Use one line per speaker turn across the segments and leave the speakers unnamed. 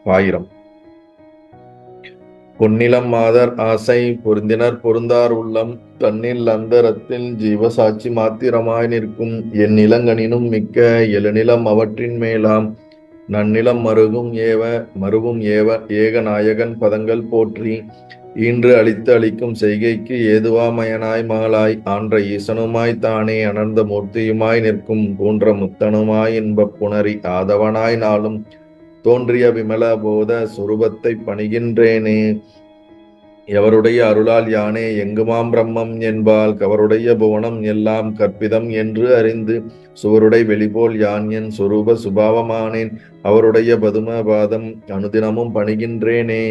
பாயிரம். பொன்னிலம் மாதர் ஆசை பொருந்தினர் பொருந்தார் உள்ளம் தன்னில் அந்தரத்தில் ஜீவசாட்சி மாத்திரமாய் நிற்கும் என் நிலங்கனினும் மிக்க எழுநிலம் அவற்றின் மேலாம் நன்னிலம் மருவும் ஏவ ஏகநாயகன் பதங்கள் போற்றி ஈன்று அளித்து அளிக்கும் செய்கைக்கு ஏதுவாமயனாய் மகளாய் ஆன்ற ஈசனுமாய் தானே அனர்ந்த மூர்த்தியுமாய் நிற்கும் போன்ற முத்தனுமாய் இன்பப் புணரி ஆதவனாய் நாளும் தோன்றிய விமல போத சுரூபத்தை பணிகின்றேனே. எவருடைய அருளால் யானே எங்குமாம் பிரம்மம் என்பால் கவருடைய புவனம் எல்லாம் கற்பிதம் என்று அறிந்து சுவருடை வெளிபோல் யான் என் சுரூப சுபாவமானேன் அவருடைய பதும பாதம் அனுதினமும் பணிகின்றேனே.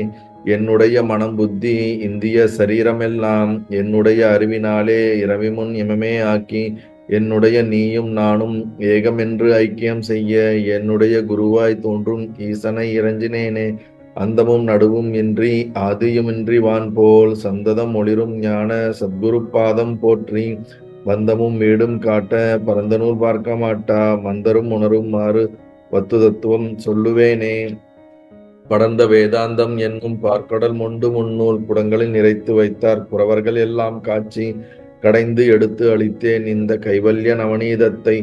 என்னுடைய மனம் புத்தி இந்திய சரீரமெல்லாம் என்னுடைய அறிவினாலே இரவிமுன் இமமே ஆக்கி என்னுடைய நீயும் நானும் ஏகமென்று ஐக்கியம் செய்ய என்னுடைய குருவாய் தோன்றும் ஈசனை இறைஞ்சினேனே. அந்தமும் நடுவும் இன்றி ஆதியுமின்றி வான் போல் சந்ததம் ஒளிரும் ஞான சத்குரு பாதம் போற்றி பந்தமும் வீடும் காட்ட பரந்தனூர் பார்க்க மாட்டா மந்தரும் உணரும் மாறு வத்து தத்துவம் சொல்லுவேனே. படர்ந்த வேதாந்தம் என்னும் பார்க்கடல் மொண்டு முன்னூல் குடங்களில் நிறைத்து வைத்தார் புறவர்கள் எல்லாம் காட்சி கடைந்து எடுத்து அளித்தேன் இந்த கைவல்ய நவநீதத்தை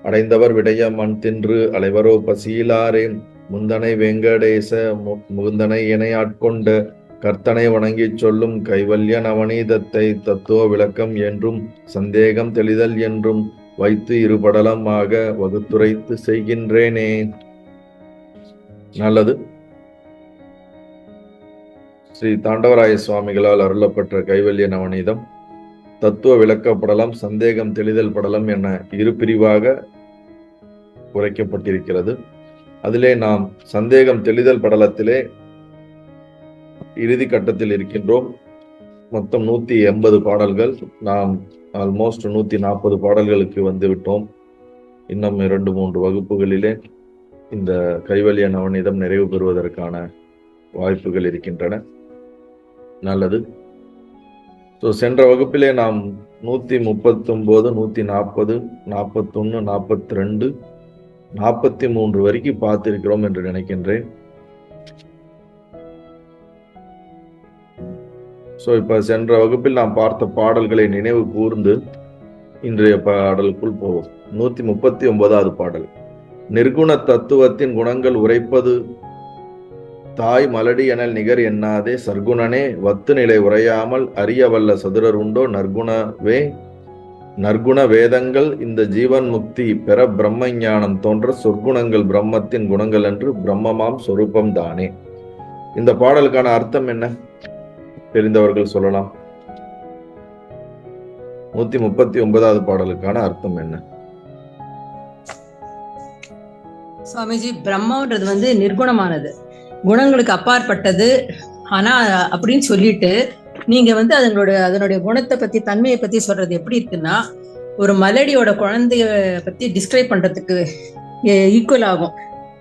அடைந்தவர் விடைய மண் தின்று அலைவரோ பசியிலாரே. முந்தனை வெங்கடேச முகுந்தனை என ஆட்கொண்ட கர்த்தனை வணங்கி சொல்லும் கைவல்ய நவநீதத்தை தத்துவ விளக்கம் என்றும் சந்தேகம் தெளிதல் என்றும் வைத்து இருபடலம் ஆக வகுத்துரைத்து செய்கின்றேனே. நல்லது. ஸ்ரீ தாண்டவராய சுவாமிகளால் அருளப்பட்ட கைவல்ய நவநீதம் தத்துவ விளக்கப்படலம் சந்தேகம் தெளிதல் படலம் என இரு பிரிவாக உரைக்கப்பட்டிருக்கிறது. அதிலே நாம் சந்தேகம் தெளிதல் படலத்திலே இறுதி கட்டத்தில் இருக்கின்றோம். மொத்தம் 180 பாடல்கள். நாம் ஆல்மோஸ்ட் 140 பாடல்களுக்கு வந்து விட்டோம். இன்னும் 2-3 வகுப்புகளிலே இந்த கைவல்ய நவநீதம் நிறைவு பெறுவதற்கான வாய்ப்புகள் இருக்கின்றன. நல்லது. சென்ற வகுப்பிலே நாம் 139, 140, 41, 42, 43 வரைக்கும் பார்த்திருக்கிறோம் என்று நினைக்கின்றேன். இப்ப சென்ற வகுப்பில் நாம் பார்த்த பாடல்களை நினைவு கூர்ந்து இன்றைய பாடலுக்குள் போவோம். 139வது பாடல். நிர்குண தத்துவத்தின் குணங்கள் உரைப்பது தாய் மலடி எனல் நிகர் எண்ணாதே சர்க்குணனே வத்து நிலை உரையாமல் அறிய வல்ல சதுரர் உண்டோ நற்குண வேதங்கள் இந்த ஜீவன் முக்தி பெற பிரம்ம ஞானம் தோன்ற சொற்குணங்கள் பிரம்மத்தின் குணங்கள் என்று பிரம்மமாம் சொரூபம் தானே. இந்த பாடலுக்கான அர்த்தம் என்ன? தெரிந்தவர்கள் சொல்லலாம். 139வது பாடலுக்கான அர்த்தம் என்ன?
சுவாமிஜி, பிரம்மன்றது நிர்குணமானது, குணங்களுக்கு அப்பாற்பட்டது. ஆனா அப்படின்னு சொல்லிட்டு நீங்க அதனுடைய குணத்தை பத்தி தன்மையை பத்தி சொல்றது எப்படி இருக்குன்னா, ஒரு மலடியோட குழந்தைய பத்தி டிஸ்கிரைப் பண்றதுக்கு ஈக்குவல் ஆகும்,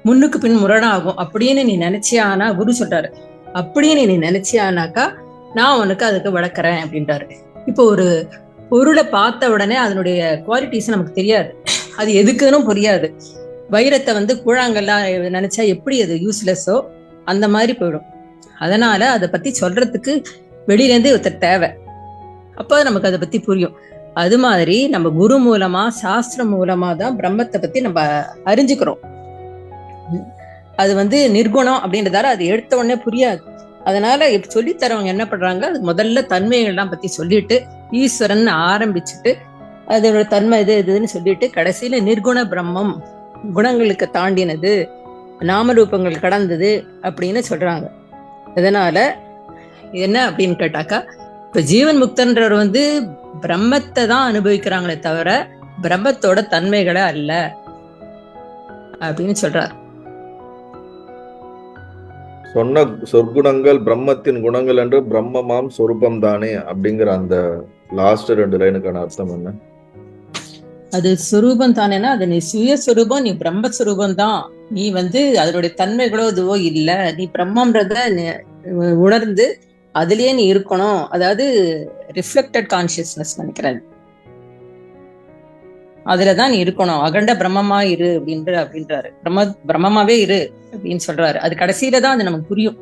முன்னுக்கு பின் முரணாகும் அப்படின்னு நீ நினைச்சியானா, குரு சொல்றாரு, அப்படின்னு நீ நினைச்சியானாக்கா நான் உனக்கு அதுக்கு வளர்க்குறேன் அப்படின்றாரு. இப்போ ஒரு பொருளை பார்த்த உடனே அதனுடைய குவாலிட்டிஸ் நமக்கு தெரியாது, அது எதுக்குன்னு புரியாது. வைரத்தை கூழாங்கல்லாம் நினைச்சா எப்படி அது யூஸ்லெஸ்ஸோ அந்த மாதிரி போயிடும். அதனால அதை பத்தி சொல்றதுக்கு வெளியிலேருந்து ஒருத்தர் தேவை, அப்போ நமக்கு அதை பத்தி புரியும். அது மாதிரி நம்ம குரு மூலமா சாஸ்திரம் மூலமா தான் பிரம்மத்தை பத்தி நம்ம அறிஞ்சுக்கிறோம். அது நிர்குணம் அப்படின்றதால அது எடுத்த உடனே புரியாது. அதனால சொல்லி தரவங்க என்ன பண்றாங்க, அது முதல்ல தன்மைகள்லாம் பத்தி சொல்லிட்டு ஈஸ்வரன் ஆரம்பிச்சுட்டு அதோட தன்மை இதுன்னு சொல்லிட்டு கடைசியில நிர்குண பிரம்மம், குணங்களுக்கு தாண்டினது, நாமரூபங்கள் கடந்தது அப்படின்னு சொல்றாங்க. அதனால என்ன அப்படின்னு கேட்டாக்கா, இப்ப ஜீவன் முக்தன்றவர் பிரம்மத்தை தான் அனுபவிக்கிறாங்களே தவிர பிரம்மத்தோட தன்மைகளை அல்ல அப்படின்னு சொல்றார்.
சொன்ன சொற்குணங்கள் பிரம்மத்தின் குணங்கள் என்று பிரம்மமாம் சொரூபம் தானே அப்படிங்கிற அந்த லாஸ்ட் 2 லைனுக்கான அர்த்தம் என்ன?
அது சுரூபம் தானேன்னா அது நீ சுயஸ்வரூபம், நீ பிரம்மஸ்வரூபம் தான். நீ அதனுடைய தன்மைகளோ இதுவோ இல்லை, நீ பிரம்மன்றத உணர்ந்து அதுலயே நீ இருக்கணும். அதாவது ரிஃப்ளெக்டட் கான்சியஸ்னஸ் நினைக்கிறேன். அதுலதான் நீ இருக்கணும், அகண்ட பிரம்மமா இரு அப்படின்றாரு. பிரம்மமாவே இரு அப்படின்னு சொல்றாரு. அது கடைசியில தான் அது நமக்கு புரியும்,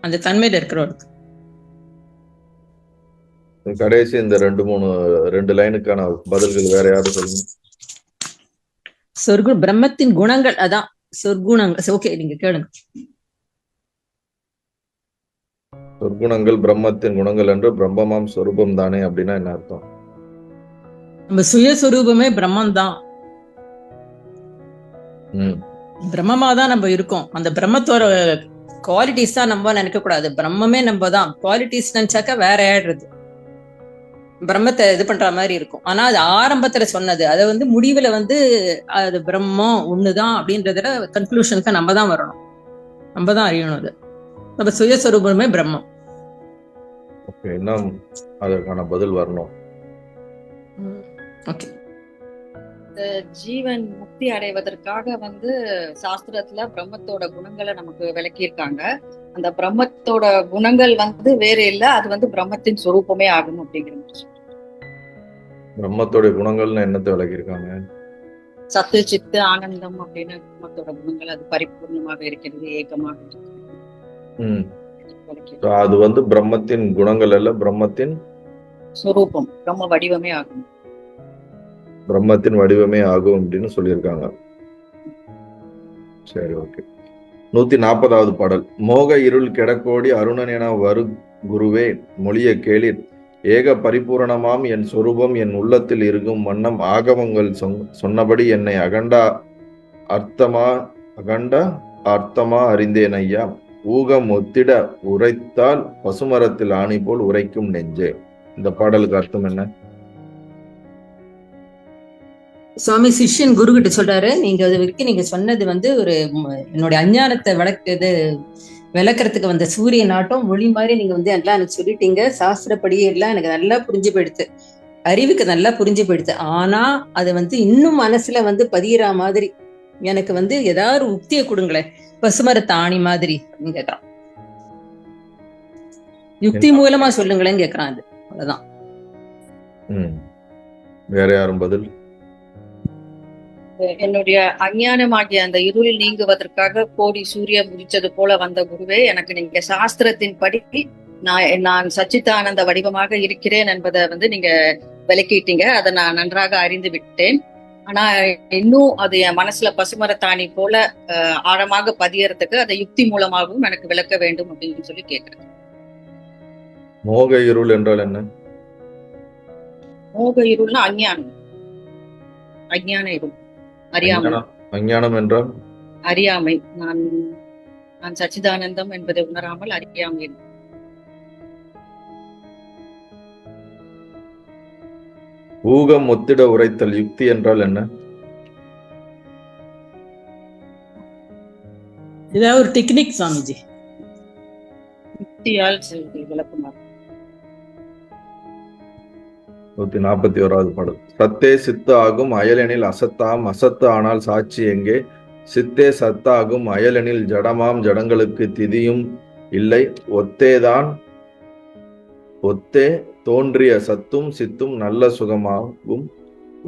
அந்த தன்மையில இருக்கிறவருக்கு.
கடைசி இந்த 2 லைனுக்கான பதில்கள் வேற யாரும் சொல்லுங்க.
சொர்க்கு பிரம்மத்தின் குணங்கள், அதான் சொர்க்குணங்கள். ஓகே, நீங்க கேளுங்க.
சொற்குணங்கள் பிரம்மத்தின் குணங்கள் என்று பிரம்மமாம் சொரூபம் தானே அப்படின்னா என்ன அர்த்தம்?
நம்ம சுயஸ்வரூபமே பிரம்மம் தான். பிரம்மமா தான் நம்ம இருக்கோம். அந்த பிரம்மத்தோட குவாலிட்டிஸ் தான் நம்ம நினைக்க கூடாது, பிரம்மமே நம்ம தான். குவாலிட்டிஸ் நினைச்சாக்கா வேற ஆயிடுறது, பிரம்மத்தை இது பண்ற மாதிரி இருக்கும். ஆனா அது ஆரம்பத்துல சொன்னது, அதை வந்து முடிவுல வந்து அது பிரம்மம் ஒண்ணுதான் அப்படின்றதுல கன்க்ளூஷனுக்கு நம்ம தான் வரணும், நம்ம தான் அறியணும். அது நம்ம சுயஸ்வரூபமே பிரம்மம்.
ஓகே, இன்னும் அதற்கான பதில் வரணும்.
ஓகே,
ஜீவன் முக்தி அடைவதற்காக வந்து சாஸ்திரத்துல பிரம்மத்தோட குணங்களை நமக்கு விளக்கியிருக்காங்க. அந்த பிரம்மத்தோட குணங்கள் வந்து வேற இல்ல, அது வந்து பிரம்மத்தின் சொரூபமே ஆகும் அப்படிங்கிற மாதிரி.
பிரம்மத்தோட குணங்கள்னு என்னத்தை விளக்கியிருக்காங்க?
சத்து சித்து ஆனந்தம் அப்படின்னு பிரம்மத்தோட குணங்கள், அது பரிபூர்ணமாக இருக்கிறது, ஏகமாக இருக்கிறது.
அது வந்து பிரம்மத்தின் குணங்கள் அல்ல, பிரம்மத்தின்
சொரூபம், பிரம்ம வடிவமே ஆகும்,
பிரம்மத்தின் வடிவமே ஆகும் அப்படின்னு சொல்லியிருக்காங்க. சரி, ஓகே. 140வது பாடல். மோக இருள் கெடக்கோடி அருணன் என வரு குருவே மொழிய கேளிர், ஏக பரிபூரணமாம் என் சொரூபம் என் உள்ளத்தில் இருக்கும் வண்ணம் ஆகமங்கள் சொன்னபடி என்னை அகண்ட அர்த்தமா அறிந்தேன் ஐயா, ஊகம் ஒத்திட உரைத்தால் பசுமரத்தில் ஆணி போல் உரைக்கும் நெஞ்சே. இந்த பாடலுக்கு அர்த்தம் என்ன?
சுவாமி சிஷ்யன் குரு கிட்ட சொல்றாரு, நீங்க அது வரைக்கும் நீங்க சொன்னது வந்து ஒரு என்னுடைய அஞ்ஞானத்தை விளக்குறதுக்கு வந்த சூரிய நாட்டம் ஒளி மாதிரி நீங்க வந்து எல்லாம் எனக்கு சொல்லிட்டீங்க. சாஸ்திரப்படியே எல்லாம் எனக்கு நல்லா புரிஞ்சு போயிடுது, அறிவுக்கு நல்லா புரிஞ்சு போயிடுது. ஆனா அது வந்து இன்னும் மனசுல வந்து பதிகிற மாதிரி எனக்கு வந்து ஏதாவது ஒரு உக்தியை கொடுங்களேன், பசுமரத்து ஆணி மாதிரி அப்படின்னு கேக்குறான். யுக்தி மூலமா சொல்லுங்களேன்னு கேக்குறான். அது அவ்வளவுதான்.
வேற யாரும் பதில்?
என்னுடைய அஞ்ஞானமாகிய அந்த இருளில் நீங்குவதற்காக கோடி சூரிய முடிச்சது போல வந்த குருவே, எனக்கு நீங்க சாஸ்திரத்தின் படி நான் சச்சிதானந்த வடிவமாக இருக்கிறேன் என்பதை வந்து நீங்க விளக்கிட்டீங்க. அதை நான் நன்றாக அறிந்து விட்டேன். ஆனா இன்னும் அது என் மனசுல பசுமரத்தாணி போல ஆழமாக பதியறதுக்கு அதை யுக்தி மூலமாகவும் எனக்கு விளக்க வேண்டும் அப்படின்னு சொல்லி கேட்கிறேன்.
மோக இருள் என்றால் என்ன?
மோக இருள்னா அஞ்ஞானம், அஞ்ஞான இருள், அறியாமை.
அஞ்ஞானம் என்றால்
அறியாமை. நான் சச்சிதானந்தம் என்பதை உணராமல் அறியாமை.
ஊகம் ஒத்திட உரைத்தல் யுக்தி என்றால் என்ன?
இதாவது ஒரு டெக்னிக் சுவாமிஜி,
யுக்தியால் விளக்குமாறு.
141வது பாடல். சத்தே சித்து ஆகும் அயலெனில் அசத்தாம், அசத்து ஆனால் சாட்சி எங்கே, சித்தே சத்தாகும் அயலெனில் ஜடமாம், ஜடங்களுக்கு திதியும் இல்லை, ஒத்தே தோன்றிய சத்தும் சித்தும் நல்ல சுகமாகும்,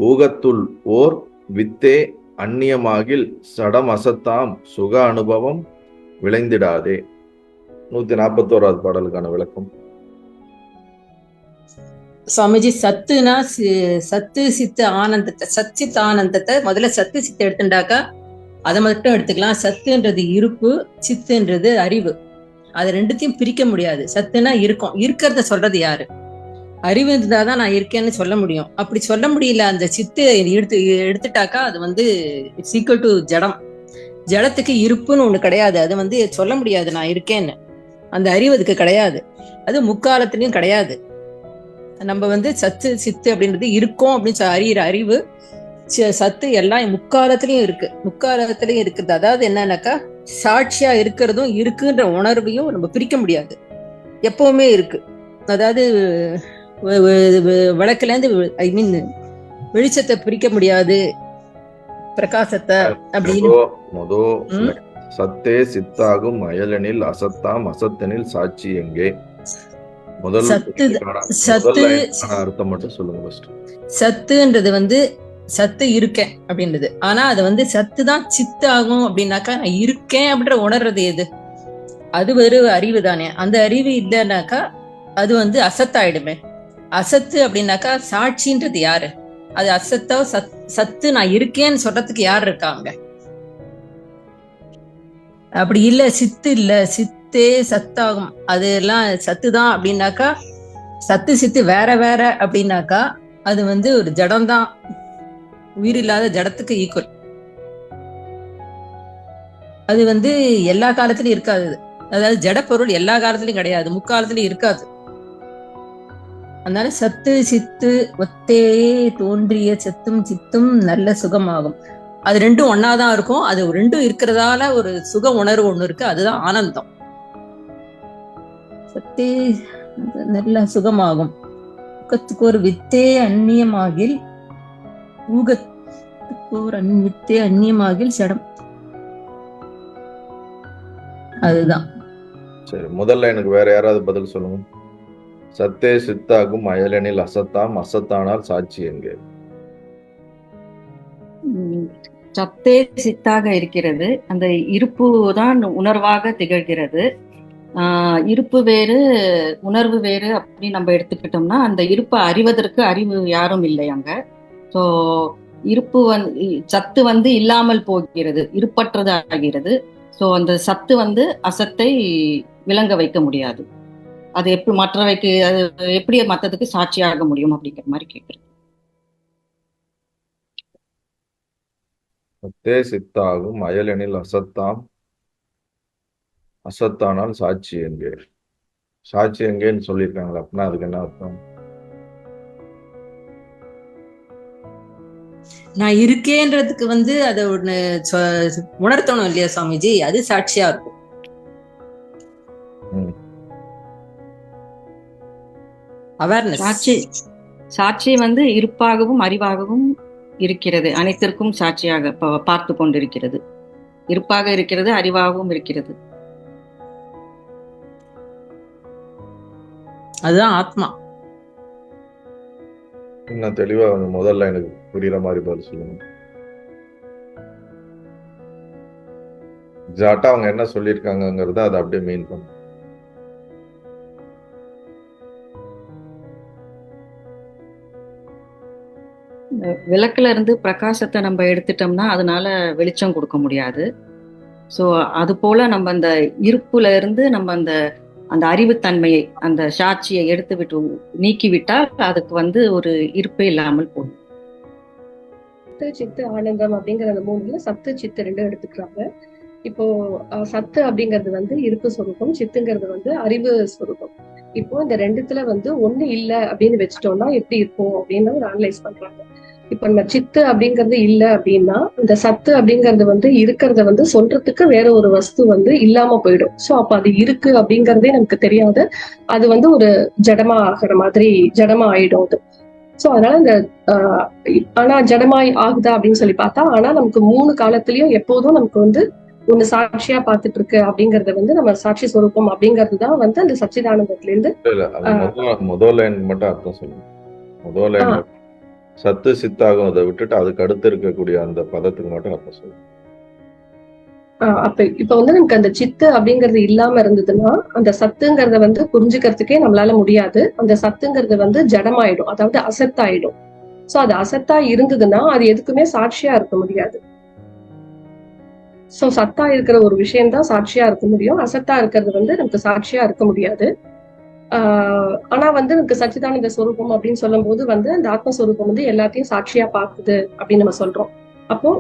ஊகத்துள் ஓர் வித்தே அந்நியமாகில் சடம் அசத்தாம், சுக அனுபவம் விளைந்திடாதே. 141வது பாடலுக்கான விளக்கம்.
சுவாமிஜி, சத்துனா சத்து சித்து ஆனந்தத்தை, சச்சித் ஆனந்தத்தை முதல்ல சத்து சித்து எடுத்துட்டாக்கா அதை மட்டும் எடுத்துக்கலாம். சத்துன்றது இருப்பு, சித்துன்றது அறிவு. அது ரெண்டுத்தையும் பிரிக்க முடியாது. சத்துனா இருக்கும், இருக்கிறத சொல்றது யாரு? அறிவு இருந்தாதான் நான் இருக்கேன்னு சொல்ல முடியும். அப்படி சொல்ல முடியல, அந்த சித்து எடுத்துட்டாக்கா அது வந்து இட்ஸ் ஈக்குவல் டு ஜடம். ஜடத்துக்கு இருப்புன்னு ஒண்ணு கிடையாது, அது வந்து சொல்ல முடியாது நான் இருக்கேன்னு. அந்த அறிவு அதுக்கு கிடையாது, அது முக்காலத்திலயும் கிடையாது. நம்ம வந்து சத்து சித்து அப்படின்றது இருக்கும் அப்படின்னு அறிகிற அறிவு, சத்து எல்லாம் முக்காலத்திலயும் இருக்கு, முக்காலத்திலயும் இருக்குது. அதாவது என்னன்னாக்கா சாட்சியா இருக்கிறதும் இருக்குன்ற உணர்வையும் நம்ம பிரிக்க முடியாது, எப்பவுமே இருக்கு. அதாவது விளக்குல இருந்து ஐ மீன் வெளிச்சத்தை பிரிக்க முடியாது, பிரகாசத்தை அப்படின்னு.
சத்தே சித்தாகும் அயலெனில் அசத்தாம், அசத்தனில் சாட்சி எங்கே. முதல்
சத்து
முதல் லைனுக்கான அர்த்தம் மட்டும் சொல்லுங்க ஃபர்ஸ்ட்.
சத்துன்றது வந்து சத்து இருக்கேன் அப்படின்றது. ஆனா அது வந்து சத்து தான் சித்து ஆகும் அப்படின்னாக்கா, நான் இருக்கேன் அப்படின்ற உணர்றது எது? அது ஒரு அறிவு தானே. அந்த அறிவு இல்லைன்னாக்கா அது வந்து அசத்தாயிடுமே. அசத்து அப்படின்னாக்கா சாட்சின்றது யாரு? அது அசத்தோ சத்து நான் இருக்கேன்னு சொல்றதுக்கு யார் இருக்காங்க? அப்படி இல்ல, சித்து இல்ல, சித்தே சத்தாகும், அது எல்லாம் சத்து தான் அப்படின்னாக்கா, சத்து சித்து வேற வேற அப்படின்னாக்கா அது வந்து ஒரு ஜடம்தான், உயிரில்லாத ஜடத்துக்கு ஈக்குவல். அது வந்து எல்லா காலத்திலயும் இருக்காது. அதாவது ஜட பொருள் எல்லா காலத்திலயும் கிடையாது, முக்காலத்திலயும் இருக்காது. அதனால சத்து சித்து ஒத்தே தோன்றிய சத்தும் சித்தும் நல்ல சுகமாகும். அது ரெண்டும் ஒன்னாதான் இருக்கும். அது ரெண்டும் இருக்கிறதால ஒரு சுக உணர்வு ஒண்ணு இருக்கு, அதுதான் ஆனந்தம். சத்தே நல்ல சுகமாகும். ஊக்கத்துக்கு ஒரு வித்தே அந்நியமாகில், ஊகத்துக்கு ஒரு வித்தே அந்நியமாகில் சடம். அதுதான்.
சரி, முதல்ல எனக்கு வேற யாராவது பதில் சொல்லுங்க. சத்தே சித்தாகும் அயலெனில் அசத்தாம், அசத்தானால் சாட்சி எங்கே?
சத்தே சித்தாக இருக்கிறது, அந்த இருப்பு தான் உணர்வாக திகழ்கிறது. இருப்பு வேறு உணர்வு வேறு அப்படின்னு நம்ம எடுத்துக்கிட்டோம்னா, அந்த இருப்பை அறிவதற்கு அறிவு யாரும் இல்லை அங்க. ஸோ இருப்பு சத்து வந்து இல்லாமல் போகிறது, இருப்பற்றது ஆகிறது. ஸோ அந்த சத்து வந்து அசத்தை விளங்க வைக்க முடியாது. அது எப்படி மற்றவைக்கு, அது எப்படி மற்றதுக்கு சாட்சியாக முடியும் அப்படிங்கிற மாதிரி கேட்குறேன்.
சத்தே சித்தாகும் அயலெனில் அசத்தாம், அசத்தானால் சாட்சி எங்கே? சாட்சி எங்கேன்னு சொல்லியிருக்காங்களா? அப்படின்னா அதுக்கு என்ன அர்த்தம்?
நான் இருக்கேன்றதுக்கு வந்து அதை ஒண்ணு உணர்த்தணும் இல்லையா சுவாமிஜி? அது சாட்சியா இருக்கும். அவேர்னஸ்.
சாட்சி வந்து இருப்பாகவும் அறிவாகவும் இருக்கிறது, அனைத்திற்கும் சாட்சியாக பார்த்து கொண்டிருக்கிறது. இருப்பாக இருக்கிறது, அறிவாகவும் இருக்கிறது.
அதுதான் ஆத்மா.
இன்னும் தெளிவா முதல்ல எனக்கு புரியுற மாதிரி பதில் சொல்லுங்க. எக்ஸாக்டா அவங்க என்ன சொல்லியிருக்காங்கிறத அதை அப்படியே மீன் பண்ண.
விளக்குல இருந்து பிரகாசத்தை நம்ம எடுத்துட்டோம்னா அதனால வெளிச்சம் கொடுக்க முடியாது. ஸோ அது போல நம்ம அந்த இருப்புல இருந்து நம்ம அந்த அந்த அறிவுத்தன்மையை, அந்த சாட்சியை எடுத்து விட்டு நீக்கிவிட்டால் அதுக்கு வந்து ஒரு இருப்பே இல்லாமல் போகும்.
சத்து சித்து ஆனந்தம் அப்படிங்கிற அந்த மூணுல சத்து சித்து ரெண்டும் எடுத்துக்கிறாங்க. இப்போ சத்து அப்படிங்கிறது வந்து இருப்பு ஸ்வரூபம், சித்துங்கிறது வந்து அறிவு ஸ்வரூபம். இப்போ இந்த ரெண்டுத்துல வந்து ஒண்ணு இல்ல அப்படின்னு வச்சுட்டோம்னா எப்படி இருக்கும் அப்படின்னு ஒரு அனலைஸ் பண்றாங்க. இப்ப நம்ம சித்து அப்படிங்கிறது இல்ல அப்படின்னா, இந்த சத்து அப்படிங்கிறது வந்து இருக்கிறத வந்து சொல்றதுக்கு வேற ஒரு வஸ்து வந்து இல்லாம போயிடும். சோ அப்ப அது இருக்கு அப்படிங்கறதே நமக்கு தெரியாது. அது வந்து ஒரு ஜடமா ஆகிற மாதிரி ஜடமா ஆயிடும் அது. சோ அதனால இந்த ஆனா ஜடமாய் ஆகுதா அப்படின்னு சொல்லி பார்த்தா, ஆனா நமக்கு 3 காலத்திலயும் எப்போதும் நமக்கு வந்து ஒண்ணு சாட்சியா பார்த்துட்டு இருக்கு அப்படிங்கறத வந்து நம்ம சாட்சி ஸ்வரூபம் அப்படிங்கறதுதான் வந்து அந்த சச்சிதானந்தத்துல இருந்து.
முதல் லைன் மட்டும் அர்த்தம் சொல்லுங்க. முதல் லைன் சத்து சித்தாகும், அதை விட்டுட்டு அதுக்கு அடுத்து இருக்கக்கூடிய அந்த பதத்துக்கு மட்டும் அர்த்தம் சொல்லுங்க.
அப்ப இப்ப வந்து நமக்கு அந்த சித்து அப்படிங்கிறது இல்லாம இருந்ததுன்னா அந்த சத்துங்கிறத வந்து புரிஞ்சுக்கிறதுக்கே நம்மளால முடியாது. அந்த சத்துங்கிறது வந்து ஜடமாயிடும், அதாவது அசத்தாயிடும். சோ அது அசத்தா இருந்ததுன்னா அது எதுக்குமே சாட்சியா இருக்க முடியாது. சோ சத்தா இருக்கிற ஒரு விஷயம்தான் சாட்சியா இருக்க முடியும், அசத்தா இருக்கிறது வந்து நமக்கு சாட்சியா இருக்க முடியாது. ஆனா வந்து நமக்கு சச்சிதானந்த ஸ்வரூபம் அப்படின்னு சொல்லும் போது வந்து அந்த ஆத்மஸ்வரூபம் வந்து எல்லாத்தையும் சாட்சியா பாக்குது அப்படின்னு நம்ம சொல்றோம். அப்போ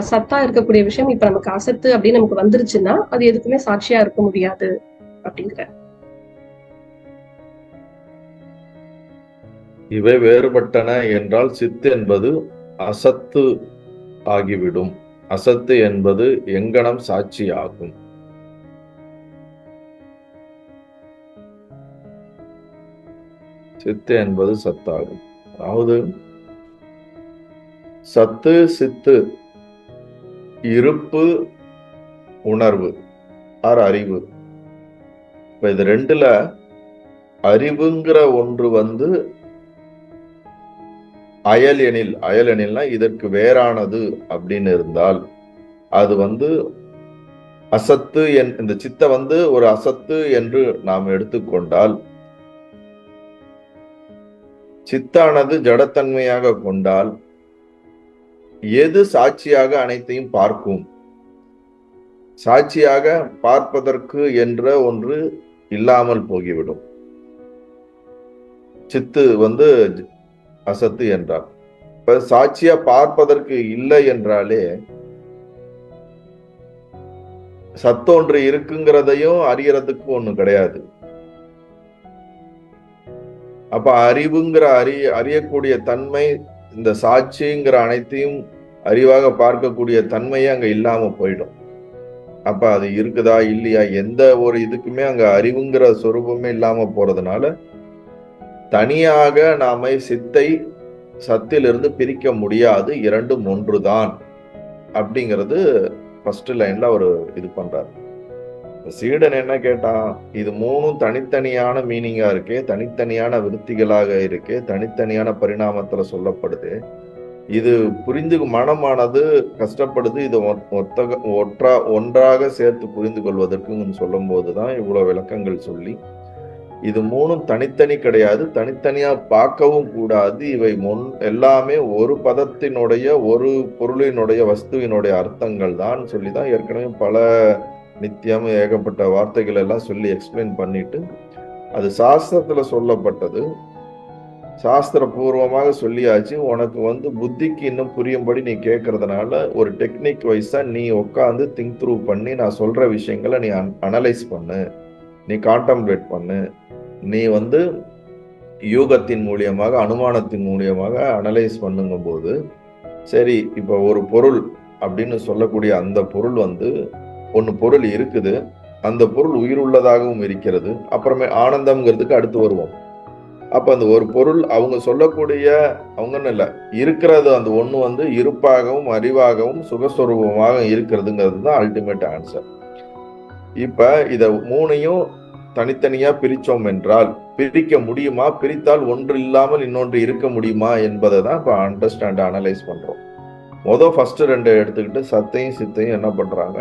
சத்தா இருக்கக்கூடிய விஷயம் இப்ப நமக்கு அசத்து அப்படின்னு நமக்கு வந்துருச்சுன்னா அது எதுக்குமே சாட்சியா இருக்க முடியாது அப்படிங்கிற.
இவை வேறுபட்டன என்றால் சித்து என்பது அசத்து ஆகிவிடும், அசத்து என்பது எங்கனம் சாட்சி ஆகும். சித்து என்பது சத்தாகும். அதாவது சத்து சித்து இருப்பு உணர்வு ஆர் அறிவு. இப்ப இது ரெண்டுல அறிவுங்கிற ஒன்று வந்து அயலெனில்னா இதற்கு வேறானது அப்படின்னு இருந்தால் அது வந்து அசத்து. இந்த சித்த வந்து ஒரு அசத்து என்று நாம் எடுத்துக்கொண்டால், சித்தானது ஜடத்தன்மையாக கொண்டால் எது சாட்சியாக அனைத்தையும் பார்க்கும்? சாட்சியாக பார்ப்பதற்கு என்ற ஒன்று இல்லாமல் போகிவிடும். சித்து வந்து அசத்து என்றால், இப்ப சாட்சியா பார்ப்பதற்கு இல்லை என்றாலே சத்தொன்று இருக்குங்கிறதையும் அறியறதுக்கு ஒண்ணு கிடையாது. அப்ப அறிவுங்கிற அறியக்கூடிய தன்மை, இந்த சாட்சிங்கிற அனைத்தையும் அறிவாக பார்க்கக்கூடிய தன்மையே அங்க இல்லாம போயிடும். அப்ப அது இருக்குதா இல்லையா, எந்த ஒரு இதுக்குமே அங்க அறிவுங்கிற சொரூபமே இல்லாம போறதுனால தனியாக நாம சித்தை சத்திலிருந்து பிரிக்க முடியாது, இரண்டும் ஒன்றுதான் அப்படிங்கிறது ஃபர்ஸ்ட் லைன்ல அவர் இது பண்றாரு. சீடன் என்ன கேட்டான், இது மூணும் தனித்தனியான மீனிங்கா இருக்கு, தனித்தனியான விருத்திகளாக இருக்கு, தனித்தனியான பரிணாமத்துல சொல்லப்படுது, இது புரிந்து மனமானது கஷ்டப்படுது, இது ஒன்றாக சேர்த்து புரிந்து கொள்வதற்கு சொல்லும் போதுதான் இவ்வளவு விளக்கங்கள் சொல்லி, இது மூணும் தனித்தனி கிடையாது, தனித்தனியா பார்க்கவும் கூடாது, இவை எல்லாமே ஒரு பதத்தினுடைய ஒரு பொருளினுடைய வஸ்துவினுடைய அர்த்தங்கள் தான் சொல்லிதான் ஏற்கனவே பல நித்தியம் ஏகப்பட்ட வார்த்தைகள் எல்லாம் சொல்லி எக்ஸ்பிளைன் பண்ணிட்டு, அது சாஸ்திரத்துல சொல்லப்பட்டது, சாஸ்திர பூர்வமாக சொல்லியாச்சு. உனக்கு வந்து புத்திக்கு இன்னும் புரியும்படி நீ கேட்கறதுனால ஒரு டெக்னிக் வைஸா நீ உட்காந்து திங்க் த்ரூ பண்ணி நான் சொல்ற விஷயங்களை நீ அனலைஸ் பண்ணு, நீ கான்டம்ப்ளேட் பண்ணு, நீ வந்து யூகத்தின் மூலியமாக அனுமானத்தின் மூலியமாக அனலைஸ் பண்ணுங்கும் போது, சரி இப்ப ஒரு பொருள் அப்படின்னு சொல்லக்கூடிய அந்த பொருள் வந்து ஒன்னு பொருள் இருக்குது, அந்த பொருள் உயிருள்ளதாகவும் இருக்கிறது, அப்புறமே ஆனந்தம்ங்கிறதுக்கு அடுத்து வருவோம். அப்ப அந்த ஒரு பொருள் அவங்க சொல்லக்கூடிய அவங்கன்னு இல்லை இருக்கிறது, அந்த ஒண்ணு வந்து இருப்பாகவும் அறிவாகவும் சுகஸ்வரூபமாக இருக்கிறதுங்கிறது தான் அல்டிமேட் ஆன்சர். இப்ப இத மூணையும் தனித்தனியா பிரிச்சோம் என்றால் பிரிக்க முடியுமா, பிரித்தால் ஒன்று இல்லாமல் இன்னொன்று இருக்க முடியுமா என்பதை தான் இப்ப அண்டர்ஸ்டாண்ட் அனலைஸ் பண்றோம். ஃபர்ஸ்ட் ரெண்டு எடுத்துக்கிட்டு சத்தையும் சித்தையும் என்ன பண்றாங்க,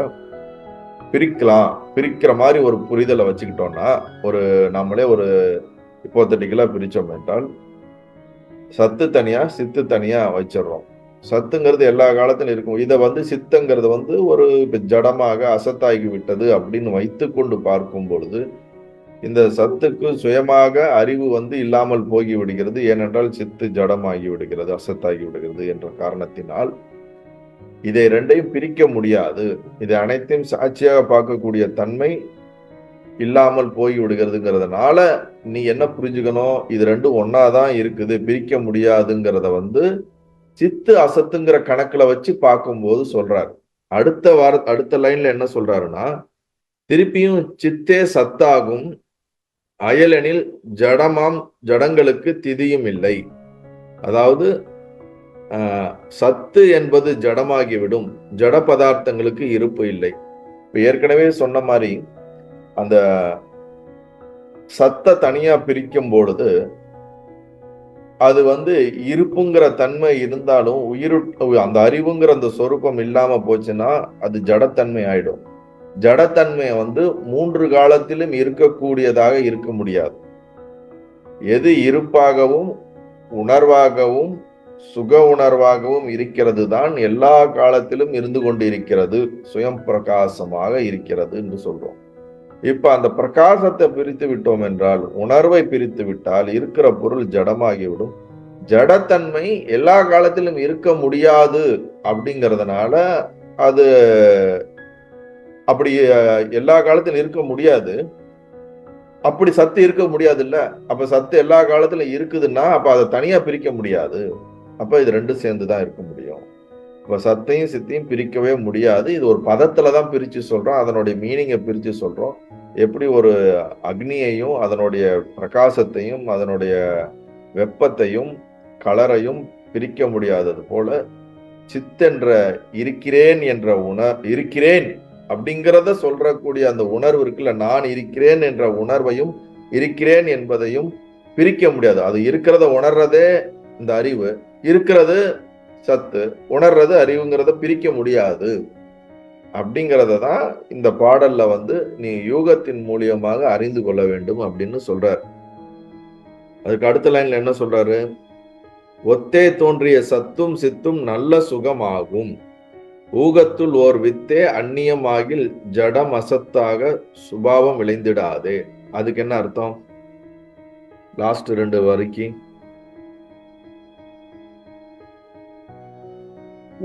பிரிக்கலாம், பிரிக்கிற மாதிரி ஒரு புரிதலை வச்சுக்கிட்டோம்னா, ஒரு நம்மளே ஒரு ஹிப்போதெட்டிக்கலா பிரிச்சோம் என்றால் சத்து தனியா சித்து தனியா வச்சிடறோம். சத்துங்கிறது எல்லா காலத்திலும் இருக்கும், இதை வந்து சித்தங்கிறது வந்து ஒரு ஜடமாக அசத்தாகி விட்டது அப்படின்னு வைத்து கொண்டு பார்க்கும் பொழுது இந்த சத்துக்கு சுயமாக அறிவு வந்து இல்லாமல் போகி விடுகிறது. ஏனென்றால் சித்து ஜடமாகி விடுகிறது, அசத்தாகி விடுகிறது என்ற காரணத்தினால் இதை ரெண்டையும் பிரிக்க முடியாது. இதை அனைத்தையும் சாட்சியாக பார்க்கக்கூடிய தன்மை இல்லாமல் போய் விடுகிறதுங்கிறதுனால நீ என்ன புரிஞ்சுக்கணும், இது ரெண்டும் ஒன்னாதான் இருக்குது, பிரிக்க முடியாதுங்கிறத வந்து சித்து அசத்துங்கிற கணக்குல வச்சு பார்க்கும்போது சொல்றாரு. அடுத்த லைன்ல என்ன சொல்றாருன்னா, திருப்பியும் சித்தே சத்தாகும் அயலெனில் ஜடங்களுக்கு திதியும் இல்லை. அதாவது சத்து என்பது ஜடமாகிவிடும், ஜட பதார்த்தங்களுக்கு இருப்பு இல்லை. இப்ப ஏற்கனவே சொன்ன மாதிரி அந்த சத்தை தனியா பிரிக்கும் பொழுது அது வந்து இருப்புங்கிற தன்மை இருந்தாலும் அந்த அறிவுங்கிற அந்த சொரூபம் இல்லாம போச்சுன்னா அது ஜடத்தன்மை ஆயிடும். ஜடத்தன்மை வந்து 3 காலத்திலும் இருக்கக்கூடியதாக இருக்க முடியாது. எது இருப்பாகவும் உணர்வாகவும் சுக உணர்வாகவும் இருக்கிறது தான் எல்லா காலத்திலும் இருந்து கொண்டிருக்கிறது, சுயம் பிரகாசமாக இருக்கிறது என்று சொல்றோம். இப்ப அந்த பிரகாசத்தை பிரித்து விட்டோம் என்றால், உணர்வை பிரித்து விட்டால் இருக்கிற பொருள் ஜடமாகிவிடும். ஜடத்தன்மை எல்லா காலத்திலும் இருக்க முடியாது அப்படிங்கிறதுனால அது அப்படி எல்லா காலத்திலும் இருக்க முடியாது. அப்படி சத்து இருக்க முடியாது இல்ல, அப்ப சத்து எல்லா காலத்திலும் இருக்குதுன்னா அப்ப அதை தனியா பிரிக்க முடியாது. அப்ப இது ரெண்டும் சேர்ந்துதான் இருக்க முடியும். இப்ப சத்தையும் சித்தையும் பிரிக்கவே முடியாது. இது ஒரு பதத்துலதான் பிரிச்சு சொல்றோம், அதனுடைய மீனிங்கை பிரிச்சு சொல்றோம். எப்படி ஒரு அக்னியையும் அதனுடைய பிரகாசத்தையும் அதனுடைய வெப்பத்தையும் கலரையும் பிரிக்க முடியாதது போல சித்தென்ற இருக்கிறேன் என்ற இருக்கிறேன் அப்படிங்கிறத சொல்றக்கூடிய அந்த உணர்வு இருக்குல்ல, நான் இருக்கிறேன் என்ற உணர்வையும் இருக்கிறேன் என்பதையும் பிரிக்க முடியாது. அது இருக்கிறத உணர்றதே இந்த அறிவு, இருக்கிறது சத்து, உணர்றது அறிவுங்கிறத பிரிக்க முடியாது. அப்படிங்கிறத தான் இந்த பாடல்ல நீ யூகத்தின் மூலியமாக அறிந்து கொள்ள வேண்டும் அப்படின்னு சொல்றார். அதுக்கு அடுத்த லைன்ல என்ன சொல்றாரு? ஒத்தே தோன்றிய சத்தும் சித்தும் நல்ல சுகமாகும், ஊகத்துள் ஓர் வித்தே அந்நியமாகில் ஜடம் அசத்தாக சுபாவம் விளைந்திடாதே. அதுக்கு என்ன அர்த்தம்? லாஸ்ட் 2 வரைக்கு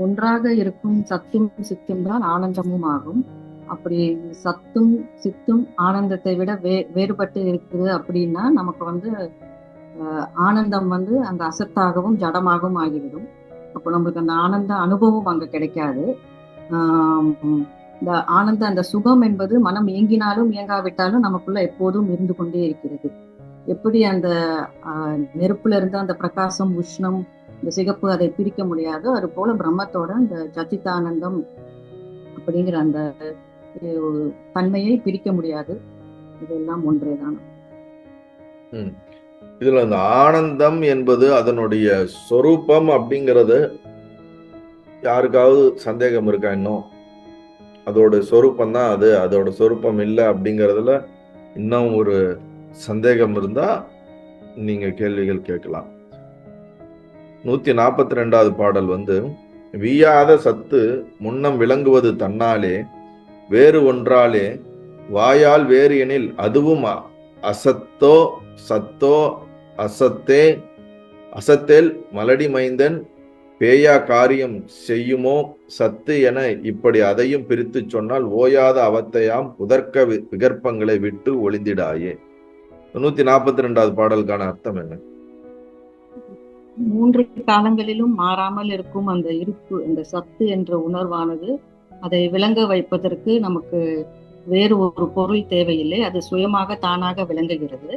ஒன்றாக இருக்கும் சத்தும் சித்தும் தான் ஆனந்தமும் ஆகும். அப்படி சத்தும் சித்தும் ஆனந்தத்தை விட வேறுபட்டு இருக்குது அப்படின்னா நமக்கு ஆனந்தம் அந்த அசத்தாகவும் ஜடமாகவும் ஆகிவிடும். அப்போ நம்மளுக்கு அந்த ஆனந்த அனுபவம் அங்க கிடைக்காது. இந்த ஆனந்த அந்த சுகம் என்பது மனம் இயங்கினாலும் இயங்காவிட்டாலும் நமக்குள்ள எப்போதும் இருந்து கொண்டே இருக்கிறது. எப்படி அந்த நெருப்புல இருந்து அந்த பிரகாசம், உஷ்ணம், இந்த சிகப்பு அதை பிரிக்க முடியாதோ, அது போல பிரம்மத்தோட அந்த சச்சிதானந்தம் அப்படிங்கிற அந்த தன்மையை பிரிக்க முடியாது. இதெல்லாம் ஒன்றேதான்.
இதுல அந்த ஆனந்தம் என்பது அதனுடைய சொரூபம் அப்படிங்கிறது யாருக்காவது சந்தேகம் இருக்கா? இன்னும் அதோட சொரூபம் தான் அது, அதோட சொரூபம் இல்லை அப்படிங்கிறதுல இன்னும் ஒரு சந்தேகம் இருந்தா நீங்க கேள்விகள் கேட்கலாம். 142வது பாடல் வீயாத சத்து முன்னம் விளங்குவது தன்னாலே வேறு ஒன்றாலே வாயால் வேறு எனில் அதுவும் அசத்தோ சத்தோ அசத்தே அசத்தேல் மலடி மைந்தன் பேயா காரியம் செய்யுமோ சத்து என இப்படி அதையும் பிரித்து சொன்னால் ஓயாத அவத்தையாம் புதர்க்க விகற்பங்களை விட்டு ஒளிந்திடாயே. 142வது பாடலுக்கான அர்த்தம் என்ன?
3 காலங்களிலும் மாறாமல் இருக்கும் அந்த இருப்பு, அந்த சத்து என்ற உணர்வானது அதை விளங்க வைப்பதற்கு நமக்கு வேறு ஒரு பொருள் தேவையில்லை. அது சுயமாக தானாக விளங்குகிறது.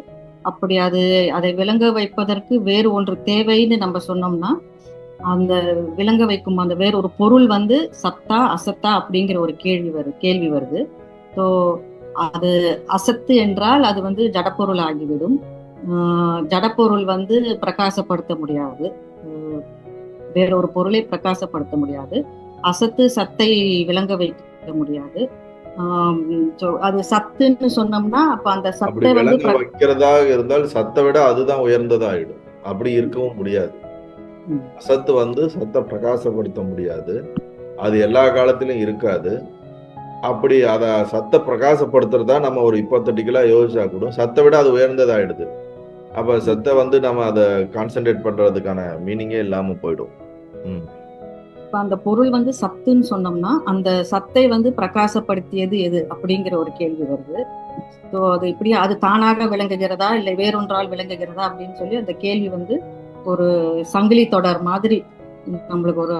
அப்படி அதை விளங்க வைப்பதற்கு வேறு ஒன்று தேவைன்னு நம்ம சொன்னோம்னா அந்த விளங்க வைக்கும் அந்த வேற ஒரு பொருள் சத்தா அசத்தா அப்படிங்கிற ஒரு கேள்வி வருது. ஸோ அது அசத்து என்றால் அது ஜடப்பொருள் ஆகிவிடும். ஜடப்பொருள் பிரகாசப்படுத்த முடியாது, வேறொரு பொருளை பிரகாசப்படுத்த முடியாது. அசத்து சத்தை விளங்க வைக்க முடியாது. அது சத்துன்னு சொன்னோம்னா அப்ப அந்த சத்தை
வைக்கிறதா இருந்தால் சத்தை விட அதுதான் உயர்ந்ததாயிடும். அப்படி இருக்கவும் முடியாது. அசத்து சத்தை பிரகாசப்படுத்த முடியாது, அது எல்லா காலத்திலும் இருக்காது. அப்படி அத சத்தை பிரகாசப்படுத்துறதா நம்ம ஒரு ஹிப்போதெட்டிக்கலா யோசிச்சா கூட சத்தை விட அது உயர்ந்ததாயிடுது. அப்ப சத்தை நம்ம அதை கான்சென்ட்ரேட் பண்றதுக்கான மீனிங்கே இல்லாம போயிடும்.
அந்த பொருள் சத்துன்னு சொன்னோம்னா அந்த சத்தை பிரகாசப்படுத்தியது எது அப்படிங்கிற ஒரு கேள்வி வருது. ஸோ அது இப்படி அது தானாக விளங்குகிறதா இல்லை வேறொன்றால் விளங்குகிறதா அப்படின்னு சொல்லி அந்த கேள்வி ஒரு சங்கிலி தொடர் மாதிரி நம்மளுக்கு ஒரு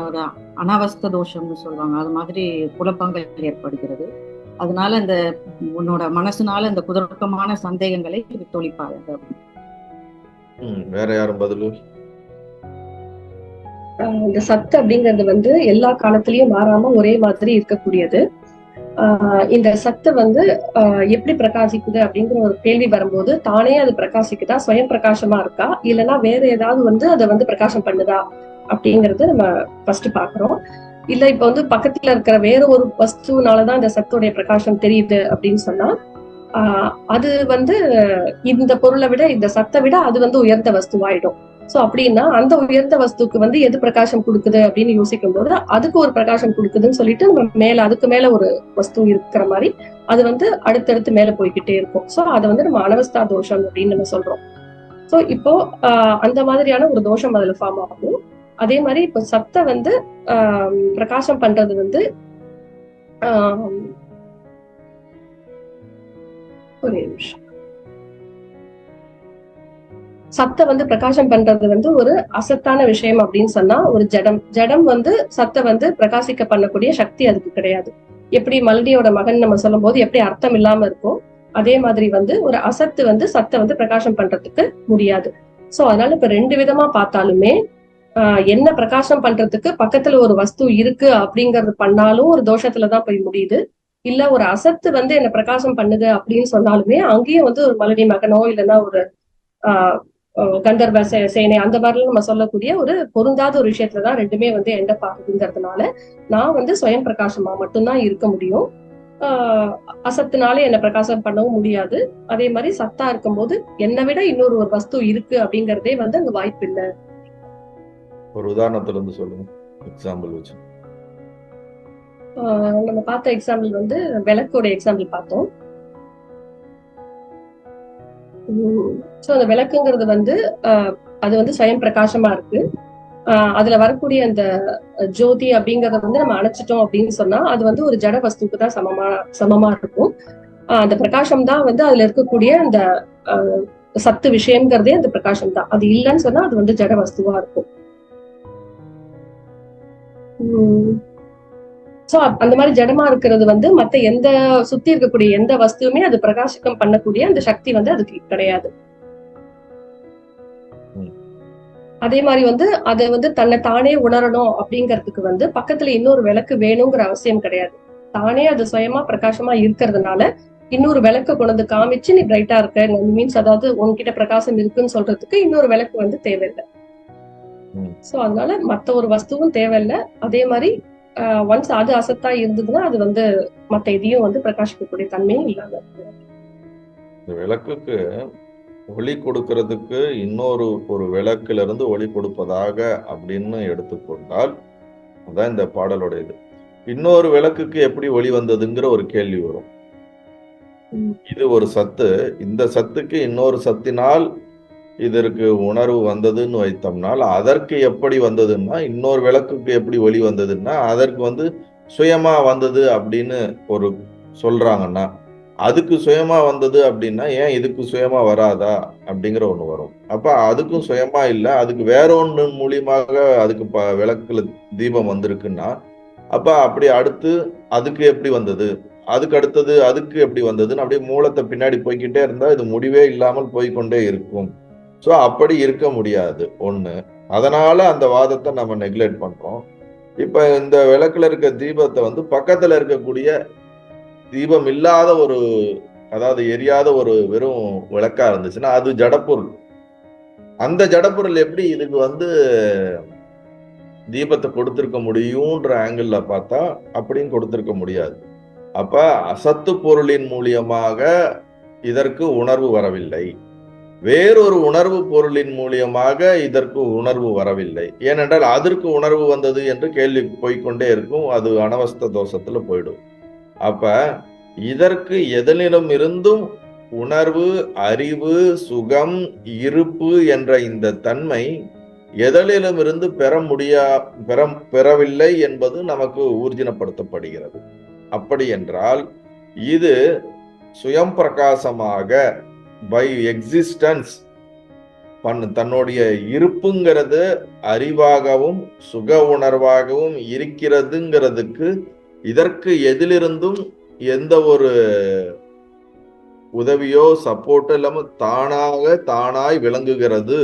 அனாவஸ்த தோஷம்னு சொல்லுவாங்க, அது மாதிரி குழப்பங்கள் ஏற்படுகிறது. அதனால இந்த உன்னோட மனசுனால இந்த குதர்க்கமான சந்தேகங்களை தொழிப்பாங்க.
வேற யாரும் பதில்?
இந்த சத்து அப்படிங்கிறது எல்லா காலத்திலயும் மாறாம ஒரே மாதிரி இருக்கக்கூடியது. இந்த சத்து எப்படி பிரகாசிக்குது அப்படிங்கிற ஒரு கேள்வி வரும்போது தானே அது பிரகாசிக்குதா, சுயம் பிரகாசமா இருக்கா, இல்லைன்னா வேற ஏதாவது அதை பிரகாசம் பண்ணுதா அப்படிங்கறது நம்ம ஃபர்ஸ்ட் பாக்குறோம். இல்ல இப்ப பக்கத்துல இருக்கிற வேற ஒரு வஸ்துனாலதான் இந்த சத்துடைய பிரகாசம் தெரியுது அப்படின்னு சொன்னா அது இந்த பொருளை விட இந்த சத்தை விட அது உயர்ந்த வஸ்துவாயிடும். சோ அப்படின்னா அந்த உயர்ந்த வஸ்துக்கு எது பிரகாசம் கொடுக்குது அப்படின்னு யோசிக்கும் போது அதுக்கு ஒரு பிரகாசம் கொடுக்குதுன்னு சொல்லிட்டு நம்ம மேல அதுக்கு மேல ஒரு வஸ்து இருக்கிற மாதிரி அது அடுத்தடுத்து மேல போய்கிட்டே இருக்கும். சோ அதை நம்ம அனவஸ்தா தோஷம் அப்படின்னு நம்ம சொல்றோம். சோ இப்போ அந்த மாதிரியான ஒரு தோஷம் அதுல ஃபார்ம் ஆகும். அதே மாதிரி இப்போ சத்தை பிரகாசம் பண்றது ஒரே நிமிஷம். சத்தை பிரகாசம் பண்றது ஒரு அசத்தான விஷயம் அப்படின்னு சொன்னா ஒரு ஜடம் சத்தை பிரகாசிக்க பண்ணக்கூடிய சக்தி அதுக்கு கிடையாது. எப்படி மல்டியோட மகன் நம்ம சொல்லும் போது எப்படி அர்த்தம் இல்லாம இருக்கும், அதே மாதிரி ஒரு அசத்து சத்தை பிரகாசம் பண்றதுக்கு முடியாது. சோ அதனால இப்ப 2 விதமா பார்த்தாலுமே என்ன பிரகாசம் பண்றதுக்கு பக்கத்துல ஒரு வஸ்து இருக்கு அப்படிங்கறது பண்ணாலும் ஒரு தோஷத்துலதான் போய் முடியுது. இல்ல ஒரு அசத்து வந்து என்ன பிரகாசம் பண்ணுது அப்படின்னு சொன்னாலுமே அங்கேயும் வந்து ஒரு மலடி மகனோ இல்லைன்னா ஒரு ஆஹ் கந்தர்வ சேனை அந்த மாதிரிலாம் நம்ம சொல்லக்கூடிய ஒரு பொருந்தாத ஒரு விஷயத்துலதான் ரெண்டுமே வந்து எண்ட பாக்குதுங்கிறதுனால நான் வந்து சுயம் பிரகாசமா மட்டும்தான் இருக்க முடியும். அசத்துனால என்ன பிரகாசம் பண்ணவும் முடியாது. அதே மாதிரி சத்தா இருக்கும்போது என்னை விட இன்னொரு ஒரு வஸ்து இருக்கு அப்படிங்கறதே வந்து அங்க வாய்ப்பு இல்லை.
ஒரு உதாரணத்துல இருந்து சொல்லுங்க, எக்ஸாம்பிள் வச்சு.
நம்ம பார்த்த எக்ஸாம்பிள் வந்து விளக்கோட எக்ஸாம்பிள் பார்த்தோம். சோ அந்த விளக்குங்கிறது வந்து அது வந்து சுயம் பிரகாசமா இருக்கு. அதுல வரக்கூடிய அந்த ஜோதி அப்படிங்கறத வந்து நம்ம அணைச்சிட்டோம் அப்படின்னு சொன்னா அது வந்து ஒரு ஜட வஸ்துக்கு தான் சமமா இருக்கும். அந்த பிரகாசம் தான் வந்து அதுல இருக்கக்கூடிய அந்த சத்து விஷயம்ங்கிறதே அந்த பிரகாசம் தான். அது இல்லைன்னு சொன்னா அது வந்து ஜட வஸ்துவா இருக்கும். சோ அந்த மாதிரி ஜடமா இருக்கிறது வந்து மத்த எந்த சுத்தி இருக்கக்கூடிய எந்த வஸ்துவுமே அது பிரகாசிக்கம் பண்ணக்கூடிய அந்த சக்தி வந்து அதுக்கு கிடையாது. அதே மாதிரி வந்து அதை வந்து தன்னை தானே உணரணும் அப்படிங்கிறதுக்கு வந்து பக்கத்துல இன்னொரு விளக்கு வேணுங்கிற அவசியம் கிடையாது. தானே அது சுயமா பிரகாசமா இருக்கிறதுனால இன்னொரு விளக்கு கொண்டு காமிச்சு நீ பிரைட்டா இருக்க மீன்ஸ் அதாவது உன்கிட்ட பிரகாசம் இருக்குன்னு சொல்றதுக்கு இன்னொரு விளக்கு வந்து தேவையில்லை. சோ அதனால மத்த ஒரு வஸ்துவும் தேவையில்லை. அதே மாதிரி ஒன்ஸ் அது அசத்தா இருந்ததுன்னா அது வந்து மத்த இதையும் வந்து பிரகாசிக்கக்கூடிய தன்மையும் இல்லாம இருக்கு.
இந்த விளக்குக்கு ஒளி கொடுக்கறதுக்கு இன்னொரு ஒரு விளக்குல இருந்து ஒளி கொடுப்பதாக அப்படின்னு எடுத்துக்கொண்டால் அதான் இந்த பாடலோட இது. இன்னொரு விளக்குக்கு எப்படி ஒளி வந்ததுங்கிற ஒரு கேள்வி வரும். இது ஒரு சத்து, இந்த சத்துக்கு இன்னொரு சத்தினால் இதற்கு உணர்வு வந்ததுன்னு வைத்தோம்னால் அதற்கு எப்படி வந்ததுன்னா இன்னொரு விளக்குக்கு எப்படி ஒளி வந்ததுன்னா அதற்கு வந்து சுயமா வந்தது அப்படின்னு ஒரு சொல்றாங்கன்னா அதுக்கு சுயமா வந்தது அப்படின்னா ஏன் இதுக்கு சுயமா வராதா அப்படிங்கிற ஒண்ணு வரும். அப்ப அதுக்கும் சுயமா இல்லை, அதுக்கு வேற ஒன்று மூலியமாக அதுக்கு விளக்குல தீபம் வந்திருக்குன்னா அப்ப அப்படி அடுத்து அதுக்கு எப்படி வந்தது, அதுக்கு அடுத்தது அதுக்கு எப்படி வந்ததுன்னு அப்படியே மூலத்தை பின்னாடி போய்கிட்டே இருந்தா இது முடிவே இல்லாமல் போய்கொண்டே இருக்கும். ஸோ அப்படி இருக்க முடியாது ஒண்ணு. அதனால அந்த வாதத்தை நம்ம நெக்லெக்ட் பண்றோம். இப்ப இந்த விளக்குல இருக்க தீபத்தை வந்து பக்கத்துல இருக்கக்கூடிய தீபம் இல்லாத ஒரு அதாவது எரியாத ஒரு வெறும் விளக்கா இருந்துச்சுன்னா அது ஜடப்பொருள். அந்த ஜடப்பொருள் எப்படி இதுக்கு வந்து தீபத்தை கொடுத்திருக்க முடியும்ன்ற ஆங்கிள் பார்த்தா அப்படியும் கொடுத்திருக்க முடியாது. அப்ப அசத்து பொருளின் மூலியமாக இதற்கு உணர்வு வரவில்லை, வேறொரு உணர்வு பொருளின் மூலியமாக இதற்கு உணர்வு வரவில்லை. ஏனென்றால் அதற்கு உணர்வு வந்தது என்று கேள்வி போய்கொண்டே இருக்கும், அது அனவஸ்த தோஷத்துல போயிடும். அப்ப இதற்கு எதனிலும் இருந்தும் உணர்வு, அறிவு, சுகம், இருப்பு என்ற இந்த தன்மை எதனிலும் இருந்து பெறவில்லை என்பது நமக்கு ஊர்ஜினப்படுத்தப்படுகிறது. அப்படி என்றால் இது சுயம் பிரகாசமாக பை எக்ஸிஸ்டன்ஸ் தன்னுடைய இருப்புங்கிறது அறிவாகவும் சுக உணர்வாகவும் இருக்கிறதுங்கிறதுக்கு இதற்கு எதிலிருந்தும் எந்த ஒரு உதவியோ சப்போர்ட்டோ இல்லாம தானாய் விளங்குகிறது.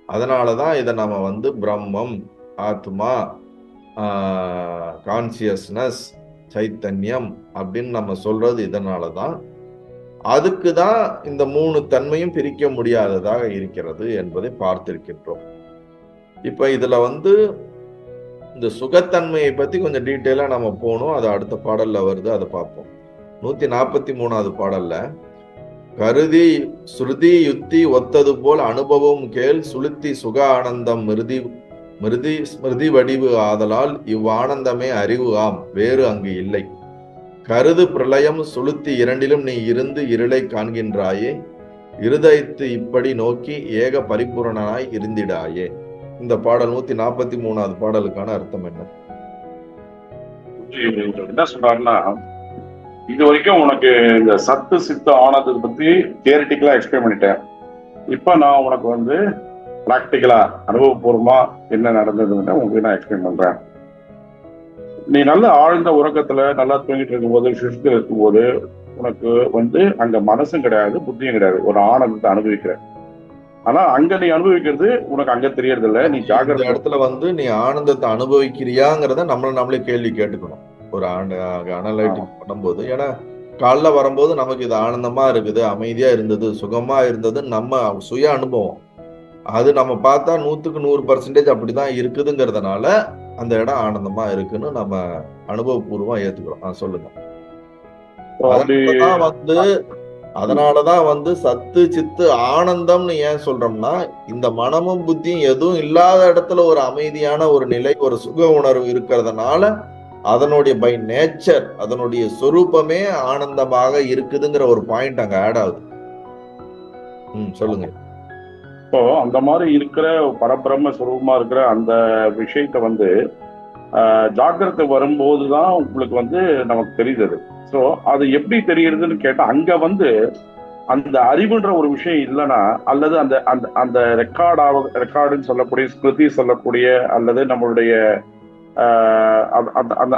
அதனாலதான் இதை நம்ம வந்து பிரம்மம், ஆத்மா, கான்சியஸ்னஸ், சைத்தன்யம் அப்படின்னு நம்ம சொல்றது இதனாலதான். அதுக்குதான் இந்த மூணு தன்மையும் பிரிக்க முடியாததாக இருக்கிறது என்பதை பார்த்திருக்கின்றோம். இப்ப இதுல வந்து இந்த சுகத்தன்மையை பத்தி கொஞ்சம் டீட்டெயிலா நம்ம போகணும், அது அடுத்த பாடல்ல வருது, அதை பார்ப்போம். 143வது பாடல்ல கருதி ஸ்ருதி யுத்தி ஒத்தது போல் அனுபவம் கேள் சுளுத்தி சுக ஆனந்தம் மிருதி வடிவு ஆதலால் இவ்வானந்தமே அறிவு ஆம், வேறு அங்கு இல்லை. கருது பிரளயம் சுளுத்தி இரண்டிலும் நீ இருந்து இருளை காண்கின்றாயே, இருதயத்து இப்படி நோக்கி ஏக பரிபூரணனாய் இருந்திடாயே. இந்த பாடல் 143வது பாடலுக்கான அர்த்தம் என்ன?
என்ன சொல்றாருன்னா, இது வரைக்கும் உனக்கு இந்த சத்து சித்த ஆனதை பத்தி தியரிட்டிக்கலா எக்ஸ்பிளைன் பண்ணிட்டேன். இப்ப நான் உனக்கு வந்து பிராக்டிக்கலா அனுபவபூர்வமா என்ன நடந்ததுன்னு உங்களுக்கு நான் எக்ஸ்பிளைன் பண்றேன். நீ நல்ல ஆழ்ந்த உறக்கத்துல நல்லா தூங்கிட்டு இருக்கும்போது, ஷிஃப்ட்ல இருக்கும்போது உனக்கு வந்து அங்க மனசும் கிடையாது, புத்தியும் கிடையாது, ஒரு ஆனந்தத்தை அனுபவிக்கிற. ஆனா அங்க நீ அனுபவிக்கிறது உனக்கு அங்க தெரியறது இல்ல. நீ ஜாகிரத
இடத்துல வந்து நீ ஆனந்தத்தை அனுபவிக்கிறியாங்கிறத நம்மளே கேள்வி கேட்டுக்கணும். ஒரு அனலைட்டிக் பண்ணும்போது. ஏன்னா காலைல வரும்போது நமக்கு இது ஆனந்தமா இருக்குது, அமைதியா இருந்தது, சுகமா இருந்தது, நம்ம சுய அனுபவம். அது நம்ம பார்த்தா 100% அப்படிதான் இருக்குதுங்கிறதுனால அந்த இடம் ஆனந்தமா இருக்குன்னு நம்ம அனுபவபூர்வமா ஏத்துக்கிறோம். சொல்லுங்க. அதனாலதான் வந்து சத்து சித்து ஆனந்தம்னு ஏன் சொல்றோம்னா, இந்த மனமும் புத்தியும் எதுவும் இல்லாத இடத்துல ஒரு அமைதியான ஒரு நிலை, ஒரு சுக உணர்வு இருக்கிறதுனால அதனுடைய பை நேச்சர், அதனுடைய சொரூபமே ஆனந்தமாக இருக்குதுங்கிற ஒரு பாயிண்ட் அங்க ஆட் ஆகுது. சொல்லுங்க.
இப்போ அந்த மாதிரி இருக்கிற பரபிரம்ம சுரூபமா இருக்கிற அந்த விஷயத்த வந்து ஜாக்கிரதை வரும்போதுதான் உங்களுக்கு வந்து நமக்கு தெரியுது. ஸோ அது எப்படி தெரியுதுன்னு கேட்டா, அங்க வந்து அந்த அறிவுன்ற ஒரு விஷயம் இல்லைன்னா, அல்லது அந்த அந்த அந்த ரெக்கார்டுன்னு சொல்லக்கூடிய ஸ்மிருதி சொல்லக்கூடிய அல்லது நம்மளுடைய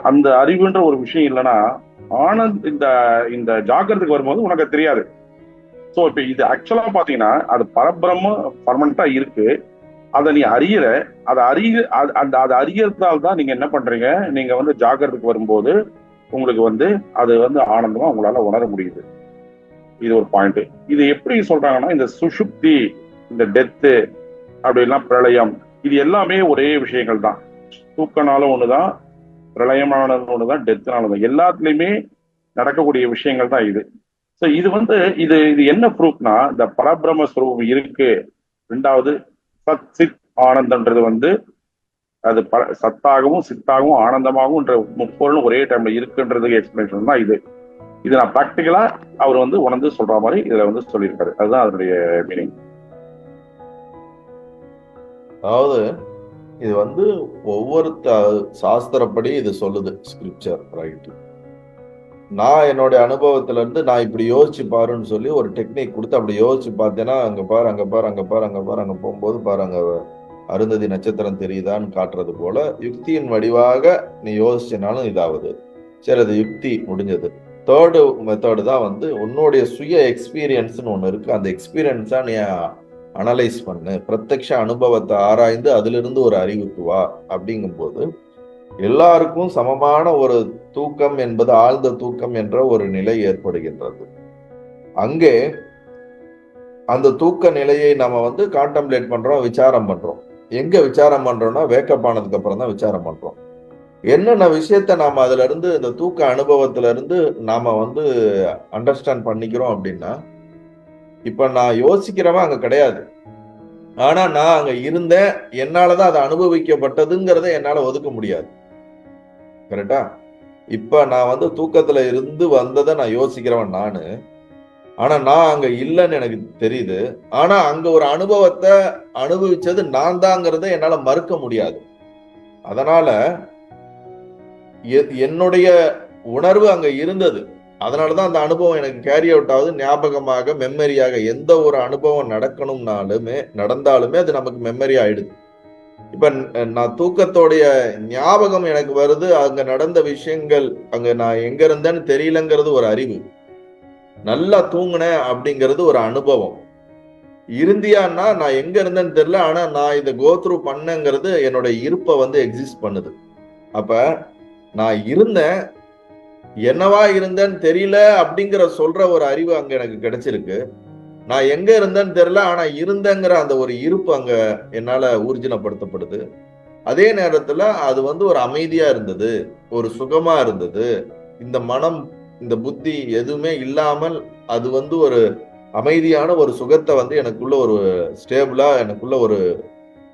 அந்த அறிவுன்ற ஒரு விஷயம் இல்லைன்னா ஆனந்த் இந்த இந்த ஜாக்கிரதைக்கு வரும்போது உனக்கு தெரியாது. ஸோ இப்போ இது ஆக்சுவலா பாத்தீங்கன்னா அது பரபிரம்ம பர்மனண்டா இருக்கு. அதை நீ அறியற, அதை அறியறதால தான் நீங்க என்ன பண்றீங்க, நீங்க வந்து ஜாக்கிரதைக்கு வரும்போது உங்களுக்கு வந்து அது வந்து ஆனந்தமா உங்களால உணர முடியுது. இது ஒரு பாயிண்ட். இது எப்படி சொல்றாங்கன்னா, இந்த சுஷுப்தி, இந்த டெத்து, அப்படிலாம் பிரளயம், இது எல்லாமே ஒரே விஷயங்கள் தான். தூக்கனாலும் ஒண்ணுதான், பிரளயமானது ஒண்ணுதான், டெத்துனாலும் ஒண்ணு, எல்லாத்துலயுமே நடக்கக்கூடிய விஷயங்கள் தான் இது. ஸோ இது வந்து இது என்ன ப்ரூஃப்னா, இந்த பரபிரம்ம ஸ்வரூபம் இருக்கு. ரெண்டாவது சத் சித் ஆனந்தம்ன்றது வந்து அது சத்தாகவும் சித்தாகவும் ஆனந்தமாகவும் முப்பொருளும் ஒரே டைம்ல இருக்குன்றதுக்கு எக்ஸ்பிளேஷன் தான் இது. இது நான் பிராக்டிக்கலா அவர் வந்து உணர்ந்து சொல்ற மாதிரி இதுல வந்து சொல்லியிருக்காரு. அதுதான் அதனுடைய மீனிங்.
அதாவது இது வந்து ஒவ்வொரு சாஸ்திரப்படி இது சொல்லுது, ஸ்கிரிப்சர், ரைட். நான் என்னுடைய அனுபவத்துல இருந்து நான் இப்படி யோசிச்சு பாருன்னு சொல்லி ஒரு டெக்னிக் கொடுத்து அப்படி யோசிச்சு பார்த்தேன்னா, அங்க பாரு, அங்க பாரு, அங்க பாரு, அங்க பாரு, அங்க போகும்போது பாரு, அங்க அருந்ததி நட்சத்திரம் தெரியுதான்னு காட்டுறது போல யுக்தியின் வடிவாக நீ யோசிச்சனாலும் இதாவது. சரி, அது யுக்தி முடிஞ்சது. தேர்டு மெத்தடு தான் வந்து உன்னுடைய சுய எக்ஸ்பீரியன்ஸ்னு ஒன்று இருக்கு. அந்த எக்ஸ்பீரியன்ஸா நீ அனலைஸ் பண்ணு, பிரத்யக்ஷ அனுபவத்தை ஆராய்ந்து அதுல இருந்து ஒரு அறிவுக்கு வா. அப்படிங்கும்போது எல்லாருக்கும் சமமான ஒரு தூக்கம் என்பது ஆழ்ந்த தூக்கம் என்ற ஒரு நிலை ஏற்படுகின்றது. அங்கே அந்த தூக்க நிலையை நம்ம வந்து கான்டம்ப்ளேட் பண்றோம், விசாரம் பண்றோம். எங்க விசாரம் பண்றோம்னா, வேக்கப் ஆனதுக்கு அப்புறம் தான் விசாரம் பண்றோம். என்னென்ன விஷயத்த நாம அதுல இருந்து, இந்த தூக்க அனுபவத்துல இருந்து நாம வந்து அண்டர்ஸ்டாண்ட் பண்ணிக்கிறோம் அப்படின்னா, இப்ப நான் யோசிக்கிறவன் அங்க கிடையாது, ஆனா நான் அங்க இருந்தேன், என்னாலதான் அது அனுபவிக்கப்பட்டதுங்கிறத என்னால ஒதுக்க முடியாது. கரெக்டா? இப்ப நான் வந்து தூக்கத்துல இருந்து வந்ததை நான் யோசிக்கிறவன் நானு, ஆனா நான் அங்க இல்லைன்னு எனக்கு தெரியுது. ஆனா அங்க ஒரு அனுபவத்தை அனுபவிச்சது நான் தாங்கிறத என்னால மறுக்க முடியாது. அதனால என்னுடைய உணர்வு அங்க இருந்தது. அதனாலதான் அந்த அனுபவம் எனக்கு கேரி அவுட் ஆகுது, ஞாபகமாக, மெமரியாக. எந்த ஒரு அனுபவம் நடந்தாலுமே அது நமக்கு மெமரி ஆயிடுது. இப்ப நான் தூக்கத்தோடைய ஞாபகம் எனக்கு வருது, அங்க நடந்த விஷயங்கள், அங்க நான் எங்க இருந்தேன்னு தெரியலங்கிறது ஒரு அறிவு, நல்லா தூங்குனேன் அப்படிங்கிறது ஒரு அனுபவம். இருந்தியான்னா நான் எங்க இருந்தேன்னு தெரியல, ஆனா நான் இதை கோத்ரூ பண்ணங்கிறது என்னோட இருப்பை வந்து எக்ஸிஸ்ட் பண்ணுது. அப்ப நான் இருந்தேன், என்னவா இருந்தேன்னு தெரியல அப்படிங்கிற சொல்ற ஒரு அறிவு அங்க எனக்கு கிடைச்சிருக்கு. நான் எங்க இருந்தேன்னு தெரியல, ஆனா இருந்தேங்கிற அந்த ஒரு இருப்பு அங்க என்னால ஊர்ஜினப்படுத்தப்படுது. அதே நேரத்துல அது வந்து ஒரு அமைதியா இருந்தது, ஒரு சுகமா இருந்தது. இந்த மனம், இந்த புத்தி எதுவுமே இல்லாமல் அது வந்து ஒரு அமைதியான ஒரு சுகத்தை வந்து எனக்குள்ள ஒரு ஸ்டேபிளா, எனக்குள்ள ஒரு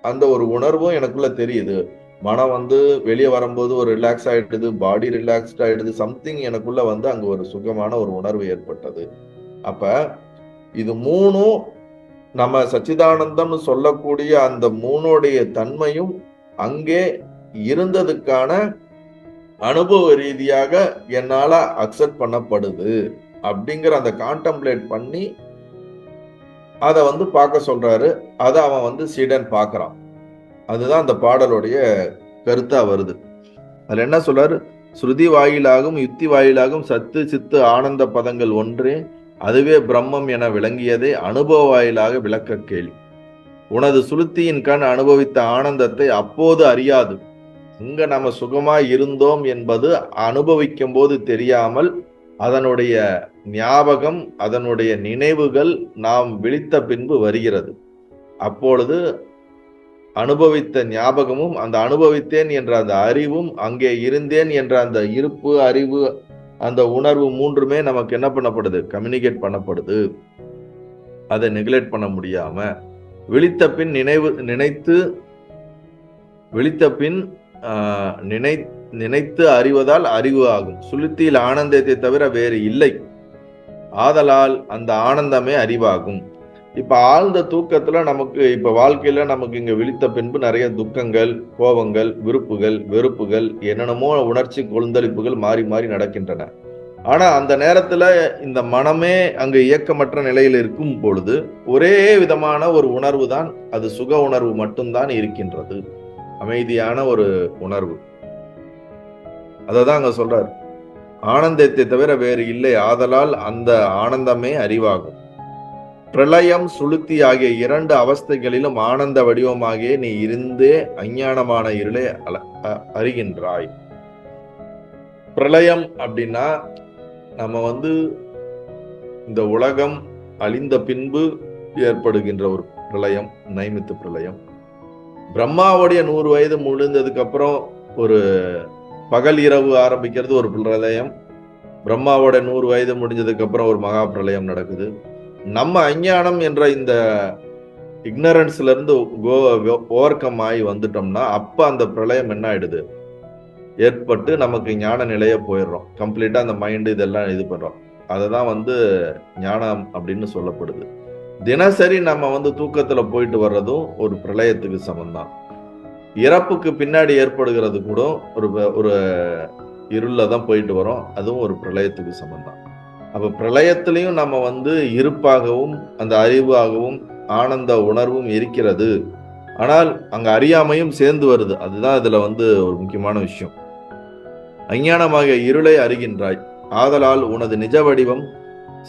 அந்த ஒரு உணர்வும் எனக்குள்ள தெரியுது. மனம் வந்து வெளியே வரும்போது ஒரு ரிலாக்ஸ் ஆயிடுது, பாடி ரிலாக்ஸ்ட் ஆயிடுது, சம்திங் எனக்குள்ள வந்து அங்க ஒரு சுகமான ஒரு உணர்வு ஏற்பட்டது. அப்ப இது மூணும் நம்ம சச்சிதானந்தம் சொல்லக்கூடிய அந்த மூணுடைய தன்மையும் அங்கே இருந்ததுக்கான அனுபவ ரீதியாக என்னால அக்செப்ட் பண்ணப்படுது அப்படிங்கிற அந்த கான்டம்ப்ளேட் பண்ணி அதை வந்து பார்க்க சொல்றாரு. அதை அவன் வந்து சீடன் பார்க்கறான். அதுதான் அந்த பாடலுடைய கருத்தா வருது. அதுல என்ன சொல்றாரு? ஸ்ருதி வாயிலாகும் யுக்தி வாயிலாகும் சத்து சித்து ஆனந்த பதங்கள் ஒன்றே, அதுவே பிரம்மம் என விளங்கியதை அனுபவ வாயிலாக விளக்க கேள்வி. உனது சுளுத்தியின் கண் அனுபவித்த ஆனந்தத்தை அப்போது அறியாது, இங்க நம்ம சுகமா இருந்தோம் என்பது அனுபவிக்கும் போது தெரியாமல் அதனுடைய ஞாபகம், அதனுடைய நினைவுகள் நாம் விழித்த பின்பு வருகிறது. அப்பொழுது அனுபவித்த ஞாபகமும் அந்த அனுபவித்தேன் என்ற அந்த அறிவும் அங்கே இருந்தேன் என்ற அந்த இருப்பு, அறிவு, அந்த உணர்வு மூன்றுமே நமக்கு என்ன பண்ணப்படுது? கம்யூனிகேட் பண்ணப்படுது. அதை நெக்லெக்ட் பண்ண முடியாம விழித்த பின் நினைத்து அறிவதால் அறிவு ஆகும். சுளுத்தியில் ஆனந்தத்தை தவிர வேறு இல்லை. ஆதலால் அந்த ஆனந்தமே அறிவாகும். இப்ப ஆழ்ந்த தூக்கத்துல நமக்கு இப்ப வாழ்க்கையில நமக்கு இங்க விழித்த பின்பு நிறைய துக்கங்கள், கோபங்கள், விருப்புகள், வெறுப்புகள், என்னென்னமோ உணர்ச்சி கொந்தளிப்புகள் மாறி மாறி நடக்கின்றன. ஆனா அந்த நேரத்துல இந்த மனமே அங்கு இயக்கமற்ற நிலையில் இருக்கும் பொழுது ஒரே விதமான ஒரு உணர்வு தான், அது சுக உணர்வு மட்டும்தான் இருக்கின்றது. அமைதியான ஒரு உணர்வு. அததான் அங்க சொல்றார், ஆனந்தத்தை தவிர வேறு இல்லை. ஆதலால் அந்த ஆனந்தமே அறிவாகும். பிரளயம், சுளுத்தி ஆகிய இரண்டு அவஸ்தைகளிலும் ஆனந்த வடிவமாகிய நீ இருந்தே அஞ்ஞானமான இருளை அறிகின்றாய். பிரளயம் அப்படின்னா நம்ம இந்த உலகம் அழிந்த பின்பு ஏற்படுகின்ற ஒரு பிரளயம், நைமித்து பிரளயம். பிரம்மாவுடைய 100 வயது முடிந்ததுக்கு அப்புறம் ஒரு பகல் இரவு ஆரம்பிக்கிறது ஒரு பிரளயம். பிரம்மாவோட 100 வயது முடிஞ்சதுக்கு அப்புறம் ஒரு மகா பிரளயம் நடக்குது. நம்ம அஞ்ஞானம் என்ற இந்த இக்னரன்ஸ்ல இருந்து ஓவர் கம் ஆகி வந்துட்டோம்னா அப்ப அந்த பிரளயம் என்ன ஆயிடுது? ஏற்பட்டு நமக்கு ஞான நிலைய போயிடுறோம். கம்ப்ளீட்டா அந்த மைண்ட் இதெல்லாம் இது பண்றோம். அததான் ஞானம் அப்படின்னு சொல்லப்படுது. தினசரி நம்ம தூக்கத்துல போயிட்டு வர்றதும் ஒரு பிரளயத்துக்கு சமந்தான். இறப்புக்கு பின்னாடி ஏற்படுகிறது கூட ஒரு இருள தான் போயிட்டு வரோம். அதுவும் ஒரு பிரளயத்துக்கு சமந்தான். அப்ப பிரளயத்திலையும் நம்ம இருப்பாகவும் அந்த அறிவாகவும் ஆனந்த உணர்வும் இருக்கிறது. ஆனால் அங்க அறியாமையும் சேர்ந்து வருது. அதுதான் இதுல ஒரு முக்கியமான விஷயம். அஞ்ஞானமாக இருளை அறிகின்றாய். ஆதலால் உனது நிஜ வடிவம்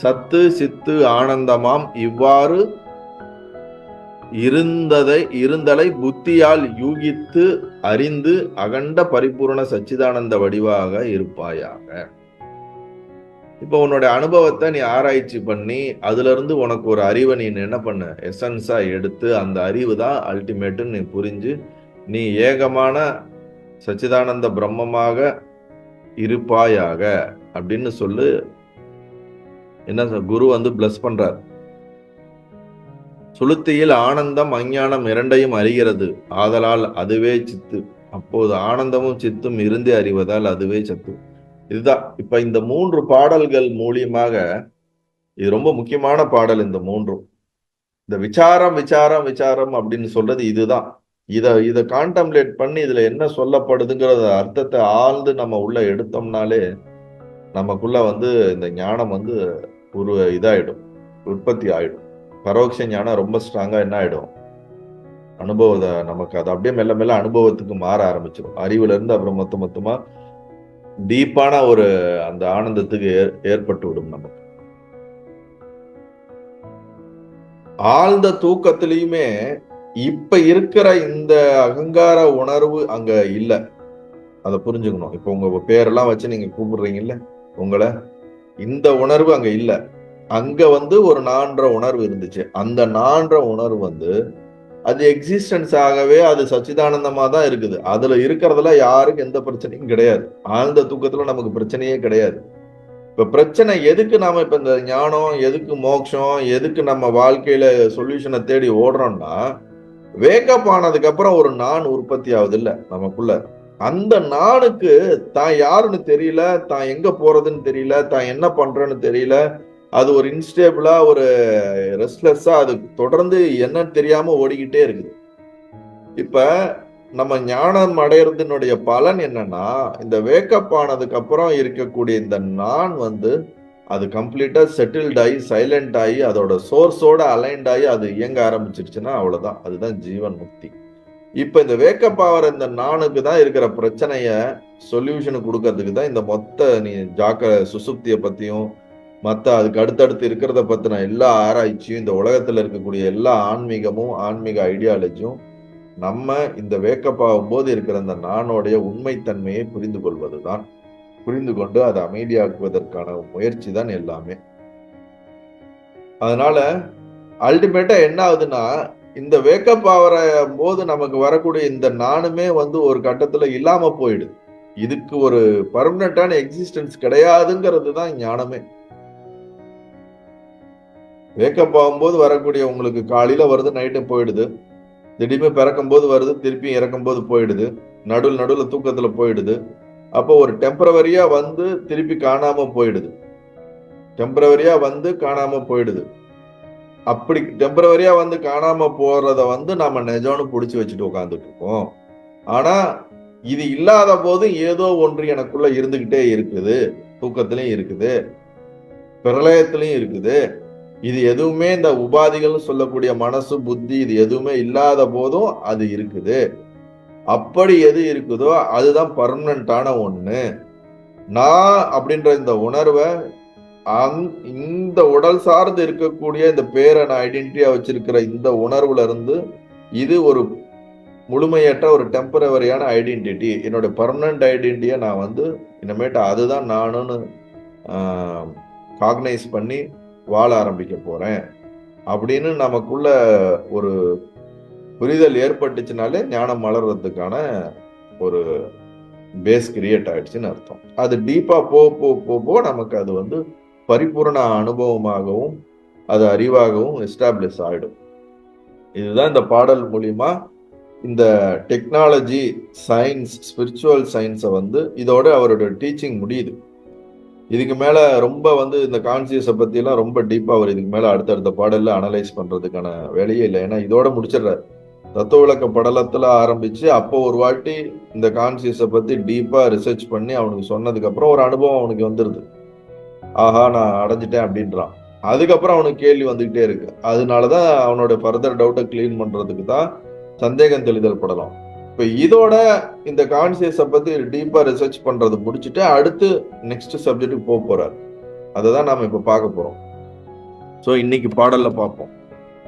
சத்து சித்து ஆனந்தமாம் இவ்வாறு இருந்தலை புத்தியால் யூகித்து அறிந்து அகண்ட பரிபூர்ண சச்சிதானந்த வடிவாக இருப்பாயாக. இப்ப உன்னுடைய அனுபவத்தை நீ ஆராய்ச்சி பண்ணி அதுல இருந்து உனக்கு ஒரு அறிவை நீ என்ன பண்ண, எசன்ஸா எடுத்து அந்த அறிவு தான் அல்டிமேட்டுன்னு நீ புரிஞ்சு நீ ஏகமான சச்சிதானந்த பிரம்மமாக இருப்பாயாக அப்படின்னு சொல்லு. என்ன குரு பிளஸ் பண்றார். சுளுத்தியில் ஆனந்தம் அஞ்ஞானம் இரண்டையும் அறிகிறது. ஆதலால் அதுவே சித்து. அப்போது ஆனந்தமும் சித்தும் இருந்தே அறிவதால் அதுவே சத்து. இதுதான் இப்ப இந்த 3 பாடல்கள் மூலியமாக, இது ரொம்ப முக்கியமான பாடல். இந்த 3 இந்த விசாரம் விசாரம் விசாரம் அப்படின்னு சொல்றது இதுதான். இத கான்டம்ப்ளேட் பண்ணி இதுல என்ன சொல்லப்படுதுங்கிறத அர்த்தத்தை ஆழ்ந்து நம்ம உள்ள எடுத்தோம்னாலே நமக்குள்ள இந்த ஞானம் ஒரு இதாயிடும், உற்பத்தி ஆயிடும். பரோட்ச ஞானம் ரொம்ப ஸ்ட்ராங்கா என்ன ஆயிடும், அனுபவத்தை நமக்கு அது அப்படியே மெல்ல மெல்ல அனுபவத்துக்கு மாற ஆரம்பிச்சிடும். அறிவுல இருந்து அப்புறம் மொத்தமா டீப்பான ஒரு அந்த ஆனந்தத்துக்கு ஏற்பட்டு விடும். நமக்கு ஆழ்ந்த தூக்கத்திலையுமே இப்ப இருக்கிற இந்த அகங்கார உணர்வு அங்க இல்ல. அதை புரிஞ்சுக்கணும். இப்ப உங்க பேரெல்லாம் வச்சு நீங்க கூப்பிடுறீங்கல்ல, உங்களை இந்த உணர்வு அங்க இல்ல. அங்க ஒரு நான்ற உணர்வு இருந்துச்சு. அந்த நான்ற உணர்வு அது எக்ஸிஸ்டன்ஸ் ஆகவே அது சச்சிதானந்தமா தான் இருக்குது. அதுல இருக்கிறதுல யாருக்கும் எந்த பிரச்சனையும் கிடையாது. ஆழ்ந்த தூக்கத்துல நமக்கு பிரச்சனையே கிடையாது. இப்ப பிரச்சனை எதுக்கு நாம இப்ப இந்த ஞானம், எதுக்கு மோட்சம், எதுக்கு நம்ம வாழ்க்கையில சொல்யூஷனை தேடி ஓடுறோம்னா, வேக்கப் ஆனதுக்கு அப்புறம் ஒரு நான் உற்பத்தி ஆகுது இல்ல நமக்குள்ள. அந்த நானுக்கு தான் யாருன்னு தெரியல, தான் எங்க போறதுன்னு தெரியல, தான் என்ன பண்றேன்னு தெரியல. அது ஒரு இன்ஸ்டேபிளா, ஒரு ரெஸ்ட்லெஸ்ஸா அது தொடர்ந்து என்னன்னு தெரியாம ஓடிக்கிட்டே இருக்குது. இப்ப நம்ம ஞானம் அடையறதுனுடைய பலன் என்னன்னா, இந்த வேக்கப் ஆனதுக்கு அப்புறம் இருக்கக்கூடிய இந்த நான் அது கம்ப்ளீட்டா செட்டில்ட் ஆகி சைலண்ட் ஆகி அதோட சோர்ஸோட அலைன்ட் ஆகி அது இயங்க ஆரம்பிச்சிருச்சுன்னா அவ்வளவுதான். அதுதான் ஜீவன் முக்தி. இப்ப இந்த வேக்கப் ஆகிற இந்த நானுக்கு தான் இருக்கிற பிரச்சனைய சொல்யூஷன் கொடுக்கறதுக்கு தான் இந்த மொத்த நீ சுசுப்திய பத்தியும் மற்ற அதுக்கு அடுத்தடுத்து இருக்கிறத பத்தின எல்லா ஆராய்ச்சியும், இந்த உலகத்துல இருக்கக்கூடிய எல்லா ஆன்மீகமும் ஆன்மீக ஐடியாலஜியும் நம்ம இந்த வேக்கப் ஆகும்போது இருக்கிற அந்த நானோடைய உண்மைத்தன்மையை புரிந்து கொள்வதுதான். புரிந்து கொண்டு அதை அமைதியாக்குவதற்கான முயற்சி தான் எல்லாமே. அதனால அல்டிமேட்டா என்ன ஆகுதுன்னா, இந்த வேக்கப் ஆகிற போது நமக்கு வரக்கூடிய இந்த நானுமே ஒரு கட்டத்துல இல்லாம போயிடுது. இதுக்கு ஒரு பர்மனண்டான எக்ஸிஸ்டன்ஸ் கிடையாதுங்கிறது தான் ஞானமே. வேக்கப் ஆகும்போது வரக்கூடிய உங்களுக்கு காலையில வருது, நைட்டு போயிடுது, திடீர்னு பிறக்கும் போது வருது, திருப்பி இறக்கும் போது போயிடுது, நடுவுல தூக்கத்துல போயிடுது. அப்போ ஒரு டெம்பரவரியா திருப்பி காணாம போயிடுது, டெம்பரவரியா காணாம போயிடுது. அப்படி டெம்பரவரியா காணாம போறத நாம நிஜம்னு புடிச்சு வச்சுட்டு உட்காந்துட்டு இருக்கோம். ஆனா இது இல்லாத போது ஏதோ ஒன்று எனக்குள்ள இருந்துகிட்டே இருக்குது. தூக்கத்திலையும் இருக்குது, பிரளயத்திலையும் இருக்குது. இது எதுவுமே இந்த உபாதிகள் சொல்லக்கூடிய மனசு, புத்தி இது எதுவுமே இல்லாத போதும் அது இருக்குது. அப்படி எது இருக்குதோ அதுதான் பர்மனண்டான ஒண்ணு. நான் அப்படின்ற இந்த உணர்வை இந்த உடல் சார்ந்து இருக்கக்கூடிய இந்த பேரை நான் ஐடென்டிட்டியா வச்சிருக்கிற இந்த உணர்வுல இருந்து இது ஒரு முழுமையற்ற ஒரு டெம்பரவரியான ஐடென்டிட்டி, என்னோட பர்மனன்ட் ஐடென்டிட்டியை நான் இனிமேட்டு அதுதான் நானுன்னு காக்னைஸ் பண்ணி வாழ ஆரம்பிக்க போறேன் அப்படின்னு நமக்குள்ள ஒரு புரிதல் ஏற்பட்டுச்சுனாலே ஞானம் மலர்றதுக்கான ஒரு பேஸ் கிரியேட் ஆயிடுச்சுன்னு அர்த்தம். அது டீப்பா போ நமக்கு அது பரிபூர்ண அனுபவமாகவும் அது அறிவாகவும் எஸ்டாப்ளிஷ் ஆயிடும். இதுதான் இந்த பாடல் மூலியமா இந்த டெக்னாலஜி, சயின்ஸ், ஸ்பிரிச்சுவல் சயின்ஸை இதோட அவரோட டீச்சிங் முடியுது. இதுக்கு மேல ரொம்ப இந்த கான்சியஸை பத்தி எல்லாம் ரொம்ப டீப்பா அவர் இதுக்கு மேல அடுத்தடுத்த பாடல்ல அனலைஸ் பண்றதுக்கான வேலையே இல்லை. ஏன்னா இதோட முடிச்சிடுறாரு. தத்துவ விளக்க படலத்துல ஆரம்பிச்சு அப்போ ஒரு வாட்டி இந்த கான்சியஸை பத்தி டீப்பா ரிசர்ச் பண்ணி அவனுக்கு சொன்னதுக்கு அப்புறம் ஒரு அனுபவம் அவனுக்கு வந்துருது. ஆஹா நான் அடைஞ்சிட்டேன் அப்படின்றான். அதுக்கப்புறம் அவனுக்கு கேள்வி வந்துகிட்டே இருக்கு. அதனாலதான் அவனோட ஃபர்தர் டவுட்டை கிளீன் பண்றதுக்கு தான் சந்தேகம் தெளிதல் படலாம். இப்ப இதோட இந்த கான்சியஸை பத்தி டீப்பா ரிசர்ச் பண்றது முடிச்சுட்டு அடுத்து நெக்ஸ்ட் சப்ஜெக்டுக்கு போக போறாரு. அதை தான் நாம இப்ப பார்க்க போறோம். ஸோ இன்னைக்கு பாடல்ல பார்ப்போம்.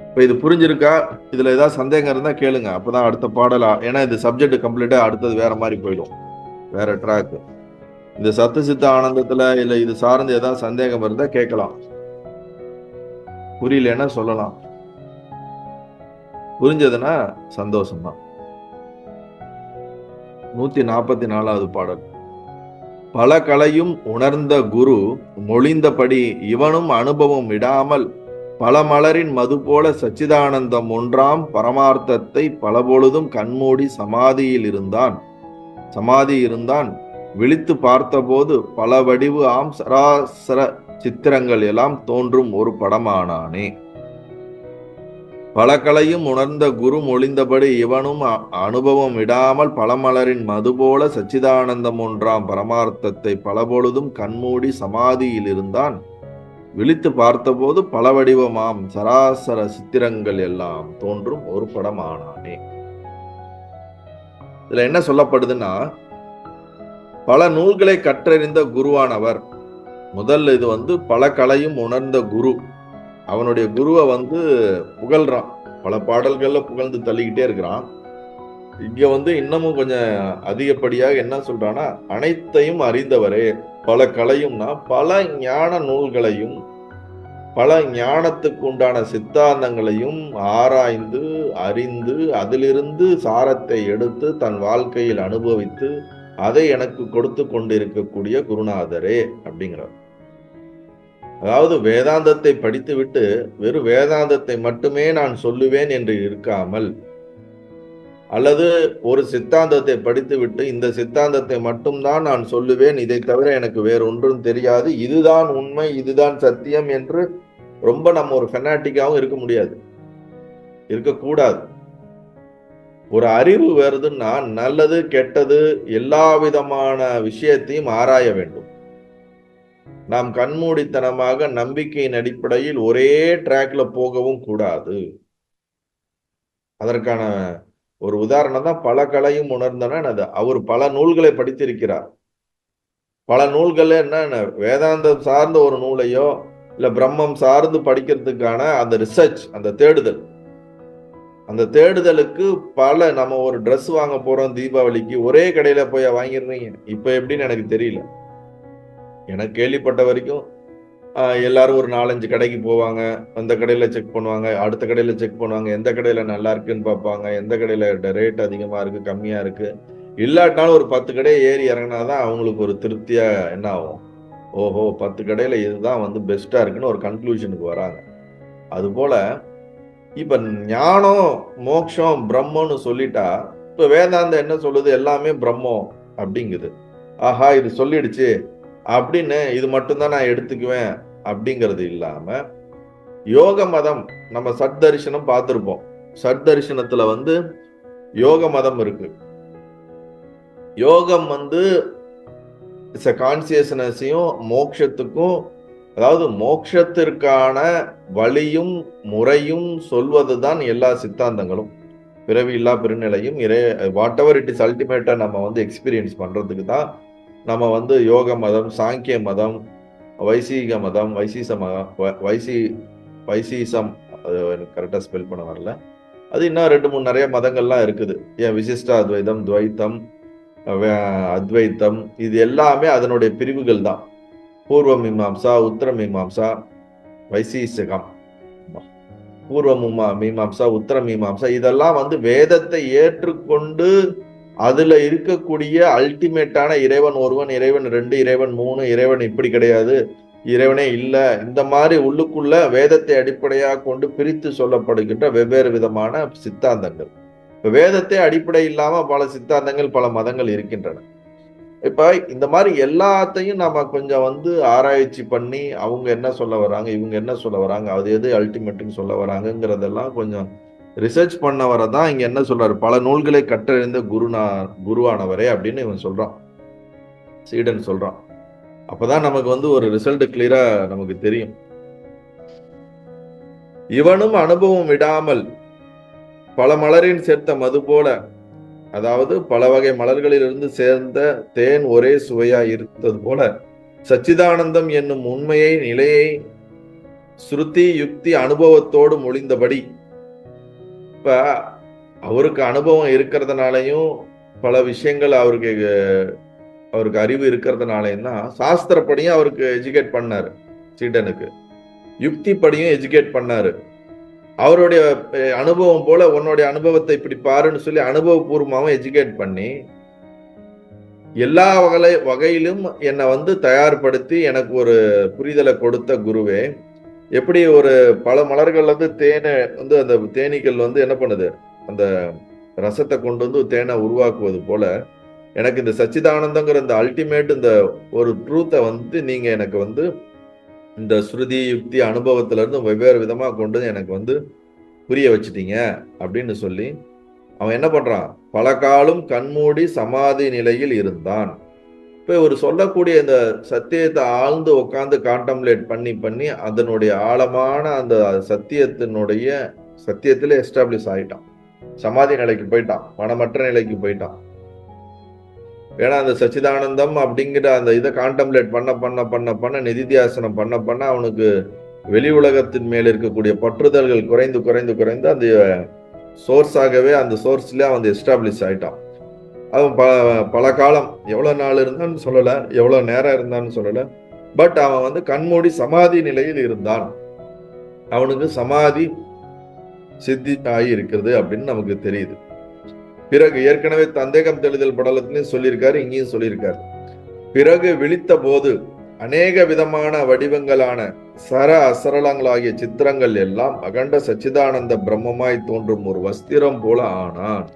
இப்போ இது புரிஞ்சிருக்கா? இதுல ஏதாவது சந்தேகம் இருந்தா கேளுங்க, அப்பதான் அடுத்த பாடலா. ஏன்னா இது சப்ஜெக்ட் கம்ப்ளீட்டா அடுத்தது வேற மாதிரி போயிடும், வேற ட்ராக். இந்த சத்து சித்த ஆனந்தத்துல இல்ல இது சார்ந்து ஏதாவது சந்தேகம் இருந்தா கேட்கலாம், புரியலன்னா சொல்லலாம், புரிஞ்சதுன்னா சந்தோஷம்தான். 144வது பாடல். பல கலையும் உணர்ந்த குரு மொழிந்தபடி இவனும் அனுபவம் விடாமல் பல மலரின் மது போல சச்சிதானந்தம் ஒன்றாம் பரமார்த்தத்தை பலபொழுதும் கண்மூடி சமாதி இருந்தான். விழித்து பார்த்தபோது பல வடிவு ஆம் சராசர சித்திரங்கள் எல்லாம் தோன்றும் ஒரு படமானானே. பல கலையும் உணர்ந்த குரு மொழிந்தபடி இவனும் அனுபவம் விடாமல் பலமலரின் மது போல சச்சிதானந்தம் ஒன்றாம் பரமார்த்தத்தை பலபொழுதும் கண்மூடி சமாதியில் இருந்தான். விழித்து பார்த்தபோது பல வடிவமாம் சராசர சித்திரங்கள் எல்லாம் தோன்றும் ஒரு படமானானே. இதுல என்ன சொல்லப்படுதுன்னா, பல நூல்களை கற்றறிந்த குருவானவர். முதல் இது பல கலையும் உணர்ந்த குரு. அவனுடைய குருவை புகழ்றான், பல பாடல்கள்ல புகழ்ந்து தள்ளிக்கிட்டே இருக்கிறான். இங்க இன்னமும் கொஞ்சம் அதிகப்படியாக என்ன சொல்றான்னா, அனைத்தையும் அறிந்தவரே. பல கலையும்னா பல ஞான நூல்களையும் பல ஞானத்துக்கு உண்டான சித்தாந்தங்களையும் ஆராய்ந்து அறிந்து அதிலிருந்து சாரத்தை எடுத்து தன் வாழ்க்கையில் அனுபவித்து அதை எனக்கு கொடுத்து கொண்டிருக்கக்கூடிய குருநாதரே அப்படிங்கிறார். அதாவது வேதாந்தத்தை படித்துவிட்டு வெறும் வேதாந்தத்தை மட்டுமே நான் சொல்லுவேன் என்று இருக்காமல், அல்லது ஒரு சித்தாந்தத்தை படித்துவிட்டு இந்த சித்தாந்தத்தை மட்டும்தான் நான் சொல்லுவேன், இதை தவிர எனக்கு வேற ஒன்றும் தெரியாது, இதுதான் உண்மை, இதுதான் சத்தியம் என்று ரொம்ப நம்ம ஒரு ஃபெனாட்டிக்காவும் இருக்க முடியாது, இருக்கக்கூடாது. ஒரு அறிவு வருதுன்னா நல்லது கெட்டது எல்லா விதமான விஷயத்தையும் ஆராய வேண்டும். நாம் கண்மூடித்தனமாக நம்பிக்கையின் அடிப்படையில் ஒரே டிராக்ல போகவும் கூடாது. அதற்கான ஒரு உதாரணம் தான் பல கலையும் உணர்ந்தன. அவர் பல நூல்களை படித்திருக்கிறார். பல நூல்கள் என்ன, வேதாந்தம் சார்ந்த ஒரு நூலையோ இல்ல பிரம்மம் சார்ந்து படிக்கிறதுக்கான அந்த ரிசர்ச், அந்த தேடுதல், அந்த தேடுதலுக்கு நம்ம ஒரு ட்ரெஸ் வாங்க போறோம் தீபாவளிக்கு, ஒரே கடையில போய் வாங்கிடுறீங்க. இப்ப எப்படின்னு எனக்கு தெரியல. எனக்கு கேள்விப்பட்ட வரைக்கும் எல்லாரும் ஒரு 4-5 கடைக்கு போவாங்க. அந்த கடையில செக் பண்ணுவாங்க, அடுத்த கடையில செக் பண்ணுவாங்க, எந்த கடையில நல்லா இருக்குன்னு பார்ப்பாங்க, எந்த கடையில ரேட் அதிகமா இருக்கு கம்மியா இருக்கு. இல்லாட்டினாலும் ஒரு 10 கடையை ஏறி இறங்கினாதான் அவங்களுக்கு ஒரு திருப்தியா என்ன ஆகும், ஓஹோ 10 கடையில இதுதான் பெஸ்டா இருக்குன்னு ஒரு கன்க்ளூஷனுக்கு வராங்க. அது போல இப்ப ஞானம், மோட்சம், பிரம்மன்னு சொல்லிட்டா, இப்ப வேதாந்தம் என்ன சொல்லுது, எல்லாமே பிரம்மம் அப்படிங்குது. ஆஹா இது சொல்லிடுச்சு அப்படின்னு இது மட்டும்தான் நான் எடுத்துக்குவேன் அப்படிங்கிறது இல்லாம, யோக மதம் நம்ம சத்தரிசனம் பார்த்திருப்போம். சத்தரிசனத்துல யோக மதம் இருக்கு. யோகம் கான்சியஸ்னஸையும் மோட்சத்துக்கும், அதாவது மோட்சத்திற்கான வழியும் முறையும் சொல்வதுதான் எல்லா சித்தாந்தங்களும். பிறவி இல்லா பெருநிலையும் வாட் எவர் இட் இஸ் அல்டிமேட்டா நம்ம எக்ஸ்பீரியன்ஸ் பண்றதுக்கு தான் நம்ம யோக மதம், சாங்கிய மதம், வைசீக மதம், வைசீசம், அது எனக்கு கரெக்டா ஸ்பெல் பண்ண வரல. அது இன்னும் 2-3 நிறைய மதங்கள்லாம் இருக்குது. ஏன் விசிஷ்ட அத்வைதம், துவைத்தம், அத்வைத்தம், இது எல்லாமே அதனுடைய பிரிவுகள் தான். பூர்வ மீமாம்சா, உத்தர மீமாம்சா, வைசீசகம், பூர்வ மீமாம்சா, உத்தர மீமாம்சா, இதெல்லாம் வேதத்தை ஏற்றுக்கொண்டு அதுல இருக்கக்கூடிய அல்டிமேட்டான இறைவன் ஒருவன், இறைவன் 2, இறைவன் 3, இறைவன் இப்படி கிடையாது, இறைவனே இல்ல, இந்த மாதிரி உள்ளுக்குள்ள வேதத்தை அடிப்படையாக கொண்டு பிரித்து சொல்லப்படுகின்ற வெவ்வேறு விதமான சித்தாந்தங்கள். இப்ப வேதத்தை அடிப்படை இல்லாம பல சித்தாந்தங்கள், பல மதங்கள் இருக்கின்றன. இப்ப இந்த மாதிரி எல்லாத்தையும் நம்ம கொஞ்சம் ஆராய்ச்சி பண்ணி அவங்க என்ன சொல்ல வராங்க, இவங்க என்ன சொல்ல வராங்க, அது எது அல்டிமேட்னு சொல்ல வராங்கிறதெல்லாம் கொஞ்சம் ரிசர்ச் பண்ண வரதான் இங்க என்ன சொல்றாரு, பல நூல்களை கற்றறிந்த குருவானவரே அப்படின்னு இவன் சொல்றான், சீடன் சொல்றான். அப்பதான் நமக்கு ஒரு ரிசல்ட் கிளியரா நமக்கு தெரியும். இவனும் அனுபவம் விடாமல் பல மலரின் சேர்த்த மது போல, அதாவது பல வகை மலர்களிலிருந்து சேர்ந்த தேன் ஒரே சுவையா இருந்தது போல, சச்சிதானந்தம் என்னும் உண்மையை நிலையை ஸ்ருதி யுக்தி அனுபவத்தோடு மொழிந்தபடி, இப்ப அவருக்கு அனுபவம் இருக்கிறதுனாலையும் பல விஷயங்கள் அவருக்கு அறிவு இருக்கிறதுனாலையும் தான் சாஸ்திரப்படியும் அவருக்கு எஜுகேட் பண்ணாரு, சீடனுக்கு யுக்தி படியும் எஜுகேட் பண்ணாரு. அவருடைய அனுபவம் போல உன்னுடைய அனுபவத்தை இப்படி பாருன்னு சொல்லி அனுபவபூர்வமாவும் எஜுகேட் பண்ணி எல்லா வகையிலும் என்னை தயார்படுத்தி எனக்கு ஒரு புரிதலை கொடுத்த குருவே, எப்படி ஒரு பல மலர்கள் தேனை அந்த தேனீக்கள் என்ன பண்ணுது, அந்த ரசத்தை கொண்டு தேனை உருவாக்குவது போல, எனக்கு இந்த சச்சிதானந்தங்கிற இந்த அல்டிமேட் இந்த ஒரு ட்ரூத்தை நீங்க எனக்கு இந்த ஸ்ருதி யுக்தி அனுபவத்துல இருந்து வெவ்வேறு விதமா கொண்டு எனக்கு புரிய வச்சுட்டீங்க அப்படின்னு சொல்லி அவன் என்ன பண்றான், பல காலம் கண்மூடி சமாதி நிலையில் இருந்தான். இப்ப ஒரு சொல்லக்கூடிய இந்த சத்தியத்தை ஆழ்ந்து உட்கார்ந்து கான்டம்ப்ளேட் பண்ணி அதனுடைய ஆழமான அந்த சத்தியத்துல எஸ்டாப்ளிஷ் ஆயிட்டான், சமாதி நிலைக்கு போயிட்டான், மனமற்ற நிலைக்கு போயிட்டான். ஏன்னா அந்த சச்சிதானந்தம் அப்படிங்கிற அந்த இதை கான்டம்ப்ளேட் பண்ண நிதித்தியாசனம் பண்ண அவனுக்கு வெளி உலகத்தின் மேல் இருக்கக்கூடிய பற்றுதல்கள் குறைந்து அந்த சோர்ஸாகவே அந்த சோர்ஸ்ல அவன் எஸ்டாப்ளிஷ் ஆயிட்டான். அவன் பல காலம், எவ்வளவு நாள் இருந்தான்னு சொல்லல, எவ்வளவு நேரம் இருந்தான்னு சொல்லல, பட் அவன் கண்மூடி சமாதி நிலையில் இருந்தான். அவனுக்கு சமாதி சித்தி ஆகி இருக்கிறது அப்படின்னு நமக்கு தெரியுது. பிறகு ஏற்கனவே தந்தேகம் தெளிதல் படலத்திலையும் சொல்லியிருக்காரு, இங்கேயும் சொல்லியிருக்காரு. பிறகு விழித்த போது அநேக விதமான வடிவங்களான சர அசரளங்களாகிய சித்திரங்கள் எல்லாம் அகண்ட சச்சிதானந்த பிரம்மமாய் தோன்றும் ஒரு வஸ்திரம் போல ஆனான்.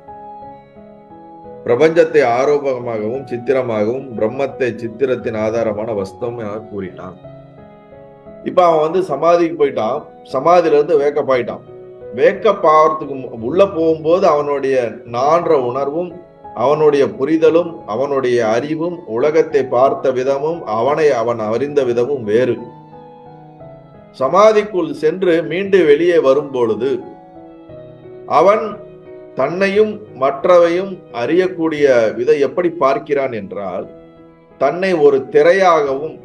பிரபஞ்சத்தை ஆரோபகமாகவும் சித்திரமாகவும் பிரம்மத்தை சித்திரத்தின் ஆதாரமான வஸ்தமாக கூறினான். இப்ப அவன் சமாதிக்கு போயிட்டான், சமாதியில இருந்து வேக்கப் ஆயிட்டான். வேக்கப் ஆகிறதுக்கு உள்ள போகும்போது அவனுடைய நான்ற உணர்வும் அவனுடைய புரிதலும் அவனுடைய அறிவும் உலகத்தை பார்த்த விதமும் அவன் அறிந்த விதமும் வேறு. சமாதிக்குள் சென்று மீண்டு வெளியே வரும் பொழுது அவன் தன்னையும் மற்றவையும் அறியக்கூடிய விதை எப்படி பார்க்கிறான் என்றால், தன்னை ஒரு திரையாகவும்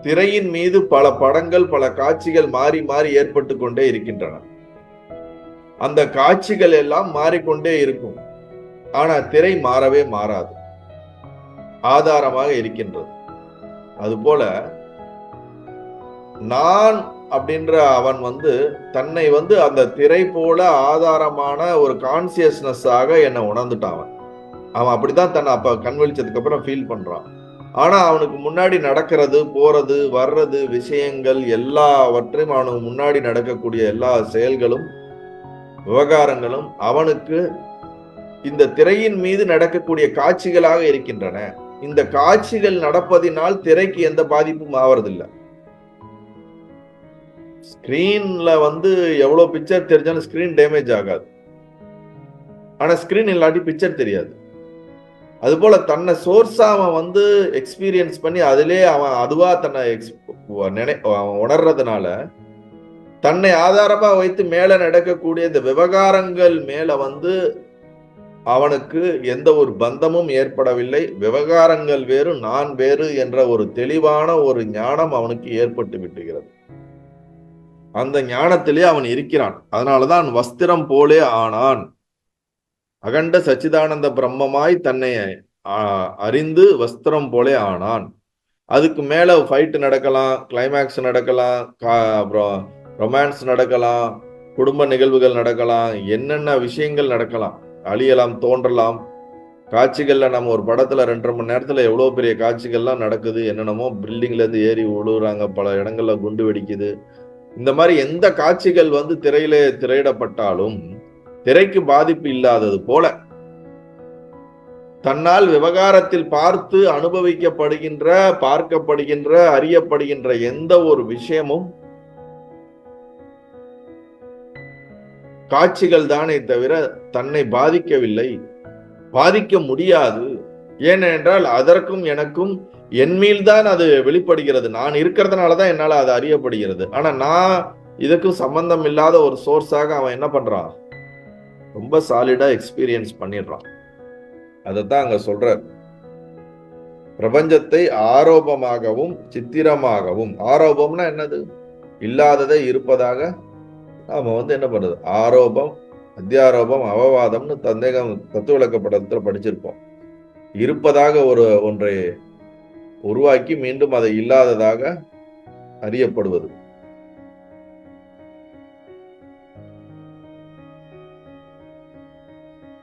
திரையின் மீது பல படங்கள் பல காட்சிகள் மாறி மாறி ஏற்பட்டு கொண்டே இருக்கின்றன. அந்த காட்சிகள் எல்லாம் மாறிக்கொண்டே இருக்கும். ஆனா திரை மாறவே மாறாது, ஆதாரமாக இருக்கின்றது. அதுபோல நான் அப்படின்ற அவன் தன்னை அந்த திரை போல ஆதாரமான ஒரு கான்சியஸ்னஸ் ஆக என்னை உணர்ந்துட்டான். அவன் அப்படிதான் தன்னை அப்ப கண் வெளிச்சதுக்கு அப்புறம் ஃபீல் பண்றான். ஆனா அவனுக்கு முன்னாடி நடக்கிறது, போறது, வர்றது, விஷயங்கள் எல்லாவற்றையும் அவனுக்கு முன்னாடி நடக்கக்கூடிய எல்லா செயல்களும், விவகாரங்களும் அவனுக்கு இந்த திரையின் மீது நடக்கக்கூடிய காட்சிகளாக இருக்கின்றன. இந்த காட்சிகள் நடப்பதினால் திரைக்கு எந்த பாதிப்பும் ஆவறதில்லை. ஸ்கிரீன்ல எவ்வளவு பிக்சர் தெரிஞ்சாலும் ஸ்கிரீன் டேமேஜ் ஆகாது. ஆனா ஸ்கிரீன் இல்லாட்டி பிக்சர் தெரியாது. அது போல தன்னை சோர்ஸா அவன் எக்ஸ்பீரியன்ஸ் பண்ணி அதிலே அவன் அதுவா தன்னை உணர்றதுனால தன்னை ஆதாரமா வைத்து மேல நடக்கக்கூடிய இந்த விவகாரங்கள் மேல அவனுக்கு எந்த ஒரு பந்தமும் ஏற்படவில்லை. விவகாரங்கள் வேறு, நான் வேறு என்ற ஒரு தெளிவான ஒரு ஞானம் அவனுக்கு ஏற்பட்டு விட்டுகிறது. அந்த ஞானத்திலே அவன் இருக்கிறான். அதனாலதான் வஸ்திரம் போலே ஆனான். அகண்ட சச்சிதானந்த பிரம்மமாய் தன்னை அறிந்து வஸ்திரம் போலே ஆனான். அதுக்கு மேல ஃபைட் நடக்கலாம், கிளைமேக்ஸ் நடக்கலாம், அப்புறம் ரொமான்ஸ் நடக்கலாம், குடும்ப நிகழ்வுகள் நடக்கலாம், என்னென்ன விஷயங்கள் நடக்கலாம், அழியலாம், தோன்றலாம். காட்சிகள்ல நம்ம ஒரு படத்துல 2.5 மணி நேரத்துல எவ்வளவு பெரிய காட்சிகள்லாம் நடக்குது. என்னென்னமோ பில்டிங்ல இருந்து ஏறி விழுறாங்க, பல இடங்கள்ல குண்டு வெடிக்குது. இந்த மாதிரி எந்த காட்சிகள் திரையிலே திரையிடப்பட்டாலும் திரைக்கு பாதிப்பு இல்லாதது போல தன்னால் விவகாரத்தில் பார்த்து அனுபவிக்கப்படுகின்ற, பார்க்கப்படுகின்ற, அறியப்படுகின்ற எந்த ஒரு விஷயமும் காட்சிகள் தானே தவிர தன்னை பாதிக்கவில்லை, பாதிக்க முடியாது. ஏனென்றால் அதற்கும் எனக்கும் என்மீள்தான் அது வெளிப்படுகிறது. நான் இருக்கிறதுனாலதான் என்னால அது அறியப்படுகிறது. ஆனா நான் இதுக்கும் சம்பந்தம் இல்லாத ஒரு சோர்ஸாக அவன் என்ன பண்றான், ரொம்ப சாலிடா எக்ஸ்பீரியன்ஸ் பண்ணிடுறான். அதைத்தான் அங்க சொல்ற. பிரபஞ்சத்தை ஆரோபமாகவும் சித்திரமாகவும், ஆரோபம்னா என்னது, இல்லாததை இருப்பதாக நாம என்ன பண்றது, ஆரோபம், அத்தியாரோபம், அவவாதம்னு தத்துவ விளக்க படத்துல படிச்சிருப்போம். இருப்பதாக ஒன்றை உருவாக்கி மீண்டும் அதை இல்லாததாக அறியப்படுவது.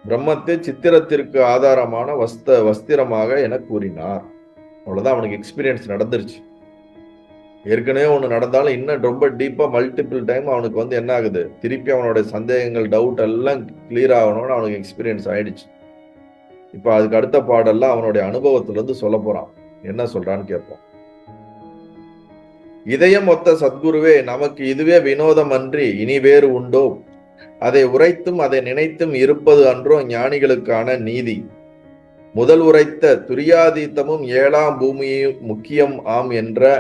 பிரம்மத்தை சித்திரத்திற்கு ஆதாரமான வஸ்திரமாக என கூறினார். அவ்வளவுதான், அவனுக்கு எக்ஸ்பீரியன்ஸ் நடந்துருச்சு. ஏற்கனவே ஒண்ணு நடந்தாலும் இன்னும் ரொம்ப டீப்பா மல்டிபிள் டைம் அவனுக்கு என்ன ஆகுது, திருப்பி அவனுடைய சந்தேகங்கள், டவுட் எல்லாம் கிளியர் ஆகணும்னு அவனுக்கு எக்ஸ்பீரியன்ஸ் ஆயிடுச்சு. இப்ப அதுக்கு அடுத்த பாடெல்லாம் அவனுடைய அனுபவத்துல இருந்து சொல்ல போறான். என்ன சொல்றான்னு கேட்போம். இதயம் ஒத்த சத்குருவே, நமக்கு இதுவே வினோதம் அன்றி இனி வேறு உண்டோ? அதை உரைத்தும் அதை நினைத்தும் இருப்பது அன்றோ ஞானிகளுக்கான நீதி. முதல் உரைத்த துரியாதீத்தமும் 7ஆம் பூமியும் முக்கியம் ஆம் என்ற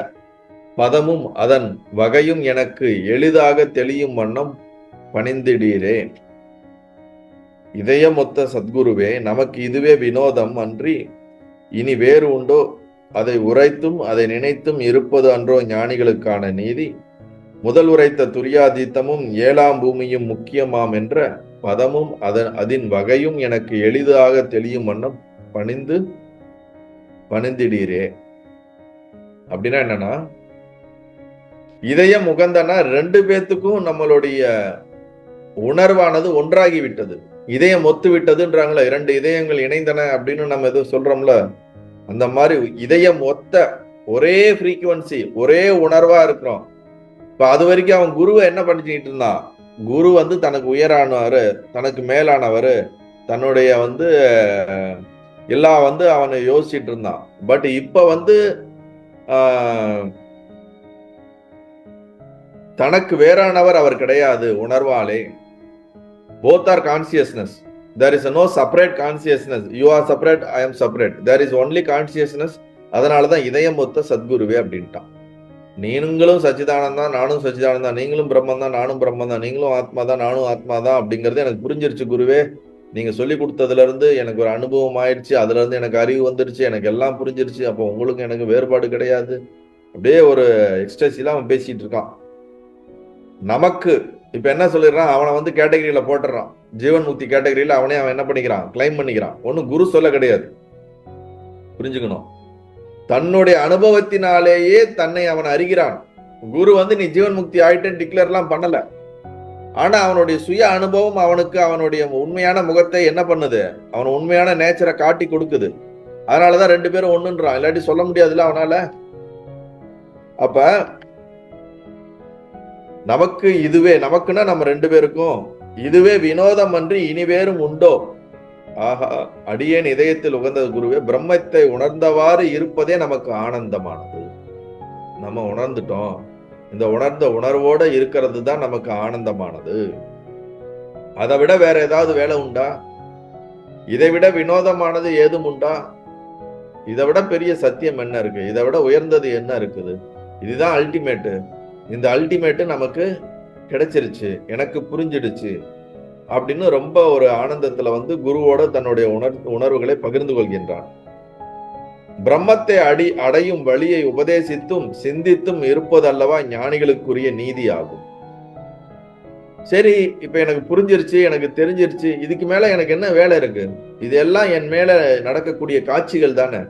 பதமும் அதன் வகையும் எனக்கு எளிதாக தெளியும் வண்ணம் பணிந்திடீரே. இதயமொத்த சத்குருவே, நமக்கு இதுவே வினோதம் அன்றி இனி வேறு உண்டோ? அதை உரைத்தும் அதை நினைத்தும் இருப்பது அன்றோ ஞானிகளுக்கான நீதி. முதல் உரைத்த துரியாதீத்தமும் 7ஆம் பூமியும் முக்கியமாம் என்ற பதமும் அதன் வகையும் எனக்கு எளிதாக தெளியும் வண்ணம் பணிந்திடீரே. அப்படின்னா என்னன்னா, இதயம் உகந்தனா 2 பேத்துக்கும் நம்மளுடைய உணர்வானது ஒன்றாகி விட்டது. இதயம் ஒத்து விட்டதுன்றாங்களா, 2 இதயங்கள் இணைந்தன அப்படின்னு நம்ம எதுவும் சொல்றோம்ல, அந்த மாதிரி இதயம் ஒத்த ஒரே ஃப்ரீக்குவன்சி, ஒரே உணர்வா இருக்கிறோம். இப்ப அது வரைக்கும் அவன் குருவை என்ன பண்ணிட்டு இருந்தான், குரு தனக்கு உயரானவரு, தனக்கு மேலானவரு, தன்னுடைய எல்லாம் அவனை யோசிச்சுட்டு இருந்தான். பட் இப்ப தனக்கு வேறானவர் அவர் கிடையாது உணர்வாலே. Both are consciousness. There is no separate consciousness. You are separate, I am separate. There is only consciousness. அதனாலதான் இதயம் ஒத்த சத்குருவே அப்படின்ட்டான். நீங்களும் சச்சிதானந்தா, நானும் சச்சிதானந்தா, நீங்களும் பிரம்மன் தான், நானும் பிரம்மன் தான், நீங்களும் ஆத்மா தான், நானும் ஆத்மா தான் அப்படிங்கிறது எனக்கு புரிஞ்சிருச்சு குருவே. நீங்க சொல்லி கொடுத்ததுல இருந்து எனக்கு ஒரு அனுபவம் ஆயிடுச்சு, அதுல இருந்து எனக்கு அறிவு வந்துருச்சு, எனக்கு எல்லாம் புரிஞ்சிருச்சு. அப்போ உங்களுக்கு எனக்கு வேறுபாடு கிடையாது. அப்படியே ஒரு எக்ஸ்டசில அவன் பேசிட்டு இருக்கான். நமக்கு இப்ப என்ன சொல்லிடுறான், அவனை வந்து கேட்டகரியில போட்டுறான், ஜீவன் முக்தி கேட்டகரியில அவனே அவன் என்ன பண்ணிக்கிறான், கிளைம் பண்ணிக்கிறான். ஒன்னும் குரு சொல்ல கிடையாது, புரிஞ்சுக்கணும். தன்னுடைய அனுபவத்தினாலேயே தன்னை அவன் அறிகிறான். குரு வந்து நீ ஜீவன் முக்தி ஆயிட்டேன்னு டிக்ளேர் எல்லாம் பண்ணல. ஆனா அவனுடைய சுய அனுபவம் அவனுக்கு அவனுடைய உண்மையான முகத்தை என்ன பண்ணுது, அவன் உண்மையான நேச்சரை காட்டி கொடுக்குது. அதனாலதான் 2 பேரும் ஒண்ணுன்றான், இல்லாட்டி சொல்ல முடியாதுல்ல அவனால. அப்ப நமக்கு இதுவே, நமக்குன்னா நம்ம 2 பேருக்கும் இதுவே வினோதம் அன்றி இனி வேறும் உண்டோ. ஆஹா, அடியேன் இதயத்தில் உகந்த குருவே, பிரம்மத்தை உணர்ந்தவாறு இருப்பதே நமக்கு ஆனந்தமானது. நம்ம உணர்ந்துட்டோம், இந்த உணர்ந்த உணர்வோட இருக்கிறது தான் நமக்கு ஆனந்தமானது. அதை விட வேற ஏதாவது வேலை உண்டா? இதை விட வினோதமானது ஏதும் உண்டா? இதை விட பெரிய சத்தியம் என்ன இருக்கு? இதை விட உயர்ந்தது என்ன இருக்குது? இதுதான் அல்டிமேட்டு. இந்த அல்டிமேட்டு நமக்கு கிடைச்சிருச்சு, எனக்கு புரிஞ்சிடுச்சு அப்படின்னு ரொம்ப ஒரு ஆனந்தத்துல வந்து குருவோட தன்னுடைய உணர்வுகளை பகிர்ந்து கொள்கின்றான். பிரம்மத்தை அடையும் வழியை உபதேசித்தும் சிந்தித்தும் இருப்பதல்லவா ஞானிகளுக்குரிய நீதி ஆகும். சரி, இப்ப எனக்கு புரிஞ்சிருச்சு, எனக்கு தெரிஞ்சிருச்சு, இதுக்கு மேல எனக்கு என்ன வேலை இருக்கு? இதெல்லாம் என் மேல நடக்கக்கூடிய காட்சிகள் தானே.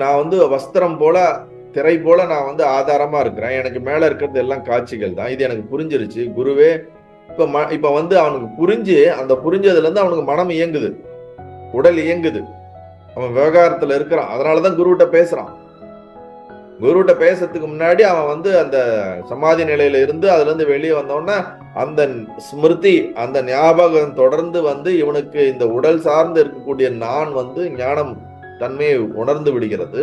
நான் வந்து வஸ்திரம் போல, திரை போல நான் வந்து ஆதாரமா இருக்கிறேன். எனக்கு மேல இருக்கிறது எல்லாம் காட்சிகள் தான். இது எனக்கு புரிஞ்சிருச்சு குருவே. இப்ப வந்து அவனுக்கு புரிஞ்சு, அந்த புரிஞ்சதுல இருந்து அவனுக்கு மனம் இயங்குது, உடல் இயங்குது, அவன் விவகாரத்துல இருக்கிறான். அதனாலதான் குருவிட்ட பேசுறான். குருவிட்ட பேசுறதுக்கு முன்னாடி அவன் வந்து அந்த சமாதி நிலையில இருந்து அதுல இருந்து வெளியே வந்தோன்னா அந்த ஸ்மிருதி, அந்த ஞாபகம் தொடர்ந்து வந்து இவனுக்கு இந்த உடல் சார்ந்து இருக்கக்கூடிய நான் வந்து ஞானம் தன்மையை உணர்ந்து விடுகிறது.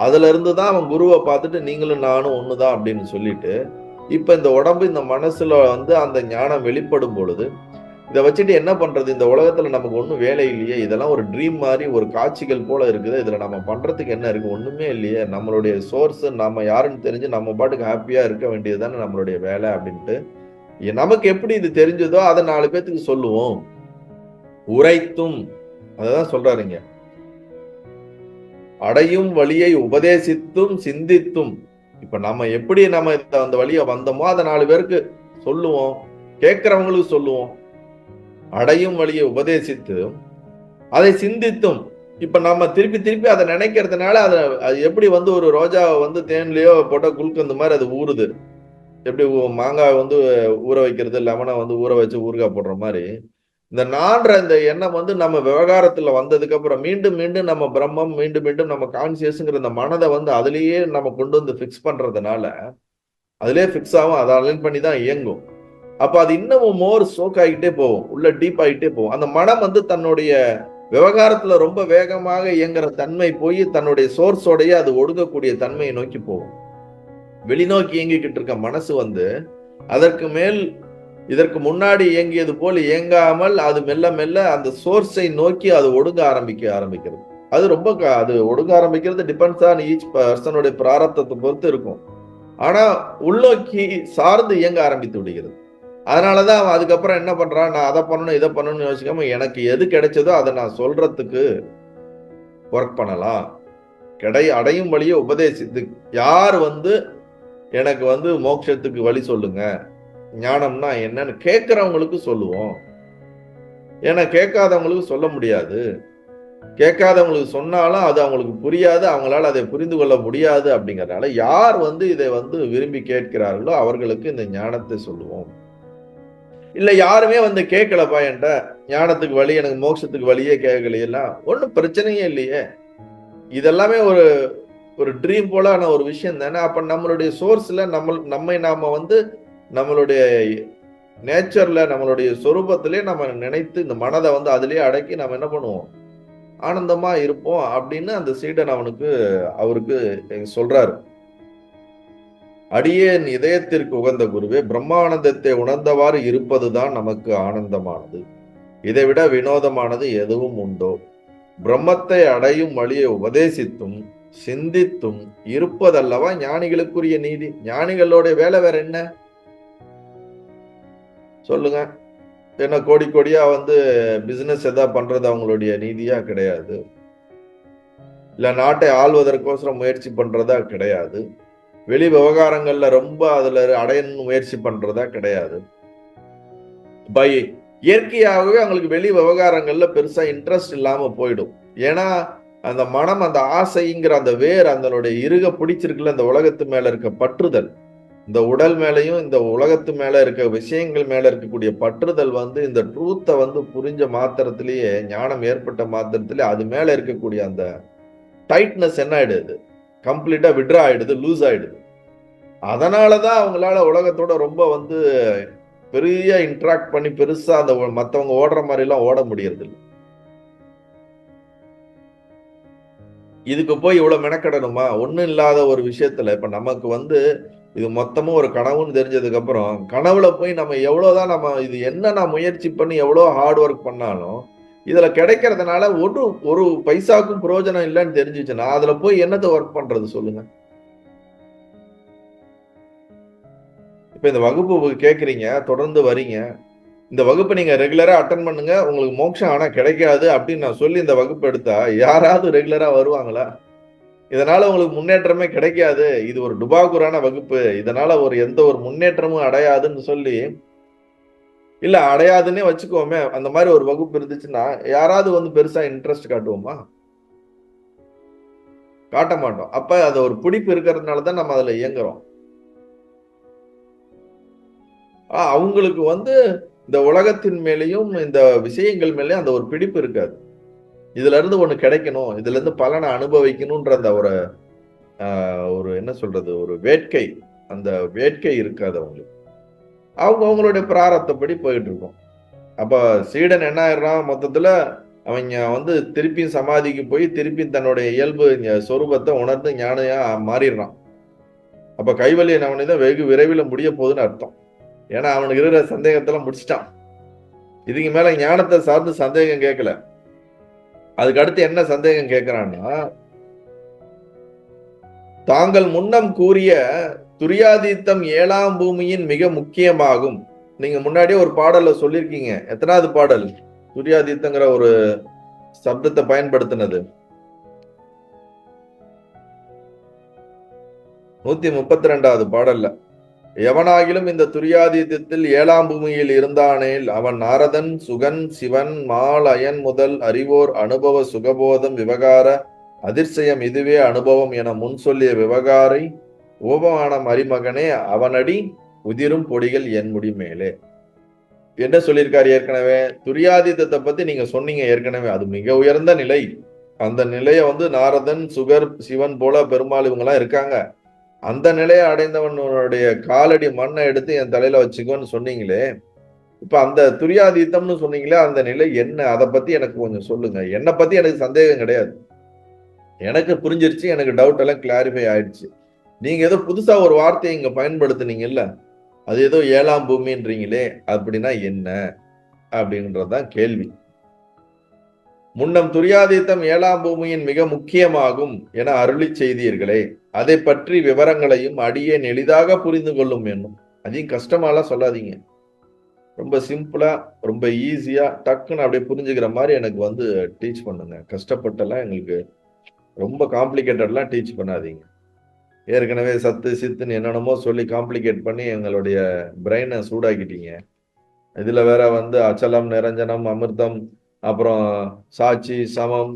அதுல இருந்துதான் அவன் குருவை பார்த்துட்டு நீங்களும் நானும் ஒண்ணுதான் அப்படின்னு சொல்லிட்டு, இப்ப இந்த உடம்பு இந்த மனசுல வந்து அந்த ஞானம் வெளிப்படும் பொழுது இதை வச்சுட்டு என்ன பண்றது? இந்த உலகத்துல நமக்கு ஒண்ணும் வேலை இல்லையே, இதெல்லாம் ஒரு ட்ரீம் மாதிரி ஒரு காட்சிகள் போல இருக்குது, இதுல நம்ம பண்றதுக்கு என்ன இருக்கு? ஒண்ணுமே இல்லையே. நம்மளுடைய சோர்ஸ் நம்ம யாருன்னு தெரிஞ்சு நம்ம பாட்டுக்கு ஹாப்பியா இருக்க வேண்டியதுதானே நம்மளுடைய வேலை அப்படின்ட்டு நமக்கு எப்படி இது தெரிஞ்சதோ அதை 4 பேத்துக்கு சொல்லுவோம். உரைத்தும், அததான் சொல்றாருங்க, அடையும் வழியை உபதேசித்தும் சிந்தித்தும். இப்ப நம்ம எப்படி நம்ம அந்த வழியை வந்தோமோ அதை 4 பேருக்கு சொல்லுவோம், கேட்கிறவங்களுக்கு சொல்லுவோம். அடையும் வழியை உபதேசித்து அதை சிந்தித்தும். இப்ப நம்ம திருப்பி திருப்பி அதை நினைக்கிறதுனால அது எப்படி வந்து ஒரு ரோஜாவை வந்து தேன்லயோ போட்டா குல்கந்து மாதிரி அது ஊறுது. எப்படி மாங்காய் வந்து ஊற வைக்கிறது, லெமனை வந்து ஊற வச்சு ஊறுகாய் போடுற மாதிரி இந்த நான்ற இந்த எண்ணம் வந்து நம்ம விவகாரத்துல வந்ததுக்கு அப்புறம் மீண்டும் மீண்டும் நம்ம பிரம்மம், மீண்டும் மீண்டும் நம்ம கான்சியஸ்ங்கிற இந்த மனதை வந்து அதுலயே நம்ம கொண்டு வந்து பிக்ஸ் பண்றதுனால அதுலயே பிக்ஸ் ஆகும், அதை அலைன் பண்ணி தான் இயங்கும். அப்ப அது இன்னமும் மோர் சோக் ஆகிட்டே போகும், உள்ள டீப் ஆகிட்டே போகும். அந்த மனம் வந்து தன்னுடைய விவகாரத்துல ரொம்ப வேகமாக இயங்குற தன்மை போய் தன்னுடைய சோர்ஸோடைய அது ஒடுங்கக்கூடிய தன்மையை நோக்கி போகும். வெளிநோக்கி இயங்கிக்கிட்டு இருக்க மனசு வந்து அதற்கு மேல் இதற்கு முன்னாடி இயங்கியது போல் இயங்காமல் அது மெல்ல மெல்ல அந்த சோர்ஸை நோக்கி அது ஒடுங்க ஆரம்பிக்கிறது. அது ரொம்ப அது ஒடுங்க ஆரம்பிக்கிறது டிபெண்ட்ஸ் ஆன் ஈச் பர்சனுடைய பிராரப்தத்தை பொறுத்து இருக்கும். ஆனா உள்நோக்கி சார்ந்து இயங்க ஆரம்பித்து விடுகிறது. அதனாலதான் அவன் அதுக்கப்புறம் என்ன பண்றான், நான் அதை பண்ணணும் இதை பண்ணணும்னு யோசிக்காம எனக்கு எது கிடைச்சதோ அதை நான் சொல்றதுக்கு ஒர்க் பண்ணலாம். அடையும் வழியை உபதேசித்து, யார் வந்து எனக்கு வந்து மோட்சத்துக்கு வழி சொல்லுங்க, ஞானம்னா என்னன்னு கேட்கிறவங்களுக்கு சொல்லுவோம். ஏன்னா கேட்காதவங்களுக்கு சொல்ல முடியாது. கேட்காதவங்களுக்கு சொன்னாலும் அது அவங்களுக்கு புரியாது, அவங்களால அதை புரிந்து கொள்ள முடியாது. அப்படிங்கறதுனால யார் வந்து இதை வந்து விரும்பி கேட்கிறார்களோ அவர்களுக்கு இந்த ஞானத்தை சொல்லுவோம். இல்ல யாருமே வந்து கேட்கலப்பா, என்கிட்ட ஞானத்துக்கு வழி, எனக்கு மோட்சத்துக்கு வழியே கேட்கலையெல்லாம் ஒன்றும் பிரச்சனையே இல்லையே. இதெல்லாமே ஒரு ட்ரீம் போலான ஒரு விஷயம் தானே. அப்ப நம்மளுடைய சோர்ஸ்ல நம்மை நாம வந்து நம்மளுடைய நேச்சர்ல நம்மளுடைய சொரூபத்திலே நம்ம நினைத்து இந்த மனதை வந்து அதிலேயே அடக்கி நம்ம என்ன பண்ணுவோம், ஆனந்தமா இருப்போம் அப்படின்னு அந்த சீடன் அவருக்கு சொல்றாரு. அடியேன் இதயத்திற்கு உகந்த குருவே, பிரம்மானந்தத்தை உணர்ந்தவாறு இருப்பதுதான் நமக்கு ஆனந்தமானது. இதைவிட வினோதமானது எதுவும் உண்டோ? பிரம்மத்தை அடையும் வழியை உபதேசித்தும் சிந்தித்தும் இருப்பதல்லவா ஞானிகளுக்குரிய நீதி. ஞானிகளோட வேலை வேற என்ன சொல்லுங்க? என்ன கோடி கோடியா வந்து பிசினஸ் எதாவது பண்றது அவங்களுடைய நீதியா? கிடையாது. இல்ல நாட்டை ஆள்வதற்கோசரம் முயற்சி பண்றதா? கிடையாது. வெளி விவகாரங்கள்ல ரொம்ப அதுல அடையணும்னு முயற்சி பண்றதா கிடையாது. பை இயற்கையாகவே அவங்களுக்கு வெளி விவகாரங்கள்ல பெருசா இன்ட்ரெஸ்ட் இல்லாம போயிடும். ஏன்னா அந்த மனம், அந்த ஆசைங்கிற அந்த வேர் அதனுடைய இறுக பிடிச்சிருக்குல்ல, இந்த உலகத்து மேல இருக்க பற்றுதல், இந்த உடல் மேலையும் இந்த உலகத்து மேல இருக்க விஷயங்கள் மேல இருக்கக்கூடிய பற்றுதல் இந்த ட்ரூத்தை புரிஞ்ச மாத்திரத்திலேயே, ஞானம் ஏற்பட்ட மாத்திரத்திலே அது மேல இருக்கக்கூடிய அந்த டைட்னஸ் என்ன ஆயிடுது, கம்ப்ளீட்டா விட்ரா ஆயிடுது, லூஸ் ஆயிடுது. அதனாலதான் அவங்களால உலகத்தோட ரொம்ப பெரிய இன்ட்ராக்ட் பண்ணி பெருசா அந்த மத்தவங்க ஓடுற மாதிரி எல்லாம் ஓட முடியறது இல்லை. இதுக்கு போய் இவ்வளவு மெனக்கடணுமா? ஒண்ணும் இல்லாத ஒரு விஷயத்துல இப்ப நமக்கு இது மொத்தமும் ஒரு கனவுன்னு தெரிஞ்சதுக்கு அப்புறம் கனவுல போய் நம்ம எவ்வளவுதான் இது என்ன நான் முயற்சி பண்ணி எவ்வளவு ஹார்ட் ஒர்க் பண்ணாலும் இதுல கிடைக்கிறதுனால ஒரு பைசாக்கும் பிரயோஜனம் இல்லைன்னு தெரிஞ்சுச்சுன்னா அதுல போய் என்னத்தை ஒர்க் பண்றது சொல்லுங்க. இப்ப இந்த வகுப்பு கேக்குறீங்க, தொடர்ந்து வரீங்க, இந்த வகுப்பை நீங்க ரெகுலரா அட்டன் பண்ணுங்க, உங்களுக்கு மோட்சம் ஆனா கிடைக்காது அப்படின்னு நான் சொல்லி இந்த வகுப்பு எடுத்தா யாராவது ரெகுலரா வருவாங்களா? இதனால உங்களுக்கு முன்னேற்றமே கிடைக்காது, இது ஒரு டுபாகுரான வகுப்பு, இதனால எந்த ஒரு முன்னேற்றமும் அடையாதுன்னு சொல்லி, இல்ல அடையாதுன்னே வச்சுக்கோமே, அந்த மாதிரி ஒரு வகுப்பு இருந்துச்சுன்னா யாராவது பெருசா இன்ட்ரெஸ்ட் காட்டுவோமா? காட்ட மாட்டோம். அப்ப அது ஒரு பிடிப்பு இருக்கிறதுனாலதான் நம்ம அதுல இயங்குறோம். அவங்களுக்கு இந்த உலகத்தின் மேலேயும் இந்த விஷயங்கள் மேலேயும் அந்த ஒரு பிடிப்பு இருக்காது. இதுல இருந்து ஒண்ணு கிடைக்கணும், இதுல இருந்து பலனை அனுபவிக்கணும்ன்ற அந்த ஒரு என்ன சொல்றது, ஒரு வேட்கை, அந்த வேட்கை இருக்காது அவங்களுக்கு. அவங்களுடைய பிராரத்தப்படி போயிட்டு இருக்கும். அப்ப சீடன் என்ன ஆயிடுறான், மொத்தத்துல அவங்க திருப்பியும் சமாதிக்கு போய் திருப்பியும் தன்னுடைய இயல்பு சொரூபத்தை உணர்ந்து ஞானியா மாறிடுறான். அப்ப கைவல்ய நவனிதான் வெகு விரைவில் முடிய போகுதுன்னு அர்த்தம். ஏன்னா அவனுக்கு இருக்கிற சந்தேகத்தெல்லாம் முடிச்சிட்டான். இதுக்கு மேல ஞானத்தை சார்ந்து சந்தேகம் கேட்கல. அதுக்கு அடுத்து என்ன சந்தேகம் கேட்கிறான்னா, தாங்கள் முன்னம் கூறிய துரியாதீத்தம் 7ஆம் பூமியின் மிக முக்கியமாகும். நீங்க முன்னாடியே ஒரு பாடல்ல சொல்லிருக்கீங்க. எத்தனாவது பாடல் துரியாதீத்தங்கிற ஒரு சப்தத்தை பயன்படுத்தினது? 132வது பாடல்ல, எவனாகிலும் இந்த துரியாதீதத்தில் 7ஆம் பூமியில் இருந்தானேல் அவன் நாரதன், சுகன், சிவன், மால், அயன் முதல் அறிவோர் அனுபவ சுகபோதம் விவகார அதிர்சயம் இதுவே அனுபவம் என முன் சொல்லிய விவகாரை ஓபமான மரிமகனே அவனடி உதிரும் பொடிகள் என் முடி மேலே. என்ன சொல்லியிருக்காரு ஏற்கனவே? துரியாதீதத்தை பத்தி நீங்க சொன்னீங்க ஏற்கனவே, அது மிக உயர்ந்த நிலை. அந்த நிலைய நாரதன், சுகர், சிவன் போல பெருமாள் இவங்க எல்லாம் இருக்காங்க. அந்த நிலையை அடைந்தவனுடைய காலடி மண்ணை எடுத்து என் தலையில வச்சுக்கோன்னு சொன்னீங்களே, இப்ப அந்த துரியாதீத்தம்னு சொன்னீங்களே, அந்த நிலை என்ன? அதை பத்தி எனக்கு கொஞ்சம் சொல்லுங்க. என்னை பத்தி எனக்கு சந்தேகம் கிடையாது, எனக்கு புரிஞ்சிருச்சு, எனக்கு டவுட் எல்லாம் கிளாரிஃபை ஆயிடுச்சு. நீங்க ஏதோ புதுசா ஒரு வார்த்தையை இங்க பயன்படுத்தினீங்கல்ல, அது ஏதோ 7ஆம் பூமின்றீங்களே, அப்படின்னா என்ன அப்படின்றதுதான் கேள்வி. முன்னம் துரியாதீத்தம் 7ஆம் பூமியின் மிக முக்கியமாகும் என அருளி செய்தீர்களே, அதை பற்றி விவரங்களையும் அடியேன் எளிதாக புரிந்து கொள்ளும் என்னும். அதையும் கஷ்டமாலாம் சொல்லாதீங்க, ரொம்ப சிம்பிளா ரொம்ப ஈஸியா டக்குன்னு அப்படியே புரிஞ்சுக்கிற மாதிரி எனக்கு டீச் பண்ணுங்க. கஷ்டப்பட்டெல்லாம் எங்களுக்கு ரொம்ப காம்ப்ளிகேட்டட்லாம் டீச் பண்ணாதீங்க. ஏற்கனவே சத்து சித்துன்னு என்னென்னமோ சொல்லி காம்ப்ளிகேட் பண்ணி எங்களுடைய பிரெயினை சூடாக்கிட்டீங்க. இதுல வேற அச்சலம், நிரஞ்சனம், அமிர்தம், அப்புறம் சாட்சி, சமம்,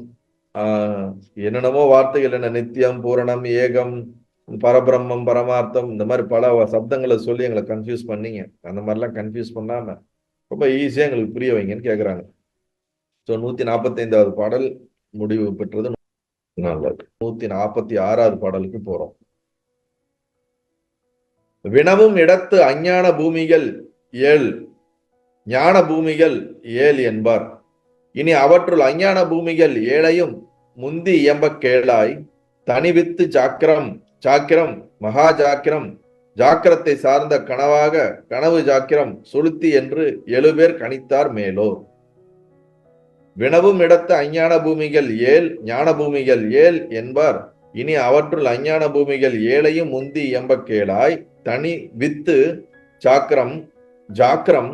என்னென்னமோ வார்த்தைகள், என்ன நித்தியம், பூரணம், ஏகம், பரபிரம்மம், பரமார்த்தம், இந்த மாதிரி பல சப்தங்களை சொல்லி எங்களை கன்ஃபியூஸ் பண்ணீங்க. அந்த மாதிரிலாம் கன்ஃபியூஸ் பண்ணாம ரொம்ப ஈஸியா எங்களுக்கு புரிய வைங்கன்னு கேட்குறாங்க. ஸோ 145வது பாடல் முடிவு பெற்றது. நல்லது. 146வது பாடலுக்கு போறோம். வினவும் இடத்து அஞ்ஞான பூமிகள் 7, ஞான பூமிகள் 7 என்பார். இனி அவற்றுள் அஞ்ஞான பூமிகள் 7ஐயும் முந்தி இயம்ப கேளாய் தனிவித்து ஜாக்கிரம், ஜாக்கிரம், மகா ஜாக்கிரம், ஜாக்கிரத்தை சார்ந்த கனவாக கனவு ஜாக்கிரம், சுளுத்தி என்று 7 பேர் கணித்தார் மேலோர். வினவும் இடத்து அஞ்ஞான பூமிகள் 7, ஞான பூமிகள் 7 என்பார். இனி அவற்றுள் அஞ்ஞான பூமிகள் 7ஐயும் முந்தி இயம்ப கேளாய் தனி வித்து ஜாக்கிரம், ஜாக்கிரம்,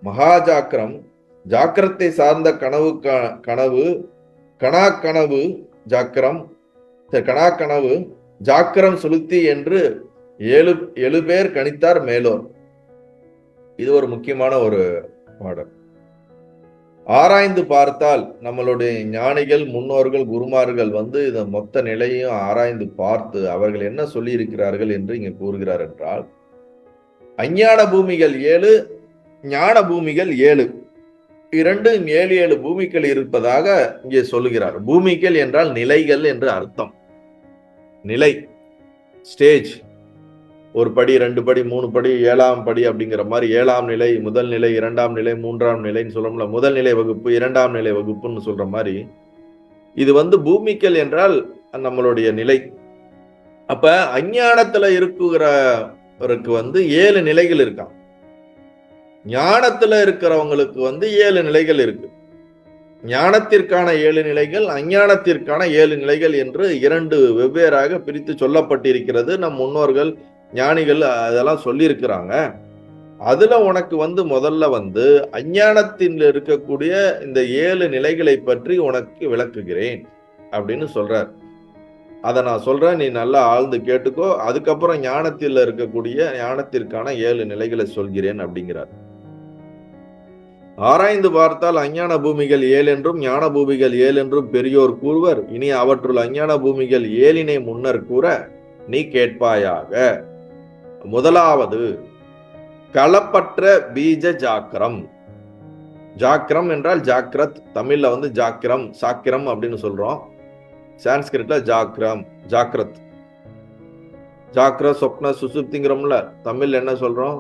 மகா ஜாக்கிரம், ஜாக்கிரத்தை சார்ந்த கனவு, கனவு, கணாக்கனவு, ஜாக்கிரம், கணாக்கனவு, ஜாக்கிரம், சுளுத்தி என்று ஏழு பேர் கணித்தார் மேலோர். இது ஒரு முக்கியமான ஒரு பாடல். ஆராய்ந்து பார்த்தால் நம்மளுடைய ஞானிகள், முன்னோர்கள், குருமார்கள் இந்த மொத்த நிலையும் ஆராய்ந்து பார்த்து அவர்கள் என்ன சொல்லி இருக்கிறார்கள் என்று இங்க கூறுகிறார் என்றால், அஞ்ஞான பூமிகள் 7, ஞான பூமிகள் 7, இரண்டும் 7 பூமிகள் இருப்பதாக இங்கே சொல்லுகிறார். பூமிகள் என்றால் நிலைகள் என்று அர்த்தம். நிலை, ஸ்டேஜ், ஒரு படி, 2 படி, 3 படி, 7ஆம் படி அப்படிங்கிற மாதிரி 7ஆம் நிலை, முதல் நிலை, 2ஆம் நிலை, 3ஆம் நிலைன்னு சொல்றோம்ல. முதல் நிலை வகுப்பு, 2ஆம் நிலை வகுப்புன்னு சொல்ற மாதிரி இது பூமிகள் என்றால் நம்மளுடைய நிலை. அப்ப அஞ்ஞானத்துல இருக்கிறவருக்கு 7 நிலைகள் இருக்கான். ஞானத்துல இருக்கிறவங்களுக்கு 7 நிலைகள் இருக்கு. ஞானத்திற்கான 7 நிலைகள், அஞ்ஞானத்திற்கான 7 நிலைகள் என்று 2 வெவ்வேறாக பிரித்து சொல்லப்பட்டிருக்கிறது. நம் முன்னோர்கள், ஞானிகள் அதெல்லாம் சொல்லி இருக்கிறாங்க. அதுல உனக்கு முதல்ல அஞ்ஞானத்தில் இருக்கக்கூடிய இந்த 7 நிலைகளை பற்றி உனக்கு விளக்குகிறேன் அப்படின்னு சொல்றார். அதை நான் சொல்றேன், நீ நல்லா ஆழ்ந்து கேட்டுக்கோ. அதுக்கப்புறம் ஞானத்தில் இருக்கக்கூடிய ஞானத்திற்கான 7 நிலைகளை சொல்கிறேன் அப்படிங்கிறார். ஆராய்ந்து பார்த்தால் அஞ்ஞான பூமிகள் 7 என்றும் ஞான பூமிகள் 7 என்றும் பெரியோர் கூறுவர். இனி அவற்றுள் அஞ்ஞான பூமிகள் 7 முன்னர் கூற நீ கேட்பாயாக. முதலாவது களப்பற்ற பீஜ ஜாக்கிரம். ஜாக்கிரம் என்றால் ஜாக்கிரத், தமிழ்ல ஜாக்கிரம், சாக்கிரம் அப்படின்னு சொல்றோம். சான்ஸ்கிரிட்ல ஜாக்கிரம், ஜாக்கிரத். ஜாக்கிர, சொப்ன, சுசுப்திங்கிறோம்ல. தமிழ்ல என்ன சொல்றோம்?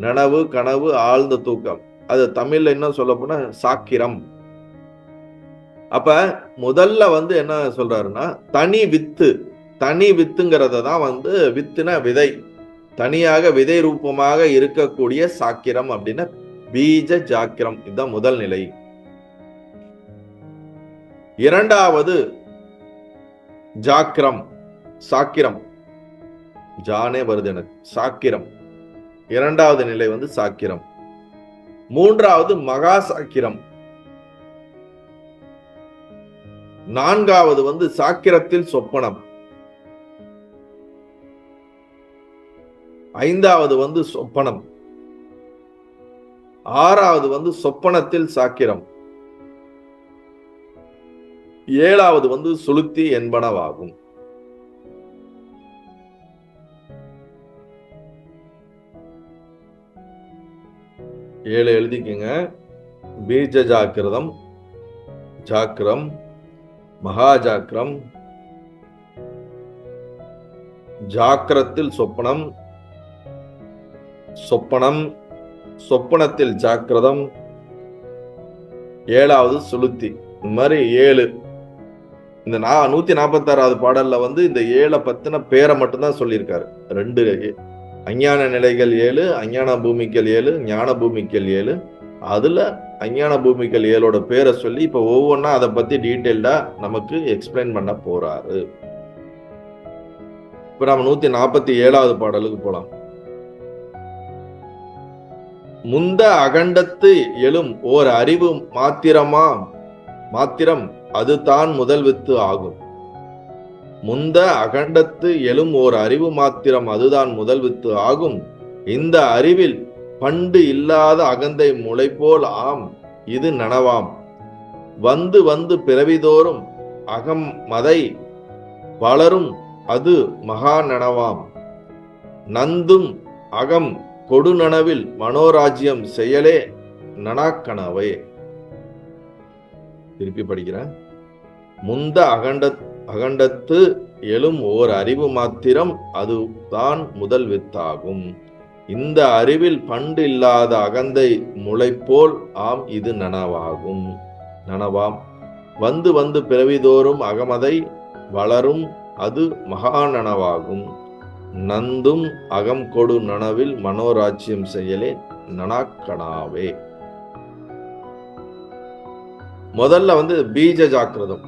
நனவு, கனவு, ஆழ்ந்த தூக்கம். அது தமிழ்ல என்ன சொல்ல போனா சாக்கிரம். அப்ப முதல்ல என்ன சொல்றாருன்னா, தனி வித்து. தனி வித்துங்கிறத தான் வித்துன விதை, தனியாக விதை ரூபமாக இருக்கக்கூடிய சாக்கிரம் அப்படின்னா பீஜ ஜாக்கிரம். இதுதான் முதல் நிலை. இரண்டாவது ஜாக்கிரம், சாக்கிரம். ஜானே வருது எனக்கு, சாக்கிரம். இரண்டாவது நிலை சாக்கிரம். மூன்றாவது மகா சாக்கிரம். நான்காவது சாக்கிரத்தில் சொப்பனம். ஐந்தாவது சொப்பனம். ஆறாவது சொப்பனத்தில் சாக்கிரம். ஏழாவது சுளுத்தி என்பனவாகும். ஏழு எழுதிக்கங்க. பீஜ ஜாக்கிரதம், ஜாக்கிரம், மகா ஜாக்கிரம், ஜாக்கிரத்தில் சொப்பனம், சொப்பனம், சொப்பனத்தில் ஜாக்கிரதம், ஏழாவது சுளுத்தி. இந்த மாதிரி 7. இந்த 146வது பாடல்ல இந்த 7 பத்தின பேரை மட்டும்தான் சொல்லியிருக்காரு. 2 அஞ்ஞான நிலைகள் 7, அஞ்ஞான பூமிகள் 7, ஞான பூமிகள் 7. அதுல அஞ்ஞான பூமிகள் 7ஓட பேரை சொல்லி இப்ப ஒவ்வொன்னா அதை பத்தி டீட்டெயில்டா நமக்கு எக்ஸ்பிளைன் பண்ண போறாரு. இப்ப நம்ம 147வது பாடலுக்கு போலாம். முந்த அகண்டத்து எழும் ஓர் அறிவு மாத்திரம் அதுதான் முதல் வித்து ஆகும். முந்த அகண்டத்து எழும் ஓர் அறிவு மாத்திரம் அதுதான் முதல் வித்து ஆகும். இந்த அறிவில் பண்டு இல்லாத அகந்தை முளைபோல் ஆம் இது நனவாம். வந்து பிறவிதோறும் அகம் மதை வளரும் அது மகா நனவாம். நந்தும் அகம் கொடுநனவில் மனோராஜ்யம் செயலே நனாக்கனவே. திருப்பி படிக்கிறேன். முந்த அகண்டத்து எழும் ஓர் அறிவு மாத்திரம் அதுதான் முதல் வித்தாகும். இந்த அறிவில் பண்டு இல்லாத அகந்தை முளைப்போல் ஆம் இது நனவாகும், நனவாம். வந்து பிறவிதோறும் அகமதை வளரும் அது மகா நனவாகும். நந்தும் அகம் கொடு நனவில் மனோராஜ்யம் செயலே நனாக்கனாவே. முதல்ல பீஜ ஜாக்கிரதம்,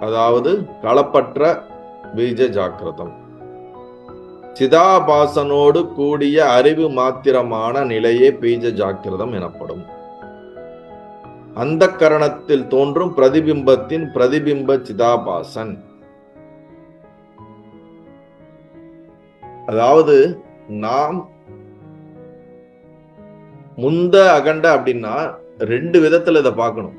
அதாவது களப்பற்ற பீஜ ஜாக்கிரதம். சிதாபாசனோடு கூடிய அறிவு மாத்திரமான நிலையே பீஜ ஜாக்கிரதம் எனப்படும். அந்த கரணத்தில் தோன்றும் பிரதிபிம்பத்தின் பிரதிபிம்ப சிதாபாசன். அதாவது நாம் முந்த அகண்ட அப்படின்னா 2 விதத்துல இதை பார்க்கணும்.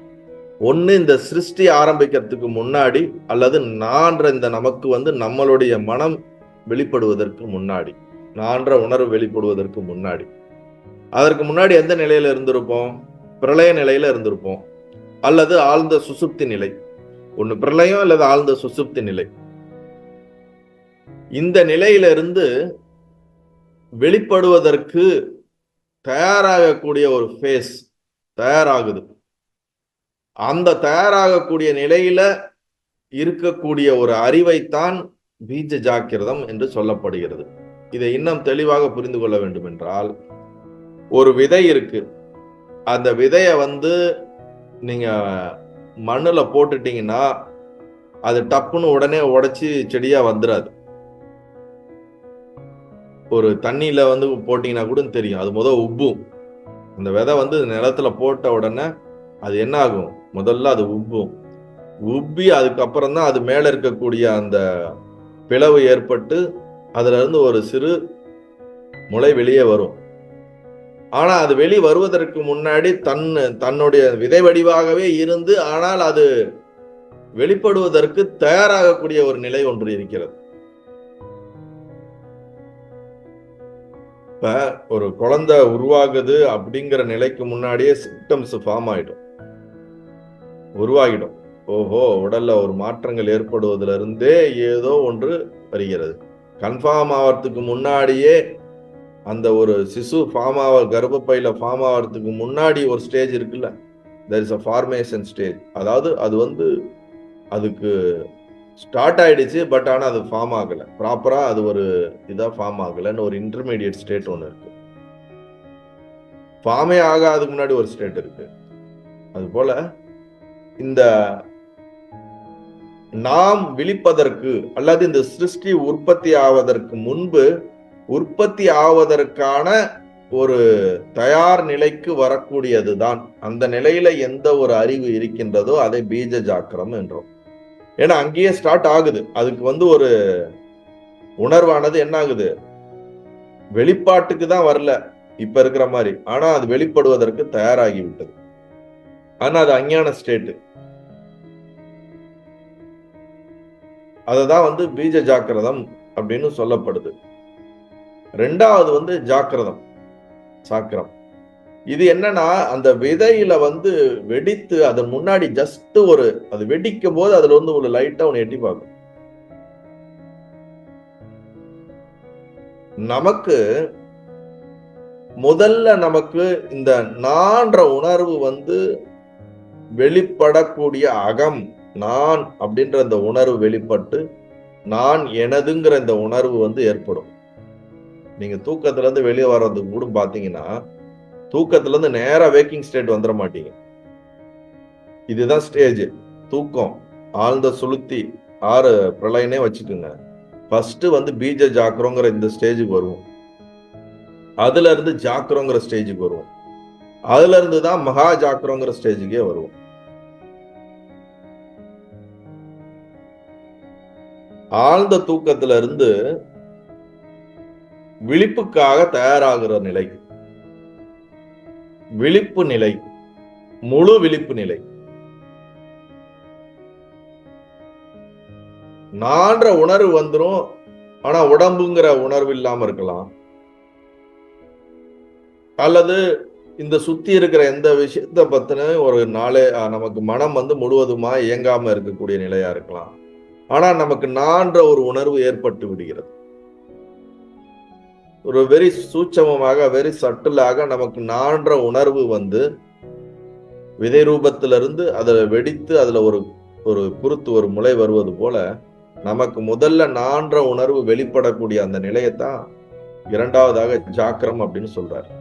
ஒண்ணு, இந்த சிருஷ்டி ஆரம்பிக்கிறதுக்கு முன்னாடி, அல்லது நான்ற இந்த நமக்கு நம்மளுடைய மனம் வெளிப்படுவதற்கு முன்னாடி, நான்ற உணர்வு வெளிப்படுவதற்கு முன்னாடி. அதற்கு முன்னாடி எந்த நிலையில இருந்திருப்போம்? பிரளய நிலையில இருந்திருப்போம், அல்லது ஆழ்ந்த சுசுப்தி நிலை. ஒண்ணு பிரளயம் அல்லது ஆழ்ந்த சுசுப்தி நிலை. இந்த நிலையில இருந்து வெளிப்படுவதற்கு தயாராகக்கூடிய ஒரு ஃபேஸ் தயாராகுது. அந்த தயாராகக்கூடிய நிலையில இருக்கக்கூடிய ஒரு அறிவைத்தான் பீஜ ஜாக்கிரதம் என்று சொல்லப்படுகிறது. இதை இன்னும் தெளிவாக புரிந்து கொள்ள வேண்டும் என்றால், ஒரு விதை இருக்கு. அந்த விதைய நீங்க மண்ணுல போட்டுட்டீங்கன்னா அது டப்புன்னு உடனே உடைச்சி செடியா வந்துடாது. ஒரு தண்ணியில போட்டீங்கன்னா கூட தெரியும், அது உப்பும். அந்த விதை நிலத்துல போட்ட உடனே அது என்ன ஆகும்? முதல்ல அது உப்பும். உப்பி அதுக்கப்புறம் தான் அது மேல இருக்கக்கூடிய அந்த பிளவு ஏற்பட்டு அதுல இருந்து ஒரு சிறு முளை வெளியே வரும். ஆனா அது வெளி வருவதற்கு முன்னாடி தன்னுடைய விதை வடிவாகவே இருந்து, ஆனால் அது வெளிப்படுவதற்கு தயாராகக்கூடிய ஒரு நிலை ஒன்று இருக்கிறது. இப்ப ஒரு குழந்தை உருவாகுது அப்படிங்கிற நிலைக்கு முன்னாடியே சிம்டம்ஸ் ஃபார்ம் ஆயிடும், உருவாகிடும். ஓஹோ, உடல்ல ஒரு மாற்றங்கள் ஏற்படுவதிலிருந்தே இருந்தே ஏதோ ஒன்று வருகிறது. கன்ஃபார்ம் ஆகிறதுக்கு முன்னாடியே அந்த ஒரு சிசு ஃபார்ம் கர்ப்பப்பையில ஃபார்ம் ஆகிறதுக்கு முன்னாடி ஒரு ஸ்டேஜ் இருக்குல்ல, there is a formation stage. அதாவது அது அதுக்கு ஸ்டார்ட் ஆயிடுச்சு, பட் ஆனா அது ஃபார்ம் ஆகல ப்ராப்பரா, அது ஒரு இதா ஃபார்ம் ஆகலன்னு ஒரு இன்டர்மீடியட் ஸ்டேட் ஒன்று இருக்கு. ஃபார்மே ஆகாதுக்கு முன்னாடி ஒரு ஸ்டேட் இருக்கு. அது போல இந்த நாம் விழிப்பதற்கு அல்லது இந்த சிருஷ்டி உற்பத்தி ஆவதற்கு முன்பு உற்பத்தி ஆவதற்கான ஒரு தயார் நிலைக்கு வரக்கூடியதுதான். அந்த நிலையில எந்த ஒரு அறிவு இருக்கின்றதோ அதை பீஜ ஜாக்கிரம் என்றோம். ஏன்னா அங்கேயே ஸ்டார்ட் ஆகுது. அதுக்கு ஒரு உணர்வானது என்ன ஆகுது? வெளிப்பாட்டுக்கு தான் வரல இப்ப இருக்கிற மாதிரி, ஆனா அது வெளிப்படுவதற்கு தயாராகி விட்டது. ஆனா அது அஞ்ஞான ஸ்டேட். அததான் பீஜ ஜாக்கிரதம் அப்படின்னு சொல்லப்படுது. ரெண்டாவது ஜாக்கிரதம், சாக்கிரம். இது என்னன்னா, அந்த விதையில வெடித்து அதன் முன்னாடி ஜஸ்ட் அது வெடிக்கும் போது அதுல ஒரு லைட்டா ஒன்னு எட்டி பார்க்கும். நமக்கு முதல்ல இந்த நான்ற உணர்வு வெளிப்படக்கூடிய அகம், நான் அப்படின்ற இந்த உணர்வு வெளிப்பட்டு நான் எனதுங்கிற இந்த உணர்வு ஏற்படும். நீங்க தூக்கத்துல இருந்து வெளியே வர்றதுக்கு கூட பாத்தீங்கன்னா, தூக்கத்துல இருந்து நேரா வேக்கிங் ஸ்டேட் வந்துட மாட்டீங்க. இதுதான் ஸ்டேஜ். தூக்கம், ஆழ்ந்த சுளுத்தி, 6 பிரளயனே வச்சுக்குங்க. ஃபர்ஸ்ட் பீஜ ஜாக்கிரங்கிற இந்த ஸ்டேஜுக்கு வருவோம். அதுல இருந்து ஜாக்கிரங்கிற ஸ்டேஜுக்கு வருவோம். அதுல இருந்து தான் மகா ஜாக்கிரங்கிற ஸ்டேஜுக்கே வருவோம். ஆழ்ந்த தூக்கத்துல இருந்து விழிப்புக்காக தயாராகிற நிலை, விழிப்பு நிலை, முழு விழிப்பு நிலை. நான்ற உணர்வு வந்துரும், ஆனா உடம்புங்கிற உணர்வு இல்லாம இருக்கலாம். அல்லது இந்த சுத்தி இருக்கிற எந்த விஷயத்த பத்தின ஒரு நாளே நமக்கு மனம் முழுவதுமா இயங்காம இருக்கக்கூடிய நிலையா இருக்கலாம். ஆனா நமக்கு நான்ற ஒரு உணர்வு ஏற்பட்டு விடுகிறது. ஒரு வெரி சூட்சமமாக, வெரி சட்டிலாக நமக்கு நான்ற உணர்வு விதை ரூபத்திலிருந்து அதில் வெடித்து அதுல ஒரு குருத்து, ஒரு முளை வருவது போல நமக்கு முதல்ல நான்ற உணர்வு வெளிப்படக்கூடிய அந்த நிலையத்தான் இரண்டாவதாக ஜாக்கிரம் அப்படின்னு சொல்றாரு.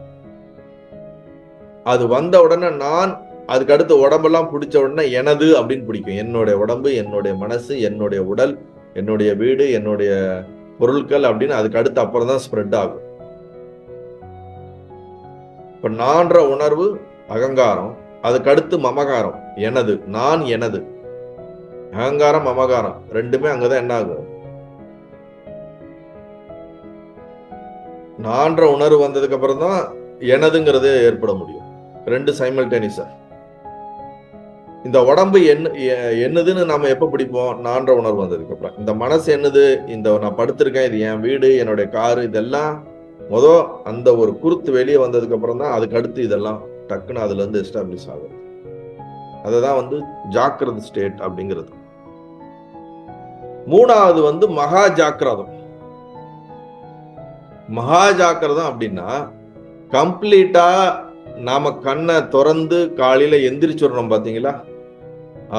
அது வந்த உடனே நான், அதுக்கு அடுத்து உடம்பெல்லாம் பிடிச்ச உடனே எனது அப்படின்னு பிடிக்கும். என்னுடைய உடம்பு, என்னுடைய மனசு, என்னுடைய உடல், என்னுடைய வீடு, என்னுடைய பொருட்கள் அப்படின்னு அதுக்கு அடுத்து அப்புறம் தான் ஸ்ப்ரெட் ஆகும். இப்ப நான்ற உணர்வு அகங்காரம், அதுக்கு அடுத்து மமகாரம், எனது, நான் எனது. அகங்காரம் மமகாரம் ரெண்டுமே அங்கதான் என்ன ஆகும்? நான்ற உணர்வு வந்ததுக்கு அப்புறம் தான் எனதுங்கிறது ஏற்பட முடியும். ரெண்டு சைமல்டேனியஸா. இந்த உடம்பு என்னதுன்னு நாம எப்ப பிடிப்போம்? நான்ற உணர்வு வந்ததுக்கு அப்புறம். இந்த மனசு என்னது? இந்த நான் படுத்திருக்கேன், இது என் வீடு, என்னுடைய காரு, இதெல்லாம் அந்த ஒரு குருத்து வெளியே வந்ததுக்கு அப்புறம் தான் அதுக்கு அடுத்து இதெல்லாம் டக்குன்னு அதுல இருந்து எஸ்டாப்ளிஷ் ஆகும். அததான் ஜாக்கிரத ஸ்டேட் அப்படிங்கிறது. மூணாவது மகா ஜாக்கிரதம். மகா ஜாக்கிரதம் அப்படின்னா கம்ப்ளீட்டா நாம கண்ணை திறந்து காலையில எந்திரிச்சுடுறோம் பாத்தீங்களா?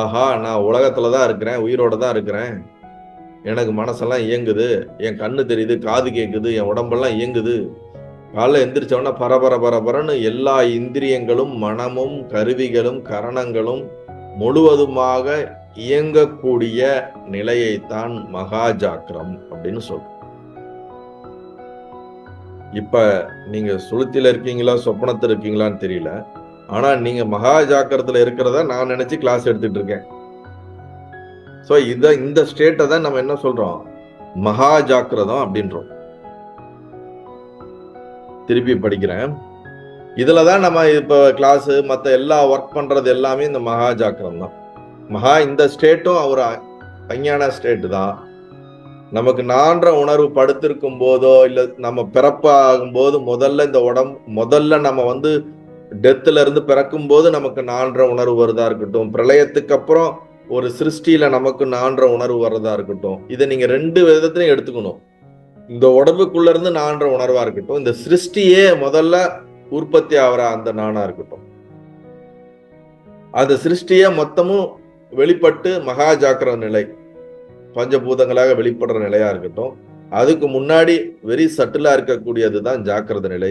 ஆஹா, நான் உலகத்துலதான் இருக்கிறேன், உயிரோட தான் இருக்கிறேன், எனக்கு மனசெல்லாம் இயங்குது, என் கண்ணு தெரியுது, காது கேட்குது, என் உடம்பெல்லாம் இயங்குது. காலைல எந்திரிச்சோன்னா பரபரன்னு எல்லா இந்திரியங்களும் மனமும் கருவிகளும் கரணங்களும் முழுவதுமாக இயங்கக்கூடிய நிலையைத்தான் மகா ஜாக்கிரம் அப்படின்னு சொல்றோம். இப்ப நீங்க சுளுத்தில இருக்கீங்களா சொப்பனத்துல இருக்கீங்களான்னு தெரியல, ஆனா நீங்க மகா ஜாக்கிரத்துல இருக்கிறதா நான் நினைச்சு கிளாஸ் எடுத்துட்டு இருக்கேன். சோ இந்த ஸ்டேட்டை தான் நம்ம என்ன சொல்றோம்? மகா ஜாக்கிரதம் அப்படின்றோம். திருப்பி படிக்கிறேன். இதுலதான் நம்ம இப்ப கிளாஸ் மத்த எல்லா ஒர்க் பண்றது எல்லாமே இந்த மகா ஜாக்கிரம் தான். இந்த ஸ்டேட்டும் ஒரு அஞ்ஞான ஸ்டேட் தான். நமக்கு நான்ற உணர்வு படுத்திருக்கும் போதோ இல்ல நம்ம பிறப்பாகும் போது முதல்ல நம்ம டெத்துல இருந்து பிறக்கும் போது நமக்கு நான்ற உணர்வு வருதா இருக்கட்டும், பிரளயத்துக்கு அப்புறம் ஒரு சிருஷ்டியில நமக்கு நான்ற உணர்வு வர்றதா இருக்கட்டும், இதை நீங்க ரெண்டு விதத்திலையும் எடுத்துக்கணும். இந்த உடம்புக்குள்ள இருந்து நான்ற உணர்வா இருக்கட்டும், இந்த சிருஷ்டியே முதல்ல உற்பத்தி ஆகிற அந்த நானா இருக்கட்டும், அந்த சிருஷ்டியே மொத்தமும் வெளிப்பட்டு மகா ஜாக்கிர நிலை பஞ்சபூதங்களாக வெளிப்படுற நிலையா இருக்கட்டும், அதுக்கு முன்னாடி வெரி சட்டிலா இருக்கக்கூடியதுதான் ஜாக்கிரத நிலை.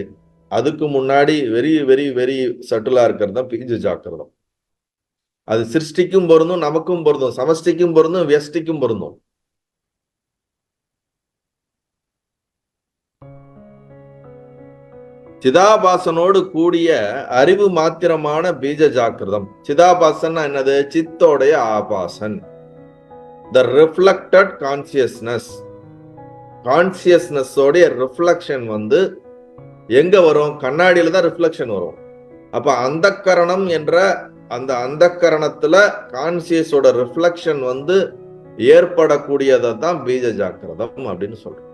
அதுக்கு முன்னாடி வெரி வெரி வெரி சட்டிலா இருக்கிறது தான் பீஜ ஜாக்கிரதம். அது சிருஷ்டிக்கும் பொருந்தும், நமக்கும் பொருந்தும், சமஷ்டிக்கும் பொருந்தும், வியஷ்டிக்கும் பொருந்தும். சிதாபாசனோடு கூடிய அறிவு மாத்திரமான பீஜ ஜாக்கிரதம். சிதாபாசன் என்னது? சித்தோடைய ஆபாசன், the reflected consciousness. கான்சியஸ்னஸ் உடைய ரிஃப்ளெக்ஷன் எங்க வரும்? கண்ணாடியில தான் ரிஃப்ளெக்ஷன் வரும். அப்ப அந்த கரணம் என்ற அந்த கரணத்துல கான்சியஸோட ரிஃப்ளெக்ஷன் ஏற்படக்கூடியதை தான் பீஜ ஜாக்கிரதம் அப்படின்னு சொல்றோம்.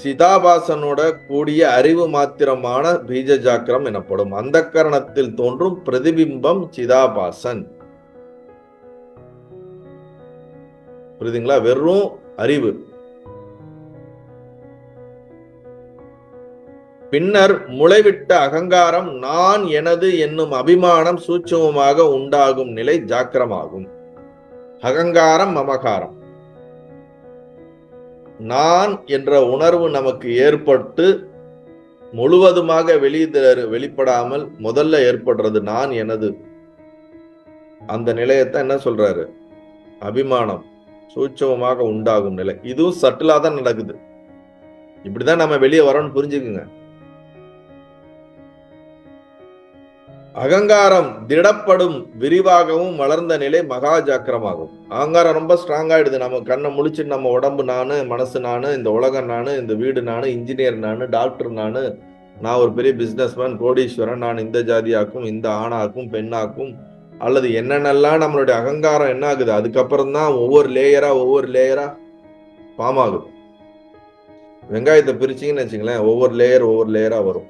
சிதாபாசனோட கூடிய அறிவு மாத்திரமான பீஜ ஜாக்கிரம் எனப்படும். அந்த கரணத்தில் தோன்றும் பிரதிபிம்பம் சிதாபாசன். புரியுதுங்களா? வெறும் அறிவு. பின்னர் முளைவிட்ட அகங்காரம் நான் எனது என்னும் அபிமானம் சூட்சமமாக உண்டாகும் நிலை ஜாக்கிரமாகும். அகங்காரம் மமகாரம், நான் என்ற உணர்வு நமக்கு ஏற்பட்டு முழுவதுமாக வெளிப்படாமல் முதல்ல ஏற்படுறது நான் எனது. அந்த நிலையத்தான் என்ன சொல்றாரு? அபிமானம் சூட்சமமாக உண்டாகும் நிலை. இதுவும் சட்டிலா தான் நடக்குது. இப்படிதான் நம்ம வெளியே வரோம்னு புரிஞ்சுக்குங்க. அகங்காரம் திடப்படும் விரிவாகவும் வளர்ந்த நிலை மகா ஜாக்கிரமாகும். அகங்காரம் ரொம்ப ஸ்ட்ராங் ஆயிடுது. நம்ம கண்ணை முழிச்சு நம்ம உடம்பு நானு, மனசு நானு, இந்த உலகம் நானு, இந்த வீடு நானு, இன்ஜினியர் நானு, டாக்டர் நானு, நான் ஒரு பெரிய பிசினஸ்மேன், கோடீஸ்வரன், நான் இந்த ஜாதியாக்கும் இந்த ஆணாக்கும் பெண்ணாக்கும் அல்லது என்னென்னலாம் நம்மளுடைய அகங்காரம் என்ன ஆகுது? அதுக்கப்புறம் தான் ஒவ்வொரு லேயரா ஃபார்ம் ஆகுது. வெங்காயத்தை பிரிச்சிங்கன்னு வச்சுங்களேன், ஒவ்வொரு லேயரா வரும்.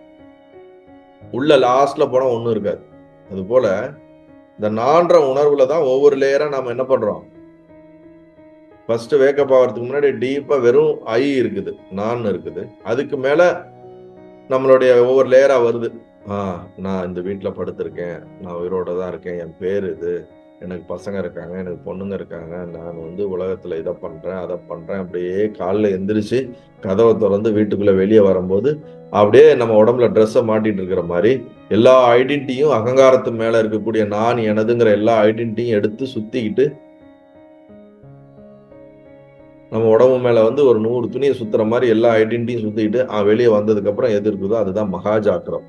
உள்ள லாஸ்ட்ல போனா ஒண்ணும் இருக்காது. அது போல இந்த நான்ற உணர்வுல தான் ஒவ்வொரு லேயரா நாம என்ன பண்றோம்? ஃபர்ஸ்ட் வேக்கப் ஆகிறதுக்கு முன்னாடி டீப்பா வெறும் ஐ இருக்குது, நான் இருக்குது. அதுக்கு மேல நம்மளுடைய ஒவ்வொரு லேயரா வருது. நான் இந்த வீட்டுல படுத்திருக்கேன், நான் உயிரோட தான் இருக்கேன், என் பேர் இது, எனக்கு பசங்க இருக்காங்க, எனக்கு பொண்ணுங்க இருக்காங்க, நான் உலகத்துல இதை பண்றேன் அதை பண்றேன். அப்படியே காலைல எந்திரிச்சு கதவை திறந்து வீட்டுக்குள்ள வெளியே வரும்போது அப்படியே நம்ம உடம்புல ட்ரெஸ்ஸை மாட்டிட்டு இருக்கிற மாதிரி எல்லா ஐடென்டிட்டியும் அகங்காரத்து மேல இருக்கக்கூடிய நான் எனதுங்கிற எல்லா ஐடென்டிட்டியும் எடுத்து சுத்திக்கிட்டு நம்ம உடம்பு மேல ஒரு 100 துணியை சுத்துற மாதிரி எல்லா ஐடென்டிட்டியும் சுத்திக்கிட்டு வெளியே வந்ததுக்கு அப்புறம் எது இருக்குதோ அதுதான் மகா ஜாக்கிரம்.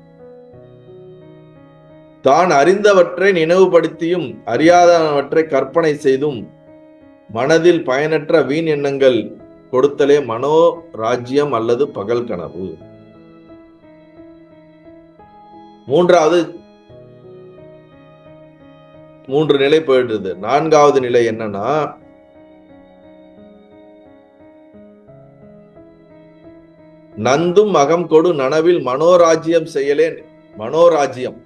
தான் அறிந்தவற்றை நினைவுபடுத்தியும் அறியாதவற்றை கற்பனை செய்தும் மனதில் பயனற்ற வீண் எண்ணங்கள் கொடுத்தலே மனோ ராஜ்யம் அல்லது பகல் கனவு. மூன்றாவது 3 நிலை போயிடுது. 4வது நிலை என்னன்னா, நந்தும் அகம் கொடு நனவில் மனோராஜ்யம் செய்யலே. மனோராஜ்யம்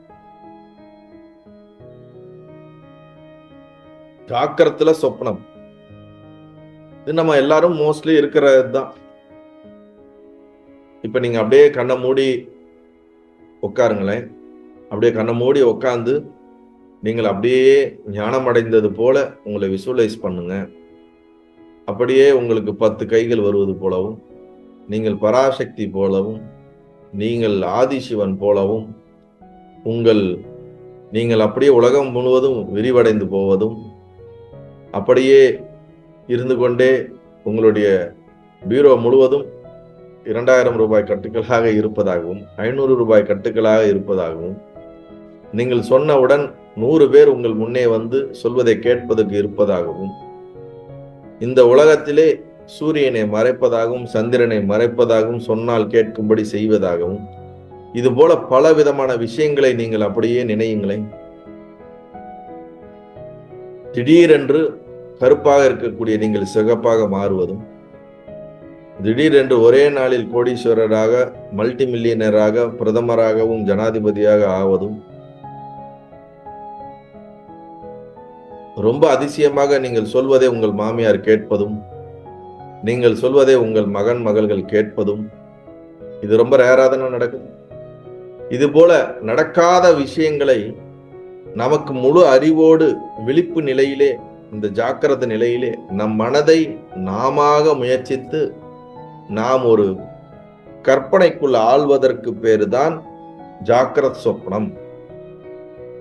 ஜாக்கிரத்துல சொப்னம். இது நம்ம எல்லாரும் மோஸ்ட்லி இருக்கிறது தான். இப்ப நீங்க அப்படியே கண்ணை மூடி உட்காருங்களேன். அப்படியே கண்ணை மூடி உட்காந்து நீங்கள் அப்படியே ஞானம் அடைந்தது போல உங்களை விசுவலைஸ் பண்ணுங்க. அப்படியே உங்களுக்கு 10 கைகள் வருவது போலவும், நீங்கள் பராசக்தி போலவும், நீங்கள் ஆதிசிவன் போலவும், நீங்கள் அப்படியே உலகம் முழுவதும் விரிவடைந்து போவதும், அப்படியே இருந்து கொண்டே உங்களுடைய பீரோ முழுவதும் 2000 ரூபாய் கட்டுக்களாக இருப்பதாகவும் 500 ரூபாய் கட்டுக்களாக இருப்பதாகவும், நீங்கள் சொன்னவுடன் 100 பேர் உங்கள் முன்னே வந்து சொல்வதை கேட்பதற்கு இருப்பதாகவும், இந்த உலகத்திலே சூரியனை மறைப்பதாகவும் சந்திரனை மறைப்பதாகவும் சொன்னால் கேட்கும்படி செய்வதாகவும், இது போல பல விதமான விஷயங்களை நீங்கள் அப்படியே நினையுங்களேன். திடீரென்று கருப்பாக இருக்கக்கூடிய நீங்கள் சிகப்பாக மாறுவதும், திடீரென்று ஒரே நாளில் கோடீஸ்வரராக, மல்டி மில்லியனராக, பிரதமராகவும் ஜனாதிபதியாக ஆவதும், ரொம்ப அதிசயமாக நீங்கள் சொல்வதை உங்கள் மாமியார் கேட்பதும், நீங்கள் சொல்வதை உங்கள் மகன் மகள்கள் கேட்பதும், இது ரொம்ப ரேராதான நடக்குது. இது போல நடக்காத விஷயங்களை நமக்கு முழு அறிவோடு விழிப்பு நிலையிலே, இந்த ஜாக்கிரத நிலையிலே நம் மனதை நாமாக முயற்சித்து நாம் ஒரு கற்பனைக்குள் ஆள்வதற்கு பேருதான் ஜாக்கிரத் சொப்னம்,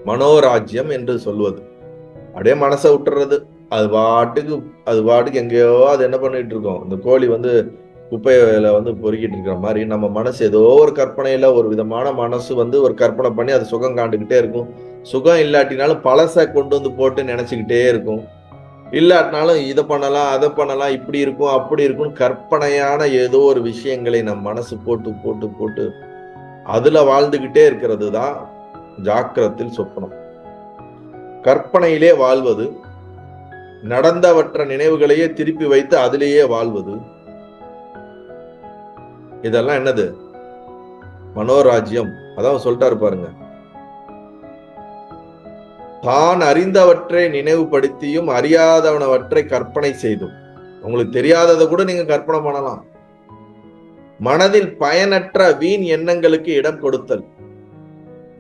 மனோராஜ்யம் என்று சொல்வது. அப்படியே மனசை விட்டுறது, அது பாட்டுக்கு எங்கேயோ அது என்ன பண்ணிட்டு இருக்கோம். இந்த கோழி குப்பையில பொறுக்கிட்டு இருக்கிற மாதிரி நம்ம மனசு ஏதோ ஒரு கற்பனையில ஒரு விதமான மனசு ஒரு கற்பனை பண்ணி அது சுகம் காண்டுகிட்டே இருக்கும். சுகம் இல்லாட்டினாலும் பழசை கொண்டு போட்டு நினைச்சுக்கிட்டே இருக்கும். இல்லாட்டினாலும் இதை பண்ணலாம் அதை பண்ணலாம், இப்படி இருக்கும் அப்படி இருக்கும், கற்பனையான ஏதோ ஒரு விஷயங்களை நம் மனசு போட்டு போட்டு போட்டு அதுல வாழ்ந்துகிட்டே இருக்கிறது தான் ஜாக்கிரத்தில் சொப்பனம். கற்பனையிலே வாழ்வது, நடந்தவற்ற நினைவுகளையே திருப்பி வைத்து அதிலேயே வாழ்வது, இதெல்லாம் என்னது? மனோராஜ்யம். அதான் சொல்லிட்டாரு பாருங்க, தான் அறிந்தவற்றை நினைவுபடுத்தியும் அறியாதவனவற்றை கற்பனை செய்தும். உங்களுக்கு தெரியாததை கூட நீங்க கற்பனை பண்ணலாம். மனதில் பயனற்ற வீண் எண்ணங்களுக்கு இடம் கொடுத்தல்.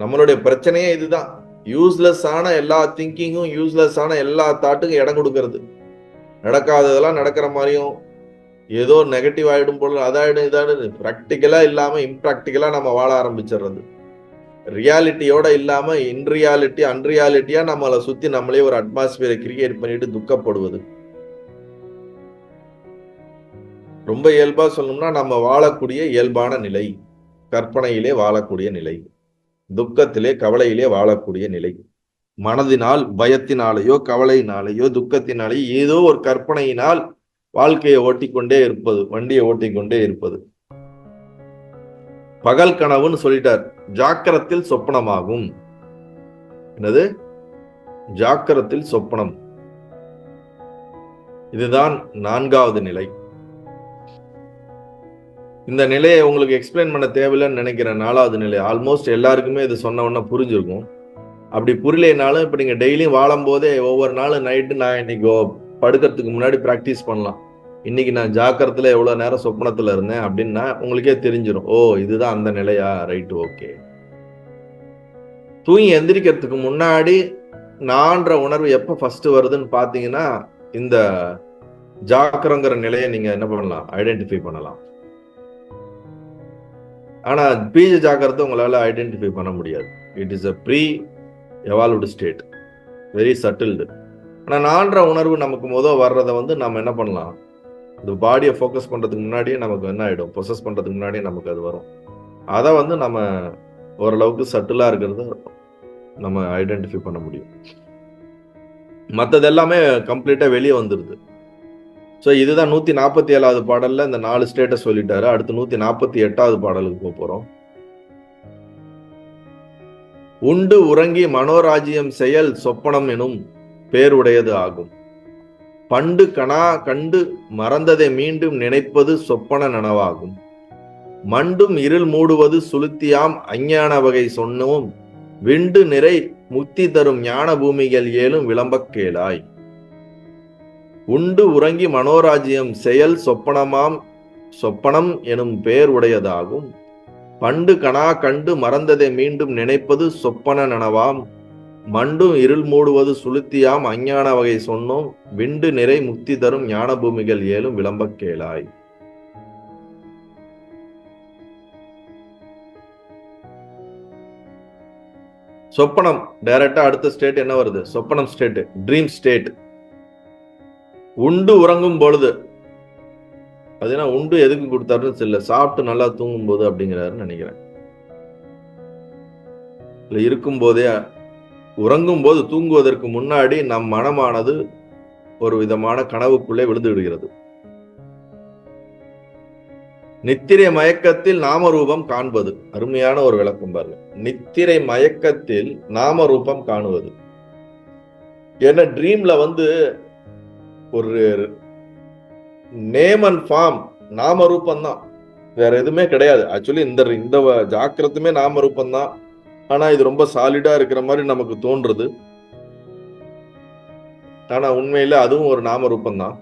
நம்மளுடைய பிரச்சனையே இதுதான். யூஸ்லெஸ் ஆன எல்லா திங்கிங்கும், யூஸ்லெஸ் ஆன எல்லா தாட்டுக்கும் இடம் கொடுக்கறது. நடக்காததெல்லாம் நடக்கிற மாதிரியும், ஏதோ நெகட்டிவ் ஆயிடும் போல, அதாயிடும் இதாயிடும், ப்ராக்டிக்கலா இல்லாம இம்ப்ராக்டிக்கலா நம்ம வாழ ஆரம்பிச்சிடுறது. ரியாலிட்டியோட இல்லாம இன்ரியாலிட்டி அன்ரியாலிட்டியா நம்மளை சுத்தி நம்மளே ஒரு அட்மாஸ்பியரை கிரியேட் பண்ணிட்டு துக்கப்படுவது. ரொம்ப இயல்பா சொல்லணும்னா நம்ம வாழக்கூடிய இயல்பான நிலை, கற்பனையிலே வாழக்கூடிய நிலை, துக்கத்திலே கவலையிலே வாழக்கூடிய நிலை. மனதினால் பயத்தினாலேயோ கவலையினாலேயோ துக்கத்தினாலேயோ ஏதோ ஒரு கற்பனையினால் வாழ்க்கையை ஓட்டிக்கொண்டே இருப்பது, வண்டியை ஓட்டிக்கொண்டே இருப்பது. பகல் கனவுன்னு சொல்லிட்டார். ஜாக்கிரத்தில் சொப்பனமாகும். என்னது? ஜாக்கிரத்தில் சொப்பனம். இதுதான் 4வது நிலை. இந்த நிலையை உங்களுக்கு எக்ஸ்பிளைன் பண்ண தேவையில்லைன்னு நினைக்கிறேன். 4வது நிலை ஆல்மோஸ்ட் எல்லாருக்குமே இது சொன்ன உடனே புரிஞ்சிருக்கும். அப்படி புரியலைனாலும் இப்ப நீங்க டெய்லியும் வாழும் போதே ஒவ்வொரு நாளும் நைட்டு நான் இன்னைக்கு படுக்கிறதுக்கு முன்னாடி பிராக்டிஸ் பண்ணலாம். இன்னைக்கு நான் ஜாக்கிரத்துல எவ்வளவு நேரம் சொப்பனத்துல இருந்தேன் அப்படின்னா உங்களுக்கே தெரிஞ்சிடும். ஓ, இதுதான் அந்த நிலையா, ரைட்டு, ஓகே. தூங்கி எந்திரிக்கிறதுக்கு முன்னாடி நான்ற உணர்வு எப்ப ஃபர்ஸ்ட் வருதுன்னு பாத்தீங்கன்னா இந்த ஜாக்கிரங்கிற நிலையை நீங்க என்ன பண்ணலாம், ஐடென்டிஃபை பண்ணலாம். ஆனா பீஜ ஜாக்கிரதை உங்களால ஐடென்டிஃபை பண்ண முடியாது. It is a pre evolved state, very settled. ஆனா நான்ற உணர்வு நமக்கு முதல் வர்றதை நம்ம என்ன பண்ணலாம், இந்த பாடியை ஃபோக்கஸ் பண்றதுக்கு முன்னாடியே நமக்கு என்ன ஆயிடும், ப்ரொசஸ் பண்றதுக்கு முன்னாடியே நமக்கு அது வரும். அதை நம்ம ஓரளவுக்கு சட்டிலா இருக்கிறத நம்ம ஐடென்டிஃபை பண்ண முடியும். மற்றது எல்லாமே கம்ப்ளீட்டா வெளியே வந்துடுது. ஸோ இதுதான் 147வது பாடல்ல இந்த 4 ஸ்டேட்டை சொல்லிட்டாரு. அடுத்து 148வது பாடலுக்கு போறோம். உண்டு உறங்கி மனோராஜ்யம் செயல் சொப்பனம் எனும் பேருடையது ஆகும். பண்டு கணா கண்டு மறந்ததை மீண்டும் நினைப்பது சொப்பன நனவாகும். மண்டும் இருள் மூடுவது சுளுத்தியாம் அஞ்ஞான வகை சொன்னோம். விண்டு நிறை முக்தி தரும் ஞான பூமிகள் ஏலும் விளம்பக் கேளாய். உண்டு உறங்கி மனோராஜ்யம் செயல் சொப்பனம் எனும் பேர் உடையதாகும். பண்டு கணா கண்டு மறந்ததை மீண்டும் நினைப்பது சொப்பன நனவாம். மண்டும் இருள் மூடுவது சுளுத்தியாம் அஞ்ஞான வகை சொன்னோம். விண்டு நிறை முக்தி தரும் ஞான பூமிகள் ஏலும் விளம்பக் கேளாய். சொப்பனம் டைரக்டா அடுத்த ஸ்டேட் என்ன வருது? சொப்பனம் ஸ்டேட், ட்ரீம் ஸ்டேட். உண்டு உறங்கும் பொழுது, அதுனா உண்டு எதுக்கு கொடுத்தாருன்னு தெரியல, சாப்பிட்டு நல்லா தூங்கும் போது அப்படிங்கிறாருன்னு நினைக்கிறேன். இல்ல இருக்கும் போதே, உறங்கும் போது தூங்குவதற்கு முன்னாடி நம் மனமானது ஒரு விதமான கனவுக்குள்ளே விழுந்து விடுகிறது. நித்திரை மயக்கத்தில் நாமரூபம் காண்பது. அருமையான ஒரு விளக்கம் பாருங்க. நித்திரை மயக்கத்தில் நாமரூபம் காணுவது. ஏன்னா ட்ரீம்ல ஒரு நேம் அண்ட் ஃபார்ம் நாமரூபம் தான், வேற எதுவுமே கிடையாது. ஆக்சுவலி இந்த ஜாக்கிரத்துமே நாமரூபம் தான். ஆனா இது ரொம்ப சாலிடா இருக்கிற மாதிரி நமக்கு தோன்றுது. ஆனா உண்மையில அதுவும் ஒரு நாமரூபம் தான்.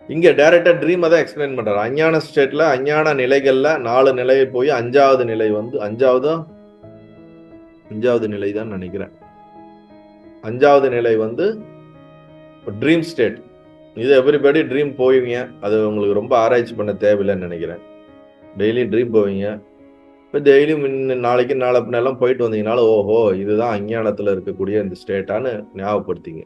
இங்க டைரக்டா ட்ரீம் தான் எக்ஸ்பிளைன் பண்றாரு. அஞ்ஞான ஸ்டேட்ல அஞ்ஞான நிலைகள்ல 4 நிலையை போய் 5வது நிலை அஞ்சாவது நிலை தான் நினைக்கிறேன். 5வது நிலை ட்ரீம் ஸ்டேட். இது எவ்ரிபடி ட்ரீம் போவீங்க, அது உங்களுக்கு ரொம்ப ஆராய்ச்சி பண்ண தேவையில்லைன்னு நினைக்கிறேன். டெய்லி ட்ரீம் போவீங்க. இப்போ டெய்லியும் நாளைக்கு நாளை பின்னெல்லாம் போயிட்டு வந்தீங்கனால ஓஹோ இதுதான் அஞ்ஞானத்துல இருக்கக்கூடிய இந்த ஸ்டேட்டான்னு ஞாபகப்படுத்திங்க.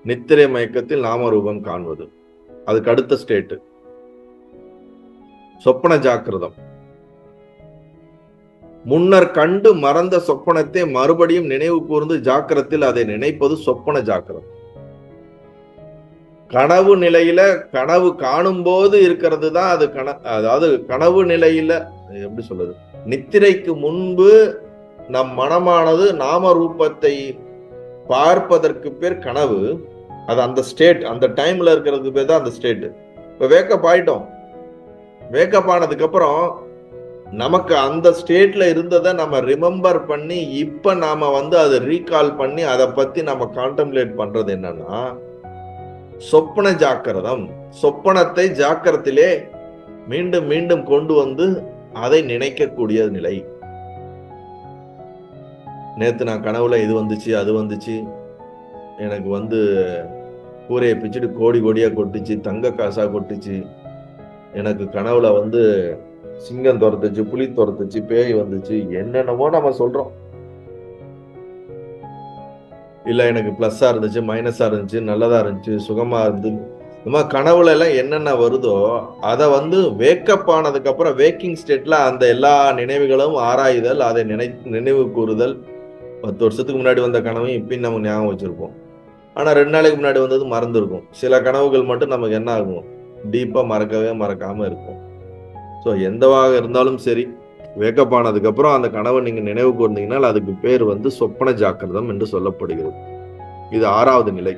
நித்திரை மயக்கத்தில் நாமரூபம் காண்பது. அதுக்கு அடுத்த ஸ்டேட் சொப்பன ஜாக்கிரதம். முன்னர் கண்டு மறந்த சொப்பனத்தை மறுபடியும் நினைவு கூர்ந்து ஜாக்கிரத்தில் அதை நினைப்பது சொப்பன ஜாக்கிரம். கனவு நிலையில கனவு காணும் போது இருக்கிறது தான் அது அதாவது கனவு நிலையில எப்படி சொல்றது, நித்திரைக்கு முன்பு நம் மனமானது நாம ரூபத்தை பார்ப்பதற்கு பேர் கனவு. அது அந்த ஸ்டேட், அந்த டைம்ல இருக்கிறதுக்கு பேர் தான் அந்த ஸ்டேட். இப்ப வேக்கப் ஆயிட்டோம். வேக்கப் ஆனதுக்கு அப்புறம் நமக்கு அந்த ஸ்டேட்ல இருந்ததை நம்ம ரிமெம்பர் பண்ணி இப்ப நாம அதை ரீகால் பண்ணி அதை பத்தி நம்ம கான்டம்ப்ளேட் பண்றது என்னன்னா சொப்பன ஜாக்கிரதம். சொப்பனத்தை ஜாக்கிரத்திலே மீண்டும் மீண்டும் கொண்டு அதை நினைக்கக்கூடிய நிலை. நேத்து நான் கனவுல இது வந்துச்சு அது வந்துச்சு, எனக்கு கூரையை பிச்சுட்டு கோடி கோடியா கொட்டுச்சு, தங்க காசா கொட்டுச்சு, எனக்கு கனவுல சிங்கம் துரத்துச்சு, புலி துரத்துச்சு, பேய் வந்துச்சு, என்னென்னமோ நம்ம சொல்றோம். இல்ல எனக்கு பிளஸ்ஸா இருந்துச்சு, மைனஸா இருந்துச்சு, நல்லதா இருந்துச்சு, சுகமா இருந்து, இந்த மாதிரி கனவுல எல்லாம் என்னென்ன வருதோ அதை வேக்கப் ஆனதுக்கு அப்புறம் வேக்கிங் ஸ்டேட்ல அந்த எல்லா நினைவுகளும் ஆராய்தல், அதை நினைவு கூறுதல். 10 வருஷத்துக்கு முன்னாடி வந்த கனவையும் இப்பயும் நம்ம ஞாபகம் வச்சிருப்போம். ஆனா 2 நாளைக்கு முன்னாடி வந்தது மறந்துருக்கும். சில கனவுகள் மட்டும் நமக்கு என்ன ஆகும், டீப்பா மறக்காம இருக்கும். ஸோ எந்தவாக இருந்தாலும் சரி, வேக்கப் ஆனதுக்கு அப்புறம் அந்த கனவை நீங்க நினைவு கூர்ந்தீங்கன்னா அதுக்கு பேர் சொப்பன ஜாக்கிரதம் என்று சொல்லப்படுகிறது. இது 6வது நிலை.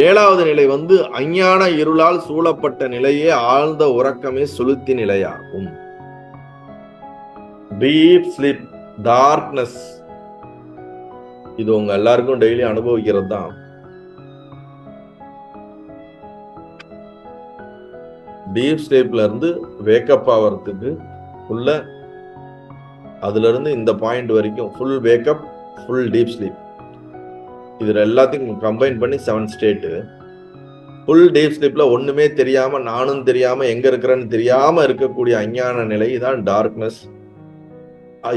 7வது நிலை அஞ்ஞான இருளால் சூழப்பட்ட நிலையே ஆழ்ந்த உறக்கமே சுளுத்தி நிலையாகும். Deep sleep, darkness. இது உங்க எல்லாருக்கும் டெய்லி அனுபவிக்கிறது தான். டீப் ஸ்லீப்ல இருந்து வேக்கப் ஆகிறதுக்கு அதுல இருந்து இந்த பாயிண்ட் வரைக்கும் full wake up, full deep sleep, இதுல எல்லாத்தையும் கம்பைன் பண்ணி 7 ஸ்டேட்டு. ஃபுல் டீப் ஸ்லீப்ல ஒண்ணுமே தெரியாம, நானும் தெரியாம, எங்க இருக்கிறேன்னு தெரியாம இருக்கக்கூடிய அஞ்ஞான நிலை தான் டார்க்னஸ்,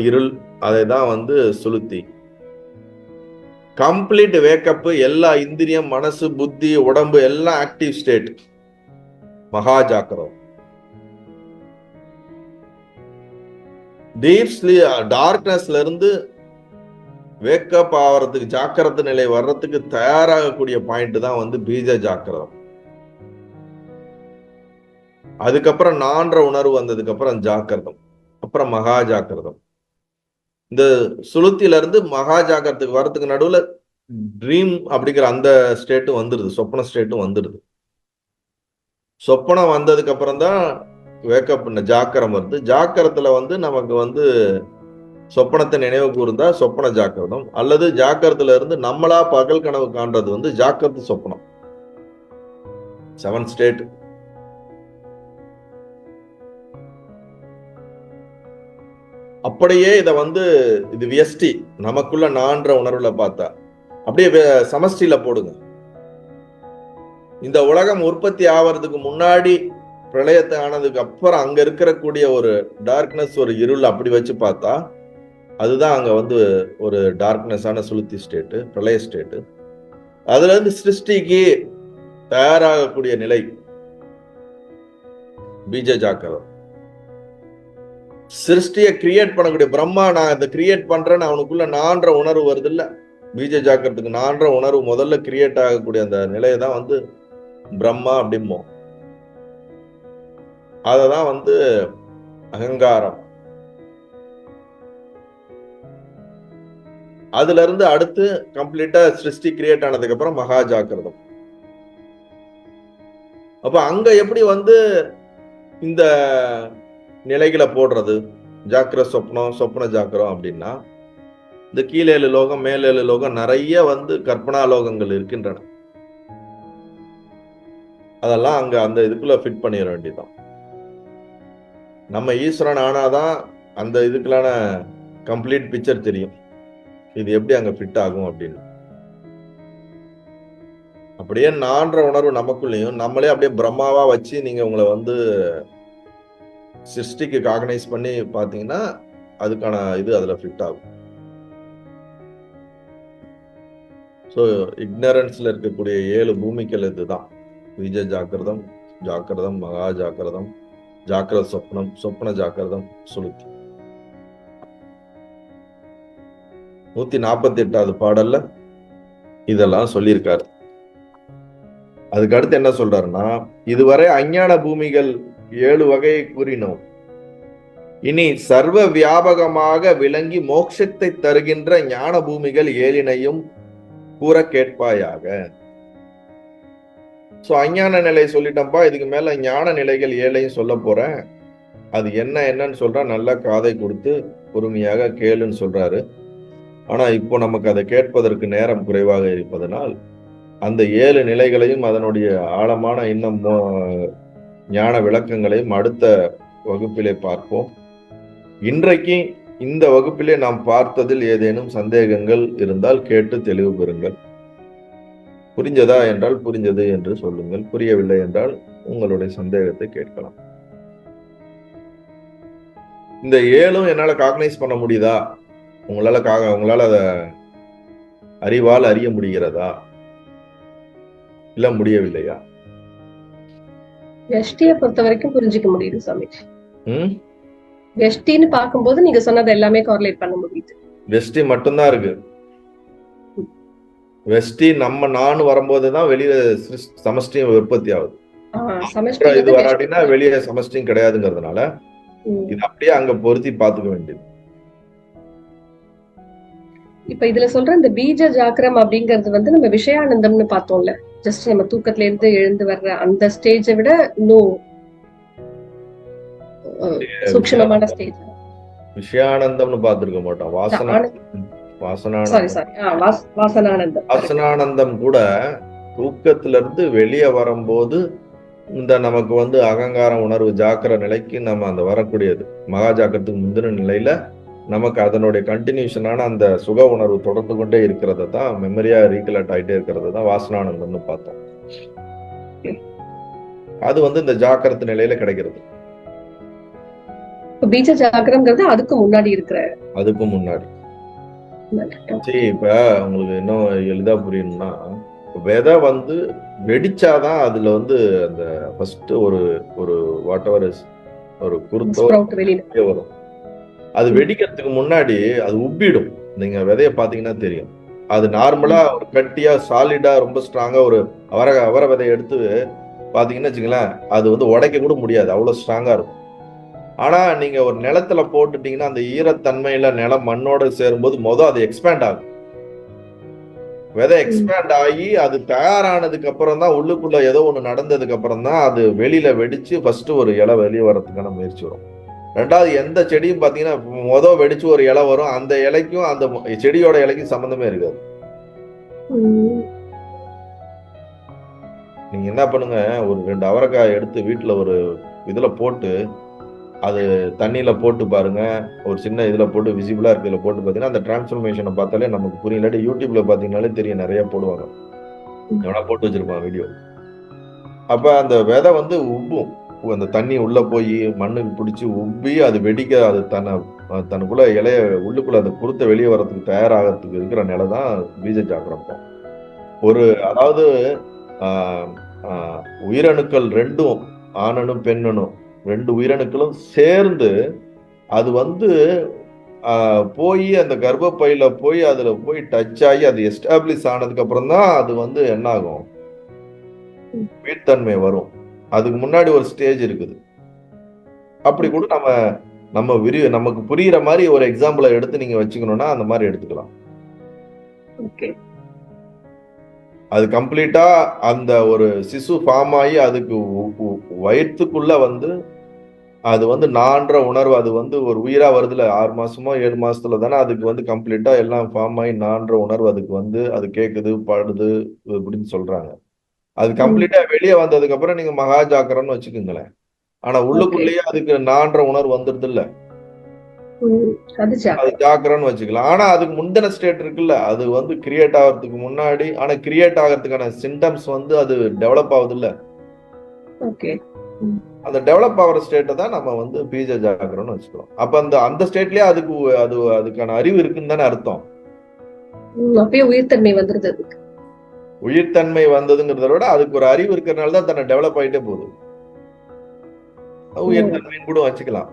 இருள். அதை தான் சுளுத்தி. கம்ப்ளீட் வேக்கப், எல்லா இந்திரியம், மனசு, புத்தி, உடம்பு எல்லாம் ஆக்டிவ் ஸ்டேட், மகா ஜாக்கிரம். டீப் ஸ்லீப் டார்க்னஸ்ல இருந்து வேக்கப் ஆகிறதுக்கு, ஜாக்கிரத நிலை வர்றதுக்கு தயாராகக்கூடிய பாயிண்ட் தான் வந்து பீஜ ஜாக்கிரதம். அதுக்கப்புறம் நான்ற உணர்வு வந்ததுக்கு அப்புறம் ஜாக்கிரதம், அப்புறம் மகா ஜாக்கிரதம். இந்த சுளுத்தில இருந்து மகா ஜாக்கிரத்துக்கு வர்றதுக்கு நடுவுல ட்ரீம் அப்படிங்கிற அந்த ஸ்டேட்டும் வந்துடுது, சொப்பன ஸ்டேட்டும் வந்துடுது. சொப்பனம் வந்ததுக்கு அப்புறம் தான் வேக்கப் ஜாக்கிரம் வருது. ஜாக்கிரத்துல வந்து நமக்கு வந்து சொப்பனத்தை நினைவு கூர்ந்தா சொப்பன ஜாக்கிரதம், அல்லது ஜாக்கிரத்துல இருந்து நம்மளா பகல் கனவு காண்றது வந்து ஜாக்கிரத சொப்பனம். 7 ஸ்டேட். அப்படியே இத வந்து இது வியஷ்டி, நமக்குள்ள நான்ற உணர்வுல பார்த்தா அப்படியே சமஷ்டியில போடுங்க. இந்த உலகம் உற்பத்தி ஆவறதுக்கு முன்னாடி பிரளயத்தை ஆனதுக்கு அப்புறம் அங்க இருக்கக்கூடிய ஒரு டார்க்னஸ், ஒரு இருள் அப்படி வச்சு பார்த்தா அதுதான் அங்க வந்து ஒரு டார்க்னஸ் ஆன சுளுத்தி ஸ்டேட்டு, பிரளய ஸ்டேட்டு. அதுல இருந்து சிருஷ்டிக்கு தயாராகக்கூடிய நிலை பீஜ ஜாக்கிரதம். சிருஷ்டியை கிரியேட் பண்ணக்கூடிய பிரம்மா, நான் இதை கிரியேட் பண்றேன்னு அவனுக்குள்ள நான்ற உணர்வு வருது இல்ல, பீஜ ஜாக்கிரத்துக்கு நான்ற உணர்வு முதல்ல கிரியேட் ஆகக்கூடிய அந்த நிலையை தான் வந்து பிரம்மா அப்படிம்போம். அததான் வந்து அகங்காரம். அதுல இருந்து அடுத்து கம்ப்ளீட்டா சிருஷ்டி கிரியேட் ஆனதுக்கு அப்புறம் மகா ஜாக்கிரதம். அப்ப அங்க எப்படி வந்து இந்த நிலைகளை போடுறது, ஜாக்கிர சொப்னம், சொப்ன ஜாக்கிரம் அப்படின்னா, இந்த கீழே 7 லோகம் மேல் 7 லோகம் நிறைய வந்து கற்பனா லோகங்கள் இருக்கின்றன. அதெல்லாம் அங்க அந்த இதுக்குள்ள ஃபிட் பண்ணிட வேண்டியதுதான். நம்ம ஈஸ்வரன் ஆனாதான் அந்த இதுக்குள்ளான கம்ப்ளீட் பிக்சர் தெரியும், இது எப்படி அங்க ஃபிட் ஆகும் அப்படின்னு. அப்படியே நான்ற உணர்வு நமக்குள்ளேயும் நம்மளே அப்படியே பிரம்மாவா வச்சு நீங்க உங்களை வந்து சிருஷ்டிக்கு காகனைஸ் பண்ணி பாத்தீங்கன்னா அதுக்கான இது அதுல ஃபிட் ஆகும். ஸோ இக்னரன்ஸ்ல இருக்கக்கூடிய 7 பூமிகள் இதுதான்: பீஜ ஜாக்கிரதம், ஜாக்கிரதம், மகா ஜாக்கிரதம், ஜாக்கிரத சொப்னம், சொப்ன ஜாக்கிரதம், சுளுத்தி. 148வது பாடல்ல இதெல்லாம் சொல்லியிருக்காரு. அதுக்கு அடுத்து என்ன சொல்றாருன்னா, இதுவரை அஞ்ஞான பூமிகள் 7 வகையை கூறினோம். இனி சர்வ வியாபகமாக விளங்கி மோட்சத்தை தருகின்ற ஞான பூமிகள் 7னையும் கூற கேட்பாயாக. சோ அஞ்ஞான நிலை சொல்லிட்டப்பா, இதுக்கு மேல ஞான நிலைகள் 7ஐயும் சொல்ல போறேன். அது என்னன்னு சொல்றா, நல்லா காதை கொடுத்து பொறுமையாக கேளுன்னு சொல்றாரு. ஆனா இப்போ நமக்கு அதை கேட்பதற்கு நேரம் குறைவாக இருப்பதனால் அந்த 7 நிலைகளையும் அதனுடைய ஆழமான இன்னும் ஞான விளக்கங்களையும் அடுத்த வகுப்பிலே பார்ப்போம். இன்றைக்கு இந்த வகுப்பிலே நாம் பார்த்ததில் ஏதேனும் சந்தேகங்கள் இருந்தால் கேட்டு தெளிவு பெறுங்கள். புரிஞ்சதா என்றால் புரிஞ்சது என்று சொல்லுங்கள், புரியவில்லை என்றால் உங்களுடைய சந்தேகத்தை கேட்கலாம். இந்த 7ம் என்னால காக்னைஸ் பண்ண முடியுதா? உங்களால அத அறிவால் அறிய முடிகிறதா, இல்ல முடியவில்லையா?
வெஷ்டியை பொறுத்த வரைக்கும் புரிஞ்சுக்க முடியுது சாமிஜி. வெஷ்டின்னு பார்க்கும்போது நீங்க சொன்னது எல்லாமே கோரிலேட் பண்ண முடியுது.
வெஷ்டி மட்டும்தான் இருக்கு. வெஷ்டி நம்ம நானு வரும்போதுதான் வெளியே சமஷ்டியும் உற்பத்தி ஆகுது. இது வராட்டினா வெளியே சமஷ்டியும் கிடையாதுங்கிறதுனால இது அப்படியே அங்க பொருத்தி பார்த்துக்க வேண்டியது.
இப்ப இதுல சொல்ற இந்த பீஜ ஜாக்கிரம் அப்படிங்கறது வந்து நம்ம விஷயானந்தம்னு பார்த்தோம்ல, ஜஸ்ட் நம்ம தூக்கத்துல இருந்து எழுந்து வர்ற அந்த ஸ்டேஜை விட இன்னும் சூக்ஷ்மமான ஸ்டேஜ்.
விஷயானந்தம்னு பார்த்திருக்க மாட்டோம். வாசனானந்தம் கூட தூக்கத்துல இருந்து வெளியே வரும்போது இந்த நமக்கு வந்து அகங்கார உணர்வு ஜாக்கிர நிலைக்கு நம்ம அந்த வரக்கூடியது மகா ஜாக்கிரத்துக்கு முந்தின நிலையில நமக்கு அதனுடைய கண்டினியூஷனான அந்த சுக உணர்வு தொடர்ந்து கொண்டே இருக்கிறத தான், மெமரியா ரீகலெக்ட் ஆகிட்டே இருக்கிறது தான் வாசனானந்தம்னு பார்த்தோம். அது வந்து இந்த ஜாக்கிரத்து நிலையில கிடைக்கிறது.
பீஜ ஜாக்கிரம்ங்கிறது அதுக்கு முன்னாடி இருக்கிற, அதுக்கு
முன்னாடி. சரி, இப்ப உங்களுக்கு இன்னும் எளிதா புரியணும்னா, விதை வந்து வெடிச்சாதான் அதுல வந்து அந்த ஃபர்ஸ்ட் ஒரு வாட் எவர் ஒரு குருத்தோ வெளியே வரும். அது வெடிக்கிறதுக்கு முன்னாடி அது உப்பிடும். நீங்க விதைய பாத்தீங்கன்னா தெரியும். அது நார்மலா ஒரு கட்டியா சாலிடா ரொம்ப ஸ்ட்ராங்கா ஒரு அவரை விதைய எடுத்து பாத்தீங்கன்னா வச்சுங்களேன், அது வந்து உடைக்க கூட முடியாது, அவ்வளவு ஸ்ட்ராங்கா இருக்கும். ஆனா நீங்க ஒரு நிலத்துல போட்டுட்டீங்கன்னா அந்த ஈரத்தன்மையில நிலம் மண்ணோட சேரும்போது அது எக்ஸ்பேண்ட் ஆகும். விதை எக்ஸ்பேண்ட் ஆகி அது தயாரானதுக்கு அப்புறம் தான், உள்ளுக்குள்ள ஏதோ ஒண்ணு நடந்ததுக்கு அப்புறம் தான் அது வெளியில வெடிச்சு ஃபர்ஸ்ட் ஒரு இலை வெளியே வர்றதுக்கான முயற்சி வரும். ரெண்டாவது எந்த செடியும் பாத்தீங்கன்னா வெடிச்சு ஒரு இலை வரும், அந்த இலைக்கும் அந்த செடியோட இலைக்கும் சம்பந்தமே இருக்காது. நீங்க என்ன பண்ணுங்க, ஒரு 2 அவரைக்காய் எடுத்து வீட்டுல ஒரு இதுல போட்டு அது தண்ணியில போட்டு பாருங்க, ஒரு சின்ன இதுல போட்டு விசிபிளா இருக்கிறதுல போட்டு பாத்தீங்கன்னா அந்த டிரான்ஸ்ஃபர்மேஷனை பார்த்தாலே நமக்கு புரியும். இல்லாட்டி யூடியூப்ல பாத்தீங்கன்னாலே தெரியும், நிறைய போடுவாங்க, எவனா போட்டு வச்சிருப்பான் வீடியோ. அப்ப அந்த விதை வந்து உப்பும், அந்த தண்ணி உள்ள போய் மண்ணுக்கு பிடிச்சி உப்பி அது வெடிக்க, அது தனக்குள்ள இலைய உள்ளுக்குள்ள அந்த குருத்தை வெளியே வர்றதுக்கு தயாராகிறதுக்கு இருக்கிற நிலை தான் பீஜ ஜாக்கிரம். அதாவது உயிரணுக்கள் ரெண்டும், ஆணனும் பெண்ணனும் 2 உயிரணுக்களும் சேர்ந்து அது வந்து போய் அந்த கர்ப்பப்பையில போய் அதுல போய் டச் ஆகி அது எஸ்டாப்ளிஷ் ஆனதுக்கு அப்புறம் தான் அது வந்து என்ன ஆகும், வீழ்த்தன்மை வரும். அதுக்கு முன்னாடி ஒரு ஸ்டேஜ் இருக்குது. அப்படி கூட நமக்கு புரியுற மாதிரி ஒரு எக்ஸாம்பிளை எடுத்து நீங்க வச்சுக்கணும்னா அந்த மாதிரி எடுத்துக்கலாம். அது கம்ப்ளீட்டா அந்த ஒரு சிசு ஃபார்ம் ஆகி அதுக்கு வயிற்றுக்குள்ள வந்து அது வந்து நான்ற உணர்வு, அது வந்து ஒரு உயிரா வருதுல 6 மாசமோ 7 மாசத்துல தானே அதுக்கு வந்து கம்ப்ளீட்டா எல்லாம் ஃபார்ம் ஆகி நான்ற உணர்வு அதுக்கு வந்து அது கேக்குது பாடுது அப்படின்னு சொல்றாங்க. அது கம்ப்ளீட்டா வெளியே வந்ததுக்கு அப்புறம் நீங்க மகா ஜாக்கிரம்னு வச்சுக்கோங்களேன். ஆனா உள்ளுக்குள்ளேயே அதுக்கு நான்ற உணர்வு வந்துருது இல்ல, அது ஜாக்கிரம்னு வச்சுக்கலாம். ஆனா அதுக்கு முந்தின ஸ்டேட் இருக்குல்ல, அது வந்து கிரியேட் ஆகிறதுக்கு முன்னாடி, ஆனா கிரியேட் ஆகிறதுக்கான சிம்டம்ஸ் வந்து அது டெவலப் ஆகுது இல்ல, அந்த டெவலப் ஆகிற ஸ்டேட்டை தான் நம்ம வந்து பீஜ ஜாக்கிரம்னு வச்சுக்கிறோம். அப்ப அந்த ஸ்டேட்லயே அதுக்கான அறிவு இருக்குன்னு தானே அர்த்தம்.
உயிர்த்தன்மை வந்துருது.
உயிர்த்தன்மை வந்ததுங்கிறத விட அதுக்கு ஒரு அறிவு இருக்கிறதுனால தான் தன்னை டெவலப் ஆகிட்டே போகுது. உயிர்த்தன்மைன்னு கூட வச்சுக்கலாம்.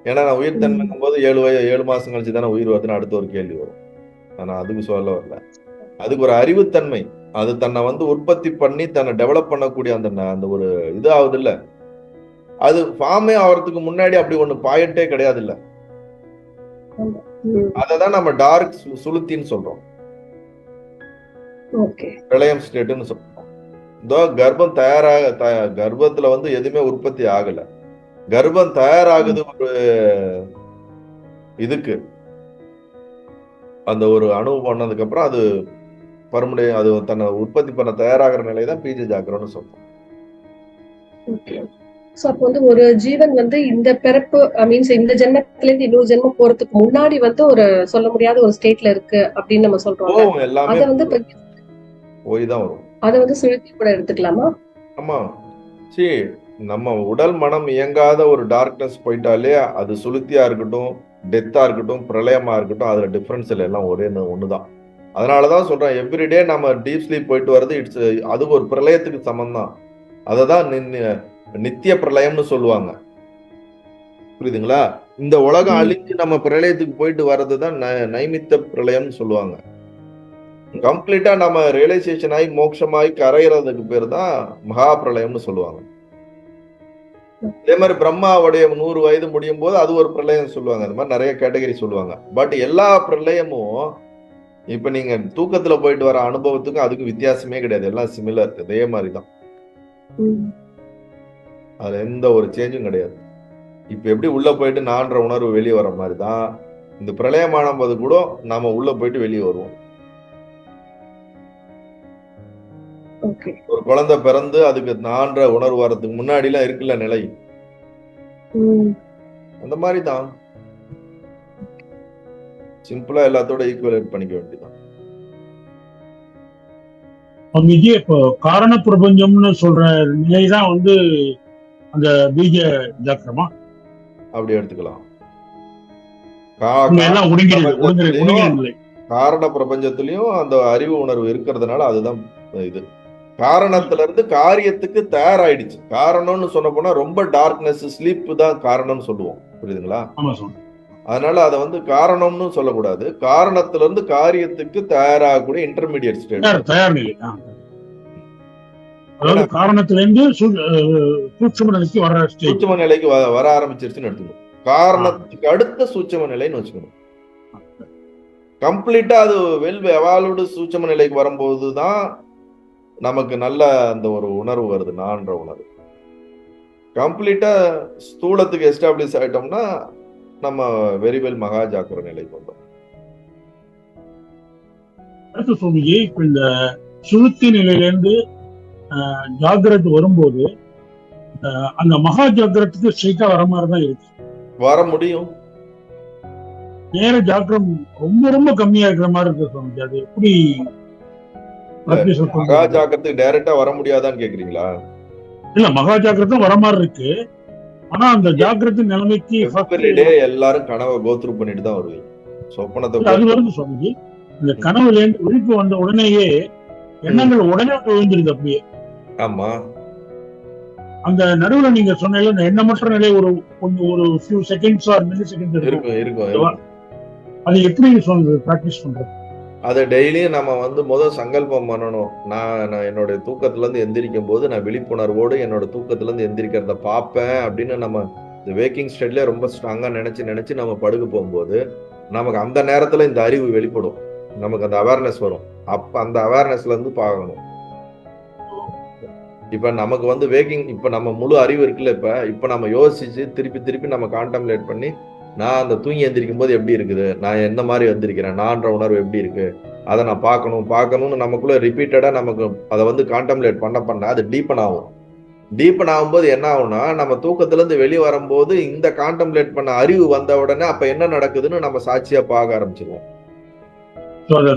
ஏன்னா நான் உயிர்த்தன்மைங்கும் போது 7 மாசம் கழிச்சு தானே உயிர் வருதுன்னு அடுத்த ஒரு கேள்வி வரும். ஆனா அதுக்கு சொல்ல வரல, அதுக்கு ஒரு அறிவுத்தன்மை, அது தன்னை வந்து உற்பத்தி பண்ணி தன்னை டெவலப் பண்ணக்கூடிய அந்த ஒரு இது ஆகுது இல்ல, அது ஃபார்மே ஆகிறதுக்கு முன்னாடி அப்படி ஒண்ணு பாயிண்டே கிடையாது இல்ல. அததான் நம்ம டார்க் சுளுத்தின்னு சொல்றோம், பிரளயம் ஸ்டேட்னு சொல்றோம். இதோ கர்ப்பம் கர்ப்பத்துல வந்து எதுவுமே உற்பத்தி ஆகல, கர்ப்பம் தயாராகுது ஒரு இதுக்கு, அந்த ஒரு அணு பண்ணதுக்கு அப்புறம் அது பருமடைய அது தன்னை உற்பத்தி பண்ண தயாராகிற நிலைதான் பீஜ ஜாக்கிரம்னு சொல்றோம்.
அப்போ வந்து ஒரு ஜீவன் வந்து இந்த பிறப்பு மீன்ஸ் இந்த ஜென்மத்துல இருந்து இன்னொரு ஜென்மம் போறதுக்கு முன்னாடி வந்து ஒரு சொல்ல முடியாத ஒரு ஸ்டேட்ல இருக்கு அப்படின்னு நம்ம சொல்றோம்.
எல்லாமே
அத வந்து
போய்தான் வரும்.
அத வந்து சுழற்சி கூட எடுத்துக்கலாமா?
ஆமா, சரி, நம்ம உடல் மனம் இயங்காத ஒரு டார்க்னஸ் போயிட்டாலே அது சுளுத்தியா இருக்கட்டும், டெத்தா இருக்கட்டும், பிரளயமா இருக்கட்டும், அதுல டிஃபரன்ஸ் இல்லை, எல்லாம் ஒரே ஒண்ணுதான். அதனாலதான் சொல்றேன், எவ்ரிடே நம்ம டீப் ஸ்லீப் போயிட்டு வர்றது அது ஒரு பிரளயத்துக்கு சமம் தான். அததான் நித்திய பிரளயம்னு சொல்லுவாங்க, புரியுதுங்களா? இந்த உலகம் அழிஞ்சு நம்ம பிரளயத்துக்கு போயிட்டு வர்றதுதான் நைமித்த பிரளயம்னு சொல்லுவாங்க. கம்ப்ளீட்டா நம்ம ரியலைசேஷன் ஆகி மோட்சமாயி கரையிறதுக்கு பேர் தான் மகா பிரளயம்னு சொல்லுவாங்க. அதே மாதிரி பிரம்மாவுடைய 100 வயது முடியும் போது அது ஒரு பிரளயம் சொல்லுவாங்க. அந்த மாதிரி நிறைய கேட்டகரி சொல்லுவாங்க. பட் எல்லா பிரளயமும் இப்ப நீங்க தூக்கத்துல போயிட்டு வர அனுபவத்துக்கும் அதுக்கு வித்தியாசமே கிடையாது, எல்லாம் சிமிலர், அதே மாதிரிதான். அதுல எந்த ஒரு சேஞ்சும் கிடையாது. இப்ப எப்படி உள்ள போயிட்டு நான்ற உணர்வு வெளியே வர மாதிரிதான் இந்த பிரளயமான போது கூட நாம உள்ள போயிட்டு வெளியே வருவோம். ஒரு குழந்தை பிறந்து அதுக்கு நான்ற உணர்வு வர்றதுக்கு முன்னாடி எல்லாம் இருக்குல்ல நிலை, அந்த மாதிரிதான் சிம்பிளா எல்லாத்தோட ஈக்குவலேட் பண்ணிக்க வேண்டியதான்.
இப்போ காரண பிரபஞ்சம்னு சொல்ற நிலைதான் வந்து அந்த பீஜ ஜாக்கிரமா
அப்படி எடுத்துக்கலாம். காரண பிரபஞ்சத்திலையும் அந்த அறிவு உணர்வு இருக்கிறதுனால அதுதான் இது. காரணத்துல இருந்து காரியத்துக்கு தயாராயிடுச்சு. காரணம்னு சொன்ன போனா ரொம்ப டார்க்னஸ், ஸ்லீப் தான் காரணம்னு சொல்லுவோம், புரியுதுங்களா? அதனால அதை வந்து காரணம்னு சொல்லக்கூடாது, காரணத்துல இருந்து காரியத்துக்கு தயாராகக்கூடிய இன்டர்மீடியட் ஸ்டேட்.
தயார் நிலை. அதாவது காரணத்திலிருந்து சூட்சும நிலைக்கு வர
சூட்சும நிலைக்கு வர ஆரம்பிச்சிருச்சுன்னு எடுத்துக்கணும். காரணத்துக்கு அடுத்த சூட்சும நிலைன்னு வச்சுக்கணும். கம்ப்ளீட்டா அது வெல் எவால்வ்டு சூட்சும நிலைக்கு வரும்போதுதான் நமக்கு நல்ல அந்த ஒரு உணர்வு வருது, நான்ற உணர்வு. கம்ப்ளீட்டா ஸ்தூலத்துக்கு எஸ்டாப்ளிஷ் ஆயிட்டோம்னா நம்ம வெரி வெல் மகா ஜாக்கிர நிலைக்கு வந்தோம்.
அடுத்து சுவாமிஜி, இப்ப இந்த சுழுத்தி நிலையிலேருந்து ஜாகிரத் வரும்போது அந்த மகா ஜாகிரத்துக்கு ஸ்ட்ரைட்டா வர மாதிரிதான் இருக்கு.
வர முடியும்.
நேர ஜாக்கிரம் ரொம்ப ரொம்ப கம்மியா இருக்கிற மாதிரி இருக்கு சுவாமிஜி. அது எப்படி
மகா ஜாக்கிரத்துக்கு டைரக்டா வர முடியாதான்னு கேக்குறீங்களா?
இல்ல, மகா ஜாக்கிரத்தும் வர மாதிரி இருக்கு. ஆனா அந்த ஜாக்கிரத்து நிலைமைக்கு
எல்லாரும் கனவை கோத்ரூ பண்ணிட்டு தான் வருவீங்க. சொப்பனத்தை
அது வருது சுவாமிஜி. இந்த கனவுல இருந்து விழிப்பு வந்த உடனேயே எண்ணங்கள் உடனே விழுந்துருது அப்படியே.
ஆமா,
அந்த நடுவுல நீங்க சொன்ன இந்த எண்ணமற்ற நிலை ஒரு few seconds R milli seconds
இருக்கும்.
அது எப்படி சொல்றது, பிராக்டிஸ் பண்றது?
அதை டெய்லியும் நம்ம வந்து முதல் சங்கல்பம் பண்ணணும். நான் என்னோட தூக்கத்துல இருந்து எந்திரிக்கும் போது நான் விழிப்புணர்வோடு என்னோட தூக்கத்துல இருந்து எந்திரிக்கிறத பார்ப்பேன் அப்படின்னு நம்ம இந்த வேக்கிங் ஸ்டேட்ல ரொம்ப ஸ்ட்ராங்கா நினைச்சு நம்ம படுக்க போகும்போது நமக்கு அந்த நேரத்துல இந்த அறிவு வெளிப்படும், நமக்கு அந்த அவேர்னஸ் வரும். அப்ப அந்த அவேர்னஸ்ல இருந்து பார்க்கணும். இப்ப நமக்கு வந்து வேக்கிங், இப்ப நம்ம முழு அறிவு இருக்குல்ல, இப்ப நம்ம யோசிச்சு திருப்பி நம்ம கான்டம்ப்ளேட் பண்ணி நான் அந்த தூங்கி எந்திரிக்கும் போது எப்படி இருக்குது, நான் எந்த மாதிரி வந்திருக்கிறேன், நான்ற உணர்வு எப்படி இருக்கு, அதை நான் பார்க்கணும்னு நமக்குள்ள ரிப்பீட்டடா நமக்கு அதை வந்து கான்டம்ப்ளேட் பண்ண அது டீப்பன் ஆகும்போது என்ன ஆகும்னா, நம்ம தூக்கத்துல இருந்து வெளியே வரும்போது இந்த கான்டம்ப்ளேட் பண்ண அறிவு வந்த உடனே அப்ப என்ன நடக்குதுன்னு நம்ம சாட்சியா பார்க்க ஆரம்பிச்சிருவோம்.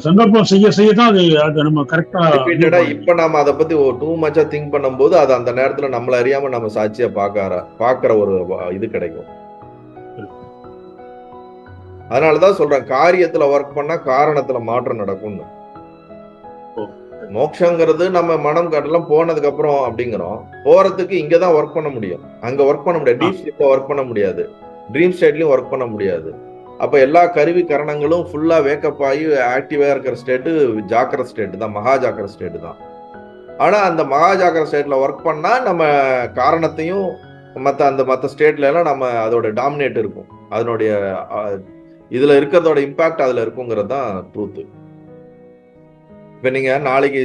சங்கல்பம் செய்யதான் அது நம்ம கரெக்டா
ரிப்பீட்டடா இப்ப நாம அதை பத்தி டூ மச்சா திங்க் பண்ணும்போது அது அந்த நேரத்துல நம்மள அறியாம நம்ம சாட்சியா பாக்குற ஒரு இது கிடைக்கும். அதனாலதான் சொல்றேன், காரியத்துல ஒர்க் பண்ணா காரணத்துல மாற்றம் நடக்கும்னு. மோட்சங்கிறது நம்ம மனம் காட்டெல்லாம் போனதுக்கு அப்புறம் அப்படிங்கிறோம். போறதுக்கு இங்கதான் ஒர்க் பண்ண முடியும், அங்க ஒர்க் பண்ண முடியாது. டீப் ஸ்டேட்ல ஒர்க் பண்ண முடியாது, ட்ரீம் ஸ்டேட்லயும் ஒர்க் பண்ண முடியாது. அப்ப எல்லா கருவி கரணங்களும் ஃபுல்லா வேக்கப் ஆகி ஆக்டிவா இருக்கிற ஸ்டேட்டு ஜாக்கிர ஸ்டேட் தான், மகா ஜாக்கிர ஸ்டேட் தான். ஆனா அந்த மகா ஜாக்கிர ஸ்டேட்ல ஒர்க் பண்ணா நம்ம காரணத்தையும் மற்ற ஸ்டேட்ல எல்லாம் நம்ம அதோட டாமினேட் இருக்கும், அதனுடைய இதுல இருக்கிறதோட இம்பாக்ட் அதுல இருக்குங்கிறது தான் ட்ரூத்து. இப்ப நீங்க நாளைக்கு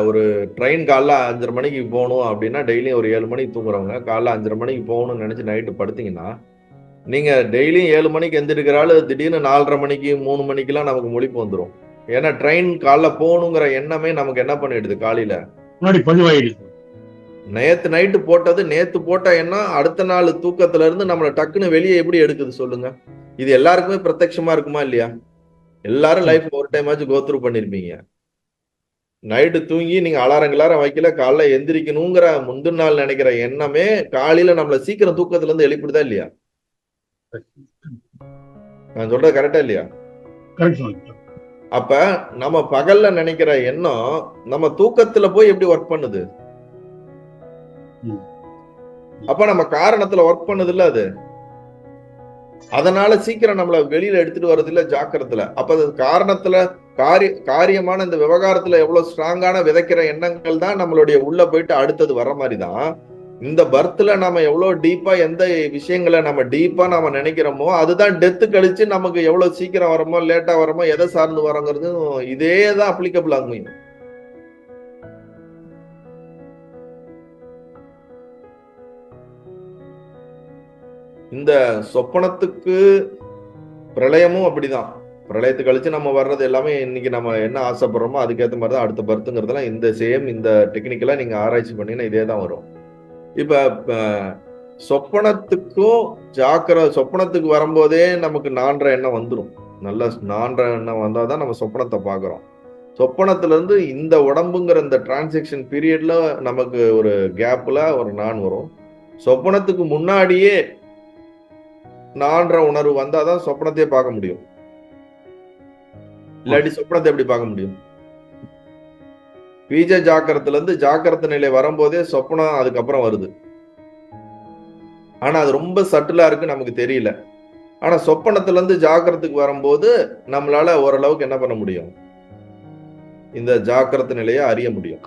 ஒரு ட்ரெயின் காலைல 5:30 மணிக்கு போகணும் அப்படின்னா, டெய்லியும் ஒரு 7 மணிக்கு தூங்குறவங்க காலைல 5:30 மணிக்கு போகணும்னு நினைச்சு நைட்டு படுத்தீங்கன்னா, நீங்க டெய்லியும் 7 மணிக்கு எந்திரிக்கிறாள் திடீர்னு 4:30 மணிக்கு 3 மணிக்கெல்லாம் நமக்கு முழிப்பு வந்துடும். ஏன்னா ட்ரெயின் காலைல போகணுங்கிற எண்ணமே நமக்கு என்ன பண்ணிடுது, காலையில நேத்து நைட்டு போட்டது, நேத்து போட்ட எண்ணம் அடுத்த நாள் தூக்கத்துல இருந்து நம்மள டக்குன்னு வெளியே எப்படி எடுக்குது சொல்லுங்க. இது எல்லாருக்குமே பிரத்யட்சமா இருக்குமா இல்லையா? எல்லாரும் லைஃப் ஒரு டைம் ஆச்சு கோத்ரூ பண்ணிருப்பீங்க. நைட்டு தூங்கி நீங்க அலாரம் வைக்கல, காலைல எந்திரிக்கணுங்கிற முந்தின நாள் நினைக்கிற எண்ணமே காலையில நம்மள சீக்கிரம் தூக்கத்துல இருந்து எழுப்பிடுதா இல்லையா? நான் சொல்றது கரெக்டா இல்லையா? அப்ப நம்ம பகல்ல நினைக்கிற எண்ணம் நம்ம தூக்கத்துல போய் எப்படி ஒர்க் பண்ணுது? அப்ப நம்ம காரணத்துல ஒர்க் பண்ணுது இல்ல அது, அதனால சீக்கிரம் நம்மள வெளியில எடுத்துட்டு வர்றது இல்ல ஜாக்கிரத்துல. அப்ப அது காரணத்துல காரியமான இந்த விவகாரத்துல எவ்வளவு ஸ்ட்ராங்கான விதைக்கிற எண்ணங்கள் தான் நம்மளுடைய உள்ள போயிட்டு அடுத்தது வர்ற மாதிரிதான் இந்த பர்த்ல நம்ம எவ்வளவு டீப்பா எந்த விஷயங்களை நம்ம டீப்பா நம்ம நினைக்கிறோமோ அதுதான் டெத்து கழிச்சு நமக்கு எவ்வளவு சீக்கிரம் வரமோ லேட்டா வரமோ எதை சார்ந்து வரோங்கிறது இதே தான் அப்ளிகபிள் ஆகும். இந்த சொப்பனத்துக்கு பிரளயமும் அப்படிதான். பிரளயத்தை கழிச்சு நம்ம வர்றது எல்லாமே இன்னைக்கு நம்ம என்ன ஆசைப்படுறோமோ அதுக்கேற்ற மாதிரி தான் அடுத்த பர்த்துங்கிறதுலாம் இந்த சேம் இந்த டெக்னிக்கலா நீங்க ஆராய்ச்சி பண்ணீங்கன்னா இதே தான் வரும். இப்ப சொப்பனத்துக்கும் சொப்பனத்துக்கு வரும்போதே நமக்கு நான்ற எண்ணம் வந்துடும். நல்ல நான்ற எண்ணம் வந்தாதான் நம்ம சொப்பனத்தை பாக்குறோம். சொப்பனத்துல இருந்து இந்த உடம்புங்கிற இந்த டிரான்சாக்ஷன் பீரியட்ல நமக்கு ஒரு கேப்ல ஒரு நான் வரும். சொப்பனத்துக்கு முன்னாடியே நான்ற உணர்வு வந்தாதான் சொப்பனத்தையே பார்க்க முடியும். இல்லாட்டி சொப்பனத்தை எப்படி பார்க்க முடியும்? பீஜ ஜாக்கிரத்துல இருந்து ஜாக்கிரத நிலை வரும்போதே சொப்பனம் அதுக்கப்புறம் வருது. ஆனா அது ரொம்ப சட்டிலா இருக்கு, நமக்கு தெரியல. ஆனா சொப்பனத்துல இருந்து ஜாக்கிரத்துக்கு வரும்போது நம்மளால ஓரளவுக்கு என்ன பண்ண முடியும், இந்த ஜாக்கிரத நிலையை அறிய முடியும்.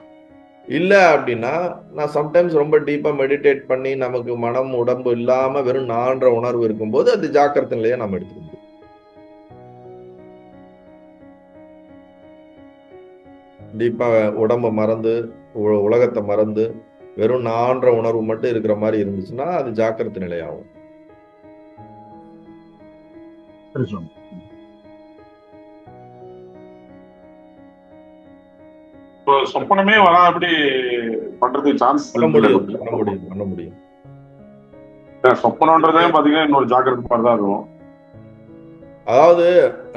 இல்ல அப்படின்னா நான் சம்டைம்ஸ் ரொம்ப டீப்பா மெடிடேட் பண்ணி நமக்கு மனம் உடம்பு இல்லாம வெறும் நான்ற உணர்வு இருக்கும்போது அது ஜாக்கிரத நிலையை நம்ம எடுத்துக்க முடியும். டீப்பா உடம்ப மறந்து உலகத்தை மறந்து வெறும் நான்ற உணர்வு மட்டும் இருக்கிற மாதிரி இருந்துச்சுன்னா அது ஜாக்கிரத நிலையாகும்.
இப்போ சொப்பனமே வராதபடி பண்றதுக்கு சான்ஸ்
பண்ண முடியும்.
சொப்பனம்ன்றதே பாத்தீங்கன்னா இன்னொரு ஜாக்கிரதை மாதிரி தான் இருக்கும்.
அதாவது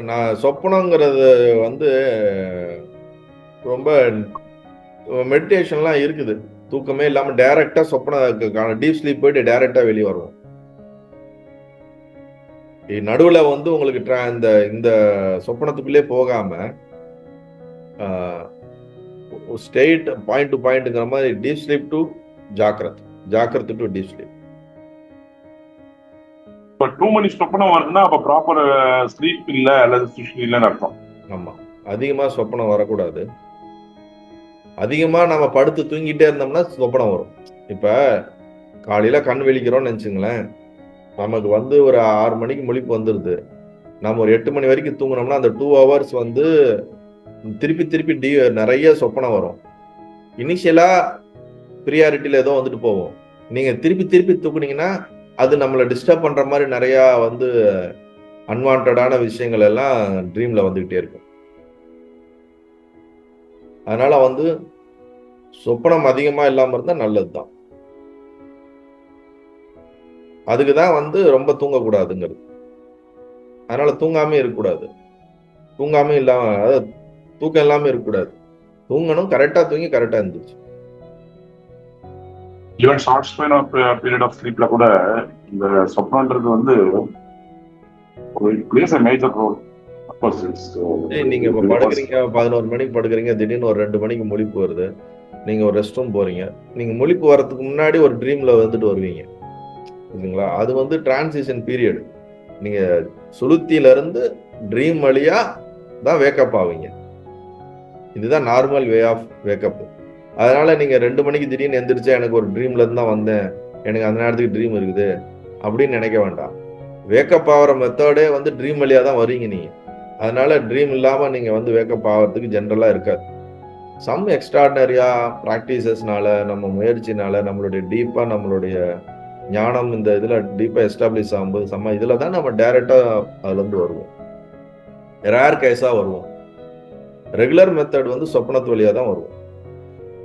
நான் சொப்பனங்கிறது வந்து ரொம்ப மெடிடேஷன்லாம் இருக்குது. தூக்கமே இல்லாம டைரக்டா சொப்பன டீப் ஸ்லீப் போயிட்டு டைரக்டா வெளியே வருவோம். நடுவுல வந்து உங்களுக்கு இந்த சொப்பனத்துக்குள்ளே போகாம ஸ்டேட் பாயிண்ட் டு பாயிண்ட்ங்கிற மாதிரி டீப் ஸ்லீப் டு ஜாக்கிரத் டு டீப் ஸ்லீப்.
இப்போ 2 மணி சொப்பனம் வருதுன்னா அப்ப ப்ராப்பர் ஸ்லீப் இல்ல அல்லது சுஷி இல்லைன்னு அர்த்தம்.
ஆமா, அதிகமா சொப்பனம் வரக்கூடாது. அதிகமா நம்ம படுத்து தூங்கிட்டே இருந்தோம்னா சொப்பனம் வரும். இப்ப காலையில கண் விழிக்கிறோம்னு நினைச்சுங்களேன், நமக்கு வந்து ஒரு 6 மணிக்கு முழிப்பு வந்துருது, நம்ம ஒரு 8 மணி வரைக்கும் தூங்கினோம்னா அந்த 2 ஹவர்ஸ் வந்து திருப்பி நிறைய சொப்பனம் வரும். இனிஷியலா ப்ரியாரிட்டியில ஏதோ வந்துட்டு போவோம். நீங்க திருப்பி தூக்குனீங்கன்னா அது நம்மளை டிஸ்டர்ப் பண்ற மாதிரி நிறைய வந்து அன்வான்டான விஷயங்கள் எல்லாம் ட்ரீம்ல வந்துகிட்டே இருக்கும். அதனால வந்து சொப்பனம் அதிகமா இல்லாம இருந்தா நல்லதுதான். அதுக்குதான் வந்து ரொம்ப தூங்கக்கூடாதுங்கிறது. அதனால தூங்காம இருக்கக்கூடாது. தூங்காம இல்லாம அதாவது தூக்கம் இல்லாம இருக்கக்கூடாது. தூங்கணும், கரெக்டா தூங்கி கரெக்டா இருந்துச்சு.
Even short span of period of ஸ்லீப்ல கூட இந்த சொப்னன்றது வந்து பிளேஸ் a major role.
நீங்க இப்ப படுக்கிறீங்க, 11 மணிக்கு படுக்கிறீங்க, திடீர்னு ஒரு 2 மணிக்கு முழிப்பு வருது, நீங்க ஒரு ரெஸ்ட் ரூம் போறீங்க, நீங்க முழிப்பு வரதுக்கு முன்னாடி ஒரு ட்ரீம்ல வந்துட்டு வருவீங்க, சரிங்களா? அது வந்து டிரான்சிஷன் பீரியட். நீங்க சுளுத்தில இருந்து ட்ரீம் வழியா தான் வேக்கப் ஆவீங்க. இதுதான் நார்மல் வே ஆஃப் வேக்கப். அதனால நீங்க 2 மணிக்கு திடீர்னு எந்திரிச்சா எனக்கு ஒரு ட்ரீம்ல இருந்து தான் வந்தேன், எனக்கு அந்த நேரத்துக்கு ட்ரீம் இருக்குது அப்படின்னு நினைக்க வேண்டாம். வேக்கப் ஆகிற மெத்தடே வந்து ட்ரீம் வழியா தான் வரீங்க நீங்க. அதனால ட்ரீம் இல்லாம நீங்க வந்து வேக்கப் ஆகிறதுக்கு ஜென்ரலா இருக்காது. சம் எக்ஸ்ட்ராடினரியா ப்ராக்டிசஸ்னால, நம்ம முயற்சினால, நம்மளுடைய டீப்பா நம்மளுடைய ஞானம் இந்த இதுல டீப்பா எஸ்டாப்ளிஷ் ஆகும்போது இதுல தான் நம்ம டைரக்டா அதுல இருந்து வருவோம். ரேர் கேஸா வருவோம். ரெகுலர் மெத்தட் வந்து சொப்பனத்து வழியா தான் வருவோம்.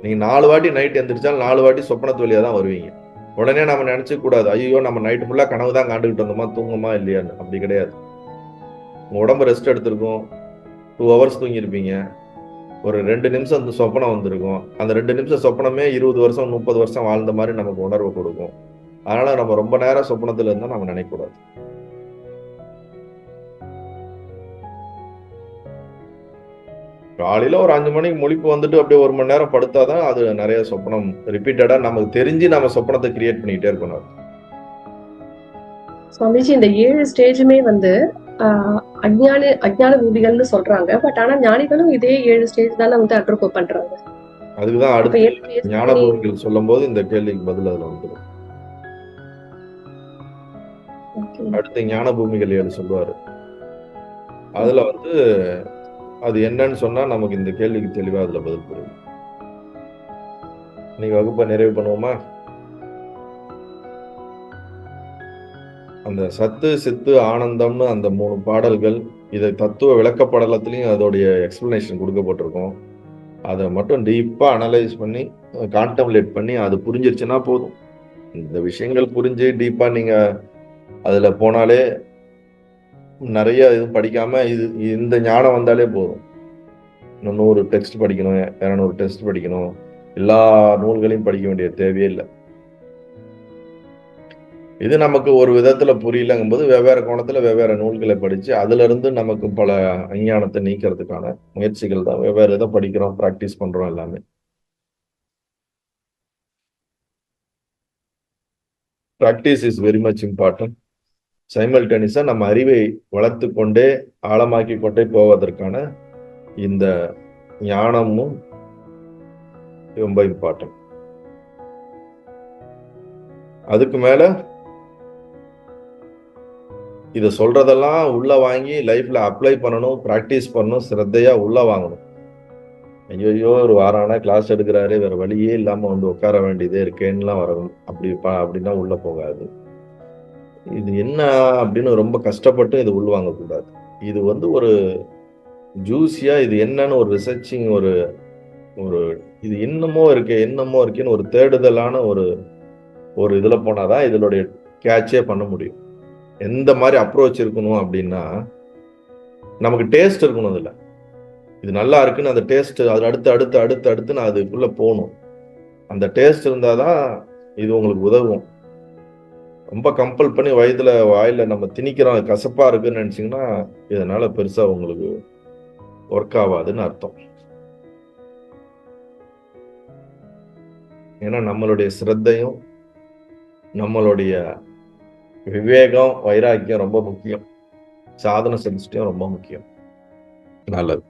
நீங்க 4 வாட்டி நைட் எந்திரிச்சாலும் 4 வாட்டி சொப்பனத்து வழியா தான் வருவீங்க. உடனே நம்ம நினைச்சுக்க கூடாது, ஐயோ நம்ம நைட்டு ஃபுல்லா கனவு தான் காண்டுகிட்டு வந்தோமா, தூங்குமா இல்லையான்னு. அப்படி கிடையாது. உங்க உடம்பு ரெஸ்ட் எடுத்திருக்கும், 2 ஹவர்ஸ் தூங்கியிருப்பீங்க, ஒரு 2 நிமிஷம் அந்த சொப்பனம் வந்திருக்கும். அந்த 2 நிமிஷம் சொப்பனமே 20 வருஷம் 30 வருஷம் வாழ்ந்த மாதிரி நமக்கு உணர்வு கொடுக்கும். அதனால நம்ம ரொம்ப நேரம் சொப்பனத்துல இருந்தா நம்ம நினைக்கக்கூடாது. காலையில ஒரு 5 மணிக்கு முழிப்பு வந்துட்டு அப்படியே 1 மணி நேரம் படுத்தாதான் அது நிறைய சொப்பனம் ரிப்பீட்டடா நமக்கு தெரிஞ்சு நம்ம சொப்பனத்தை கிரியேட் பண்ணிட்டே இருக்கணும்.
சுவாமிஜி, இந்த 7 ஸ்டேஜுமே வந்து அஜ்ஞான பூமிகள்னு சொல்றாங்க. பட் ஆனா ஞானிகளும் இதே 7 ஸ்டேஜ் தானே வந்து அண்டர்கோ பண்றாங்க.
அதுக்குதான் அடுத்து ஞான பூமிகள் சொல்லும் போது இந்த கேள்விக்கு பதில் அதுல வந்துடும். அடுத்து ஞான பூமிகள் 7 சொல்லுவாரு. அதுல வந்து அது என்னன்னு சொன்னா நமக்கு இந்த கேள்விக்கு தெளிவா அதுல பதில் புரியும். நீங்க வகுப்பை நிறைவு பண்ணுவோமா? அந்த சத்து சித்து ஆனந்தம்னு அந்த 3 பாடல்கள், இதை தத்துவ விளக்கப்படலத்திலையும் அதோடைய எக்ஸ்பிளனேஷன் கொடுக்கப்பட்டிருக்கும். அதை மட்டும் டீப்பா அனலைஸ் பண்ணி கான்டம்ப்ளேட் பண்ணி அது புரிஞ்சிருச்சுன்னா போதும். இந்த விஷயங்கள் புரிஞ்சு டீப்பா நீங்க அதுல போனாலே நிறைய இது படிக்காம இந்த ஞானம் வந்தாலே போதும். 100 டெக்ஸ்ட் படிக்கணும், 200 டெக்ஸ்ட் படிக்கணும், எல்லா நூல்களையும் படிக்க வேண்டிய தேவையே இல்லை. இது நமக்கு ஒரு விதத்துல புரியலங்கும் போது வெவ்வேறு கோணத்துல வெவ்வேறு நூல்களை படிச்சு அதுல இருந்து நமக்கு பல அஞ்ஞானத்தை நீக்கிறதுக்கான முயற்சிகள் தான். வெவ்வேறு இதை படிக்கிறோம், பிராக்டிஸ் பண்றோம் எல்லாமே. Practice is very much important. சைமல்டேனியஸா நம்ம அறிவை வளர்த்து கொண்டே ஆழமாக்கி கொண்டே போவதற்கான இந்த ஞானமும் ரொம்ப இம்பார்ட்டன்ட். அதுக்கு மேல இத சொல்றதெல்லாம் உள்ள வாங்கி லைஃப்ல அப்ளை பண்ணணும், பிராக்டிஸ் பண்ணணும், சிரத்தையா உள்ள வாங்கணும். ஐயோ ஒரு வாரம் ஆனா கிளாஸ் எடுக்கிறாரு, வேற வழியே இல்லாம வந்து உட்கார வேண்டியதே இருக்கேன்னுலாம் வரணும். அப்படின்னா உள்ள போகாது. இது என்ன அப்படின்னு ரொம்ப கஷ்டப்பட்டு இது உள்வாங்க கூடாது. இது வந்து ஒரு ஜூசியா இது என்னன்னு ஒரு ரிசர்ச்சிங் ஒரு இது என்னமோ இருக்கேன்னு ஒரு தேடுதலான ஒரு இதுல போனாதான் இதனுடைய கேட்சே பண்ண முடியும். எந்த மாதிரி அப்ரோச் இருக்கணும் அப்படின்னா, நமக்கு டேஸ்ட் இருக்கணும். இதுல இது நல்லா இருக்குன்னு அந்த டேஸ்ட் அது அடுத்து நான் அதுக்குள்ள போகணும். அந்த டேஸ்ட் இருந்தாதான் இது உங்களுக்கு உதவும். ரொம்ப கம்பல் பண்ணி வாயில நம்ம திணிக்கிறோம், கசப்பா இருக்குன்னு நினைச்சீங்கன்னா இதனால பெருசா உங்களுக்கு ஒர்க் ஆகாதுன்னு அர்த்தம். ஏன்னா நம்மளுடைய சிரத்தையும் நம்மளுடைய விவேகம் வைராக்கியம் ரொம்ப முக்கியம். சாதன சென்சிட்டியும் ரொம்ப முக்கியம். நல்லது.